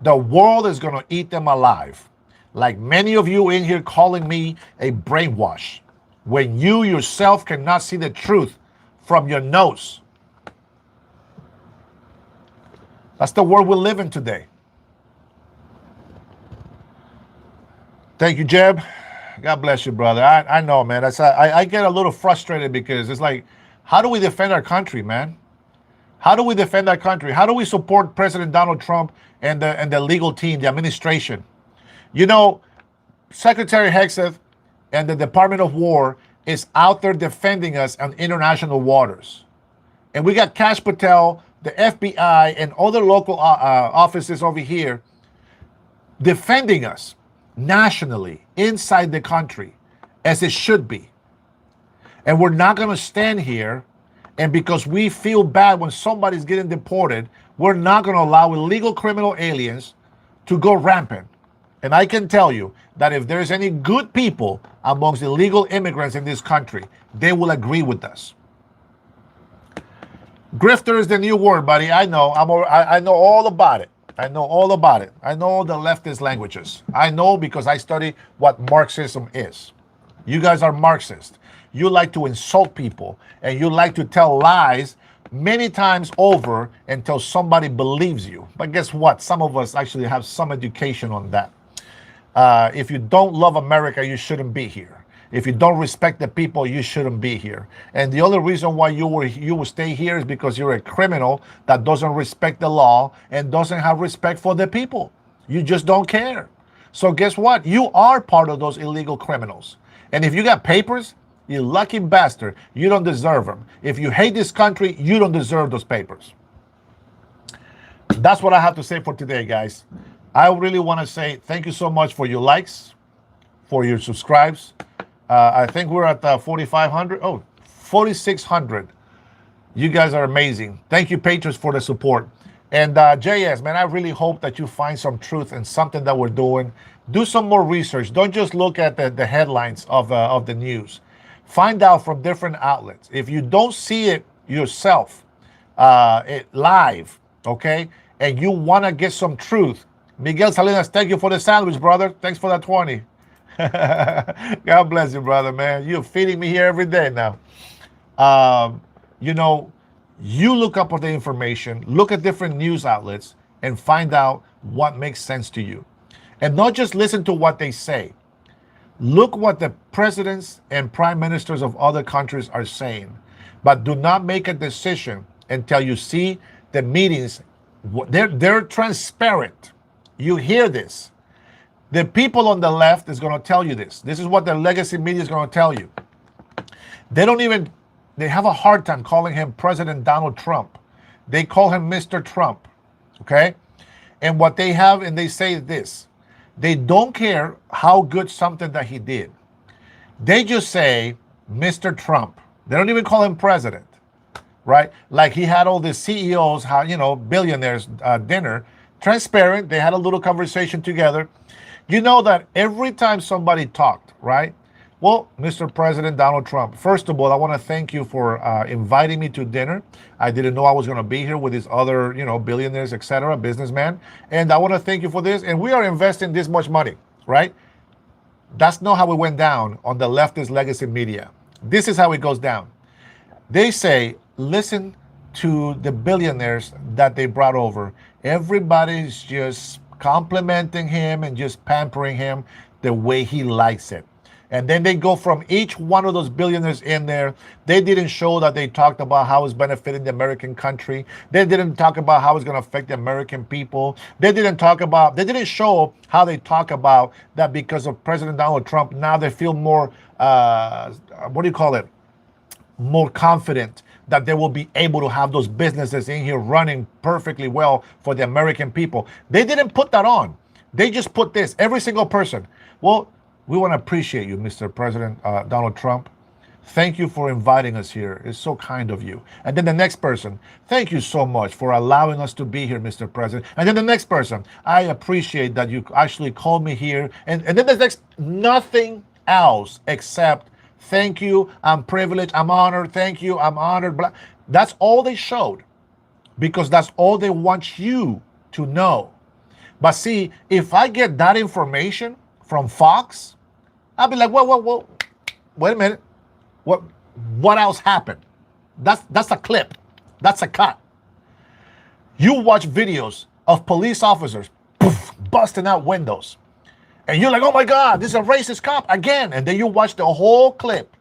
the world is going to eat them alive. Like many of you in here calling me a brainwash, when you yourself cannot see the truth from your nose. That's the world we live in today. Thank you, Jeb. God bless you, brother. I know, man. I get a little frustrated because it's like, how do we defend our country, man? How do we defend our country? How do we support President Donald Trump and the legal team, the administration? You know, Secretary Hegseth and the Department of War is out there defending us on international waters. And we got Kash Patel, the FBI, and other local offices over here defending us nationally, inside the country, as it should be. And we're not going to stand here, and because we feel bad when somebody's getting deported, we're not going to allow illegal criminal aliens to go rampant. And I can tell you that if there's any good people amongst illegal immigrants in this country, they will agree with us. Grifter is the new word, buddy. I know. I know all about it. I know all about it. I know the leftist languages. I know because I study what Marxism is. You guys are Marxist. You like to insult people and you like to tell lies many times over until somebody believes you. But guess what? Some of us actually have some education on that. If you don't love America, you shouldn't be here. If you don't respect the people, you shouldn't be here. And the only reason why you will stay here is because you're a criminal that doesn't respect the law and doesn't have respect for the people. You just don't care. So guess what? You are part of those illegal criminals. And if you got papers, you lucky bastard, you don't deserve them. If you hate this country, you don't deserve those papers. That's what I have to say for today, guys. I really want to say thank you so much for your likes, for your subscribes. I think we're at 4,500. Oh, 4,600. You guys are amazing. Thank you, patrons, for the support. And JS, man, I really hope that you find some truth in something that we're doing. Do some more research. Don't just look at the headlines of the news. Find out from different outlets. If you don't see it yourself, live, okay, and you want to get some truth, Miguel Salinas, thank you for the sandwich, brother. Thanks for that 20. God bless you, brother, man. You're feeding me here every day now. You know, you look up all the information, look at different news outlets, and find out what makes sense to you. And not just listen to what they say. Look what the presidents and prime ministers of other countries are saying. But do not make a decision until you see the meetings. They're transparent. You hear this. The people on the left is going to tell you this. This is what the legacy media is going to tell you. They have a hard time calling him President Donald Trump. They call him Mr. Trump, okay? And what they have, and they say this, they don't care how good something that he did. They just say Mr. Trump. They don't even call him president, right? Like he had all the CEOs, billionaires dinner, transparent. They had a little conversation together. You know that every time somebody talked, right? Well, Mr. President Donald Trump, first of all, I want to thank you for inviting me to dinner. I didn't know I was going to be here with these other, billionaires, etc., businessmen. And I want to thank you for this. And we are investing this much money, right? That's not how it went down on the leftist legacy media. This is how it goes down. They say, listen to the billionaires that they brought over. Everybody's just complimenting him and just pampering him the way he likes it. And then they go from each one of those billionaires in there. They didn't show that they talked about how it's benefiting the American country. They didn't talk about how it's going to affect the American people. They didn't show how they talk about that because of President Donald Trump. Now they feel more, more confident that they will be able to have those businesses in here running perfectly well for the American people. They didn't put that on. They just put this, every single person. Well, we want to appreciate you, Mr. President Donald Trump. Thank you for inviting us here. It's so kind of you. And then the next person, thank you so much for allowing us to be here, Mr. President. And then the next person, I appreciate that you actually called me here. And then the next, nothing else except thank you, I'm privileged, I'm honored, thank you, I'm honored. That's all they showed because that's all they want you to know. But see, if I get that information from Fox, I'll be like, whoa, wait a minute. What else happened? That's a clip. That's a cut. You watch videos of police officers busting out windows. And you're like, oh my God, this is a racist cop again. And then you watch the whole clip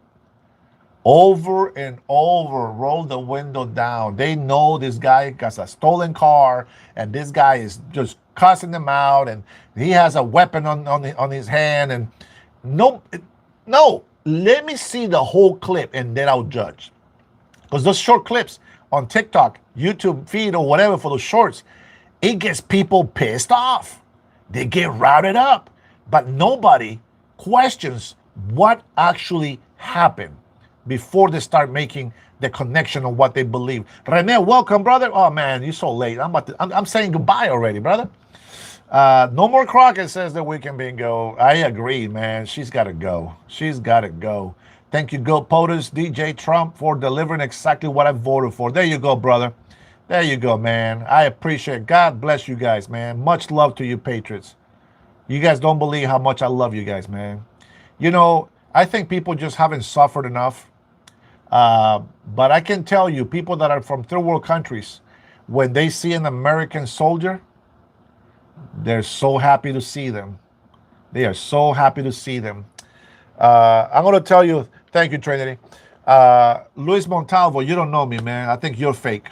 over and over, roll the window down. They know this guy got a stolen car and this guy is just cussing them out and he has a weapon on his hand. And no, let me see the whole clip and then I'll judge. Because those short clips on TikTok, YouTube feed or whatever for those shorts, it gets people pissed off. They get routed up. But nobody questions what actually happened before they start making the connection on what they believe. Rene, welcome, brother. Oh man, you're so late. I'm saying goodbye already, brother. No more Crockett says the weekend bingo. I agree, man. She's got to go. She's got to go. Thank you, Go POTUS, DJ Trump, for delivering exactly what I voted for. There you go, brother. There you go, man. I appreciate. God bless you guys, man. Much love to you, Patriots. You guys don't believe how much I love you guys, man. You know, I think people just haven't suffered enough. But I can tell you, people that are from third world countries, when they see an American soldier, they're so happy to see them. They are so happy to see them. I'm going to tell you, thank you, Trinity. Luis Montalvo, you don't know me, man. I think you're fake.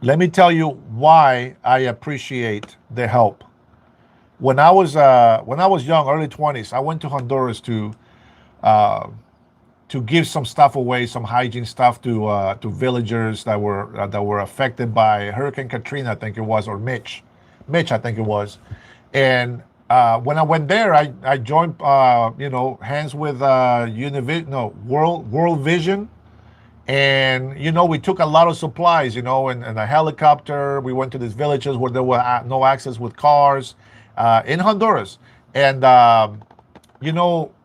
Let me tell you why I appreciate the help. When I was young, early 20s, I went to Honduras uh, to give some stuff away, some hygiene stuff to villagers that were affected by Hurricane Katrina, I think it was, or Mitch, I think it was. And when I went there, I joined, hands with World Vision, and we took a lot of supplies, and a helicopter. We went to these villages where there were no access with cars in Honduras, and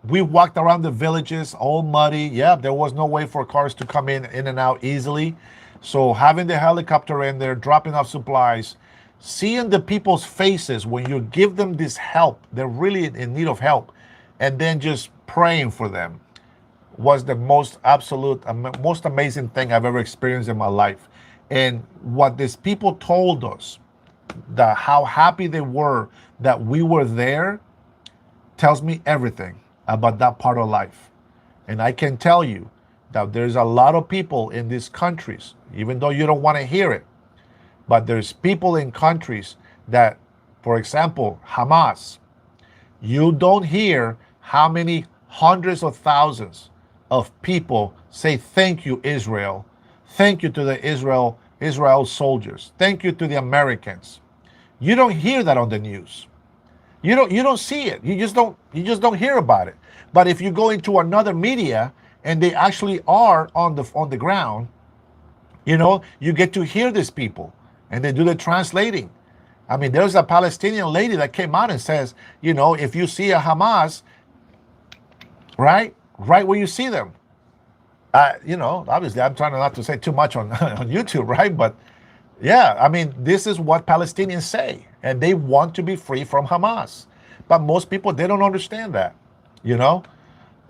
we walked around the villages all muddy. Yeah, there was no way for cars to come in and out easily. So having the helicopter in there, dropping off supplies, seeing the people's faces when you give them this help, they're really in need of help, and then just praying for them was the most amazing thing I've ever experienced in my life. And what these people told us, that how happy they were that we were there, tells me everything about that part of life. And I can tell you that there's a lot of people in these countries, even though you don't want to hear it, but there's people in countries that, for example, Hamas, you don't hear how many hundreds of thousands of people say thank you, Israel. Thank you to the Israel soldiers. Thank you to the Americans. You don't hear that on the news. You don't see it. You just don't hear about it. But if you go into another media and they actually are on the ground, you get to hear these people and they do the translating. I mean, there's a Palestinian lady that came out and says, if you see a Hamas, right where you see them, obviously I'm trying not to say too much on on YouTube, right? But yeah, I mean, this is what Palestinians say, and they want to be free from Hamas. But most people, they don't understand that, you know.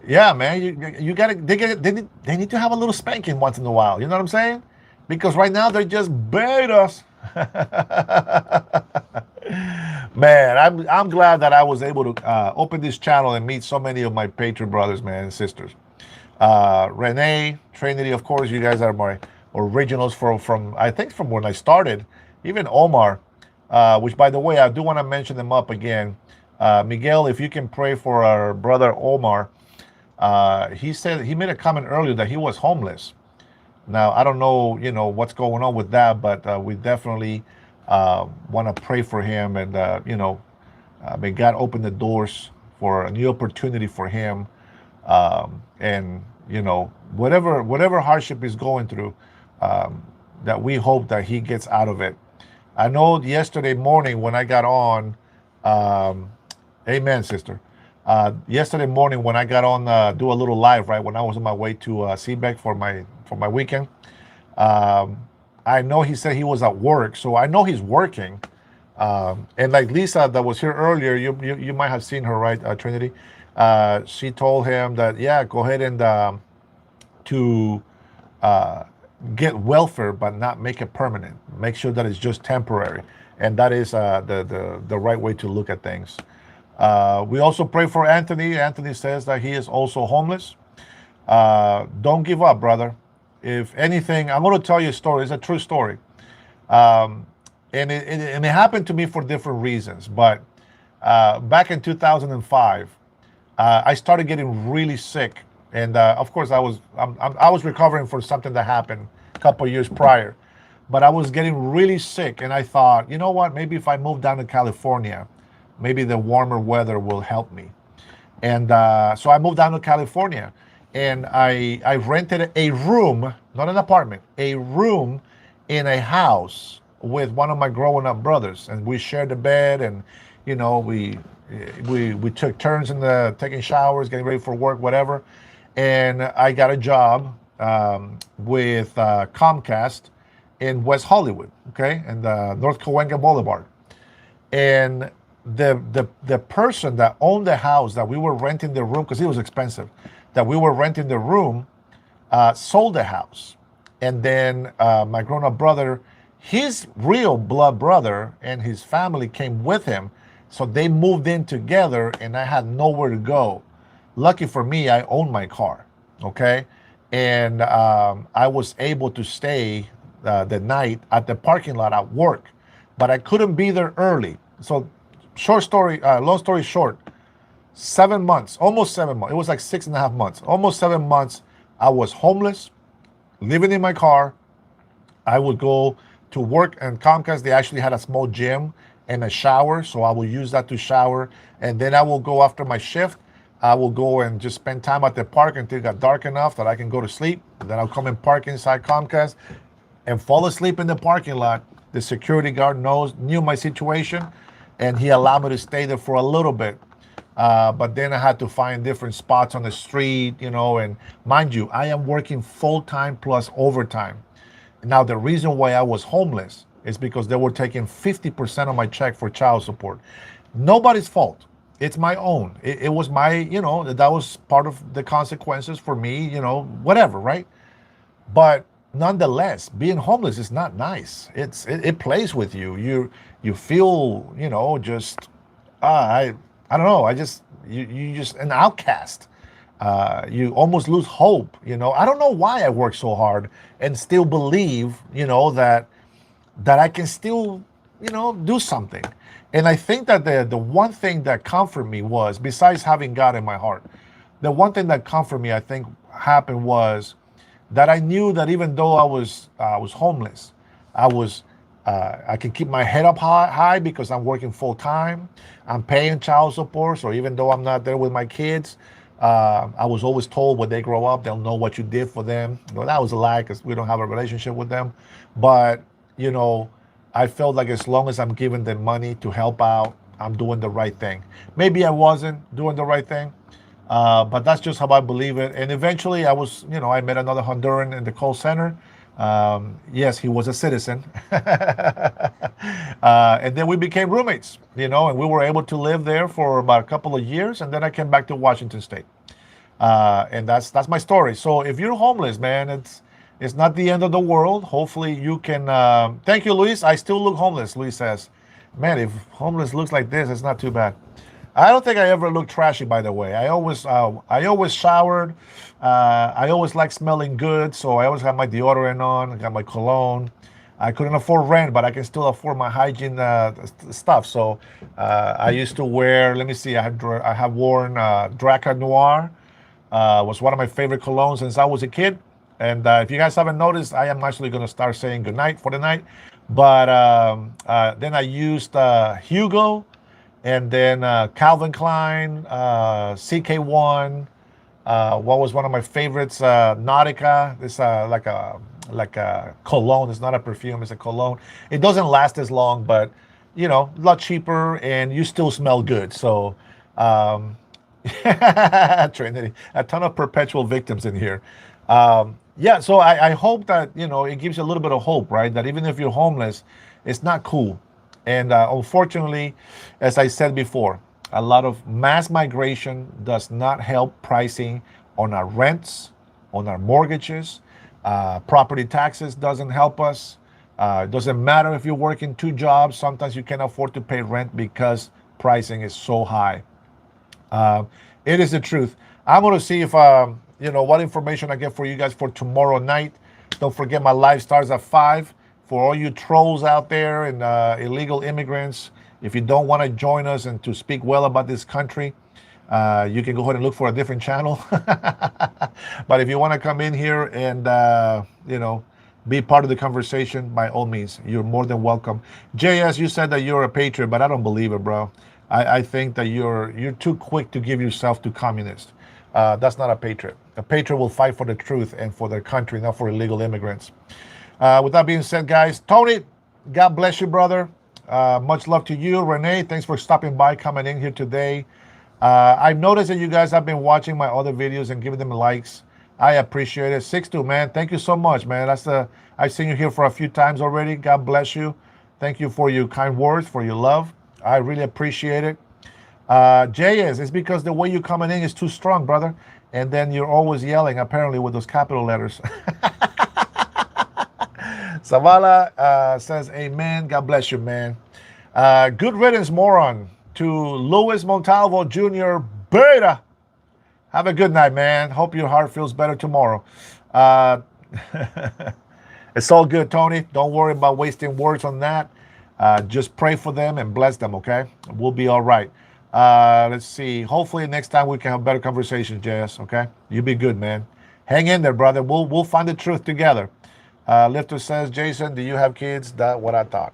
Yeah, man, you gotta they need to have a little spanking once in a while. You know what I'm saying? Because right now they just bait us. Man, I'm glad that I was able to open this channel and meet so many of my Patriot brothers, man, and sisters. Renee, Trinity, of course, you guys are my originals from I think from when I started. Even Omar, which by the way, I do want to mention them up again. Miguel, if you can pray for our brother Omar. He said he made a comment earlier that he was homeless. Now I don't know, what's going on with that, but we definitely want to pray for him, and may God open the doors for a new opportunity for him, and whatever hardship he's going through, that we hope that he gets out of it. I know yesterday morning when I got on, amen, sister. Yesterday morning when I got on, do a little live, right when I was on my way to Seebeck for my weekend. I know he said he was at work, so I know he's working. And like Lisa that was here earlier, you might have seen her, right, Trinity? She told him that, yeah, go ahead and to get welfare, but not make it permanent. Make sure that it's just temporary, and that is the right way to look at things. We also pray for Anthony. Anthony says that he is also homeless. Don't give up, brother. If anything, I'm going to tell you a story. It's a true story. And it happened to me for different reasons. But back in 2005, I started getting really sick. And of course, I was recovering for something that happened a couple of years prior. But I was getting really sick. And I thought, you know what? Maybe if I move down to California, maybe the warmer weather will help me. And so I moved down to California, and I rented a room, not an apartment, a room in a house with one of my growing up brothers. And we shared the bed, and, we took turns in taking showers, getting ready for work, whatever. And I got a job with Comcast, in West Hollywood, okay, and North Cahuenga Boulevard. And the person that owned the house that we were renting the room, because it was expensive, that we were renting the room, sold the house. And then my grown-up brother, his real blood brother and his family came with him. So they moved in together and I had nowhere to go. Lucky for me, I owned my car, okay? And I was able to stay the night at the parking lot at work, but I couldn't be there early. So long story short, 7 months, almost 7 months. It was like 6.5 months, almost 7 months. I was homeless, living in my car. I would go to work and Comcast. They actually had a small gym and a shower, so I will use that to shower. And then I will go after my shift. I will go and just spend time at the park until it got dark enough that I can go to sleep. And then I'll come and park inside Comcast and fall asleep in the parking lot. The security guard knew my situation, and he allowed me to stay there for a little bit. But then I had to find different spots on the street, and mind you, I am working full-time plus overtime. Now, the reason why I was homeless is because they were taking 50% of my check for child support. Nobody's fault. It's my own. It was my, that was part of the consequences for me, whatever, right? But nonetheless, being homeless is not nice. It plays with you. You feel, just I don't know. You just an outcast. You almost lose hope. I don't know why I work so hard and still believe, that I can still, do something. And I think that the one thing that comforted me was, besides having God in my heart, the one thing that comforted me, I think, happened was that I knew that even though I was homeless, I can keep my head up high because I'm working full time. I'm paying child support, so even though I'm not there with my kids, I was always told when they grow up, they'll know what you did for them. Well, that was a lie because we don't have a relationship with them. But, I felt like as long as I'm giving them money to help out, I'm doing the right thing. Maybe I wasn't doing the right thing, but that's just how I believe it. And eventually I met another Honduran in the call center. Yes, he was a citizen. And then we became roommates, and we were able to live there for about a couple of years. And then I came back to Washington State. And that's my story. So if you're homeless, man, it's not the end of the world. Hopefully you can, thank you, Luis. I still look homeless, Luis says. Man, if homeless looks like this, it's not too bad. I don't think I ever looked trashy, by the way. I always showered. I always liked smelling good, so I always had my deodorant on. I got my cologne. I couldn't afford rent, but I can still afford my hygiene stuff. So I used to wear. Let me see. I have worn Draca Noir. Was one of my favorite colognes since I was a kid. And if you guys haven't noticed, I am actually going to start saying goodnight for the night. But then I used Hugo. And then Calvin Klein, CK1, what was one of my favorites, Nautica. It's like a cologne. It's not a perfume, it's a cologne. It doesn't last as long, but a lot cheaper, and you still smell good. So, Trinity, a ton of perpetual victims in here. Yeah, so I hope that it gives you a little bit of hope, right? That even if you're homeless, it's not cool. And unfortunately, as I said before, a lot of mass migration does not help pricing on our rents, on our mortgages. Property taxes doesn't help us. It doesn't matter if you're working 2 jobs. Sometimes you can't afford to pay rent because pricing is so high. It is the truth. I'm going to see if, what information I get for you guys for tomorrow night. Don't forget my live starts at 5. For all you trolls out there and illegal immigrants, if you don't want to join us and to speak well about this country, you can go ahead and look for a different channel. But if you want to come in here and, be part of the conversation, by all means, you're more than welcome. JS, you said that you're a patriot, but I don't believe it, bro. I think that you're too quick to give yourself to communists. That's not a patriot. A patriot will fight for the truth and for their country, not for illegal immigrants. With that being said, guys, Tony, God bless you, brother. Much love to you. Renee, thanks for stopping by, coming in here today. I've noticed that you guys have been watching my other videos and giving them likes. I appreciate it. 6'2", man. Thank you so much, man. I've seen you here for a few times already. God bless you. Thank you for your kind words, for your love. I really appreciate it. JS, it's because the way you're coming in is too strong, brother. And then you're always yelling, apparently, with those capital letters. Zavala says, amen. God bless you, man. Good riddance, moron, to Louis Montalvo Jr. Beta. Have a good night, man. Hope your heart feels better tomorrow. Uh, it's all good, Tony. Don't worry about wasting words on that. Just pray for them and bless them, okay? We'll be all right. Let's see. Hopefully next time we can have better conversations, JS, okay? You be good, man. Hang in there, brother. We'll find the truth together. Lifter says, Jason, do you have kids? That's what I thought.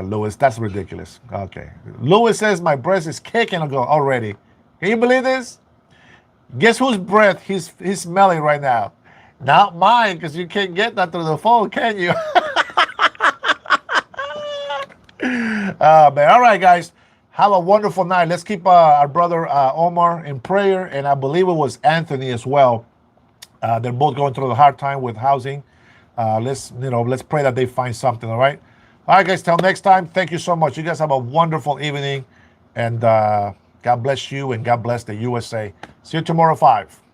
Louis, that's ridiculous. Okay. Louis says, my breath is kicking already. Can you believe this? Guess whose breath he's smelling right now? Not mine, because you can't get that through the phone, can you? Man. All right, guys. Have a wonderful night. Let's keep our brother Omar in prayer, and I believe it was Anthony as well. They're both going through a hard time with housing. Let's pray that they find something. All right. All right, guys. Till next time. Thank you so much. You guys have a wonderful evening, and God bless you, and God bless the USA. See you tomorrow, 5.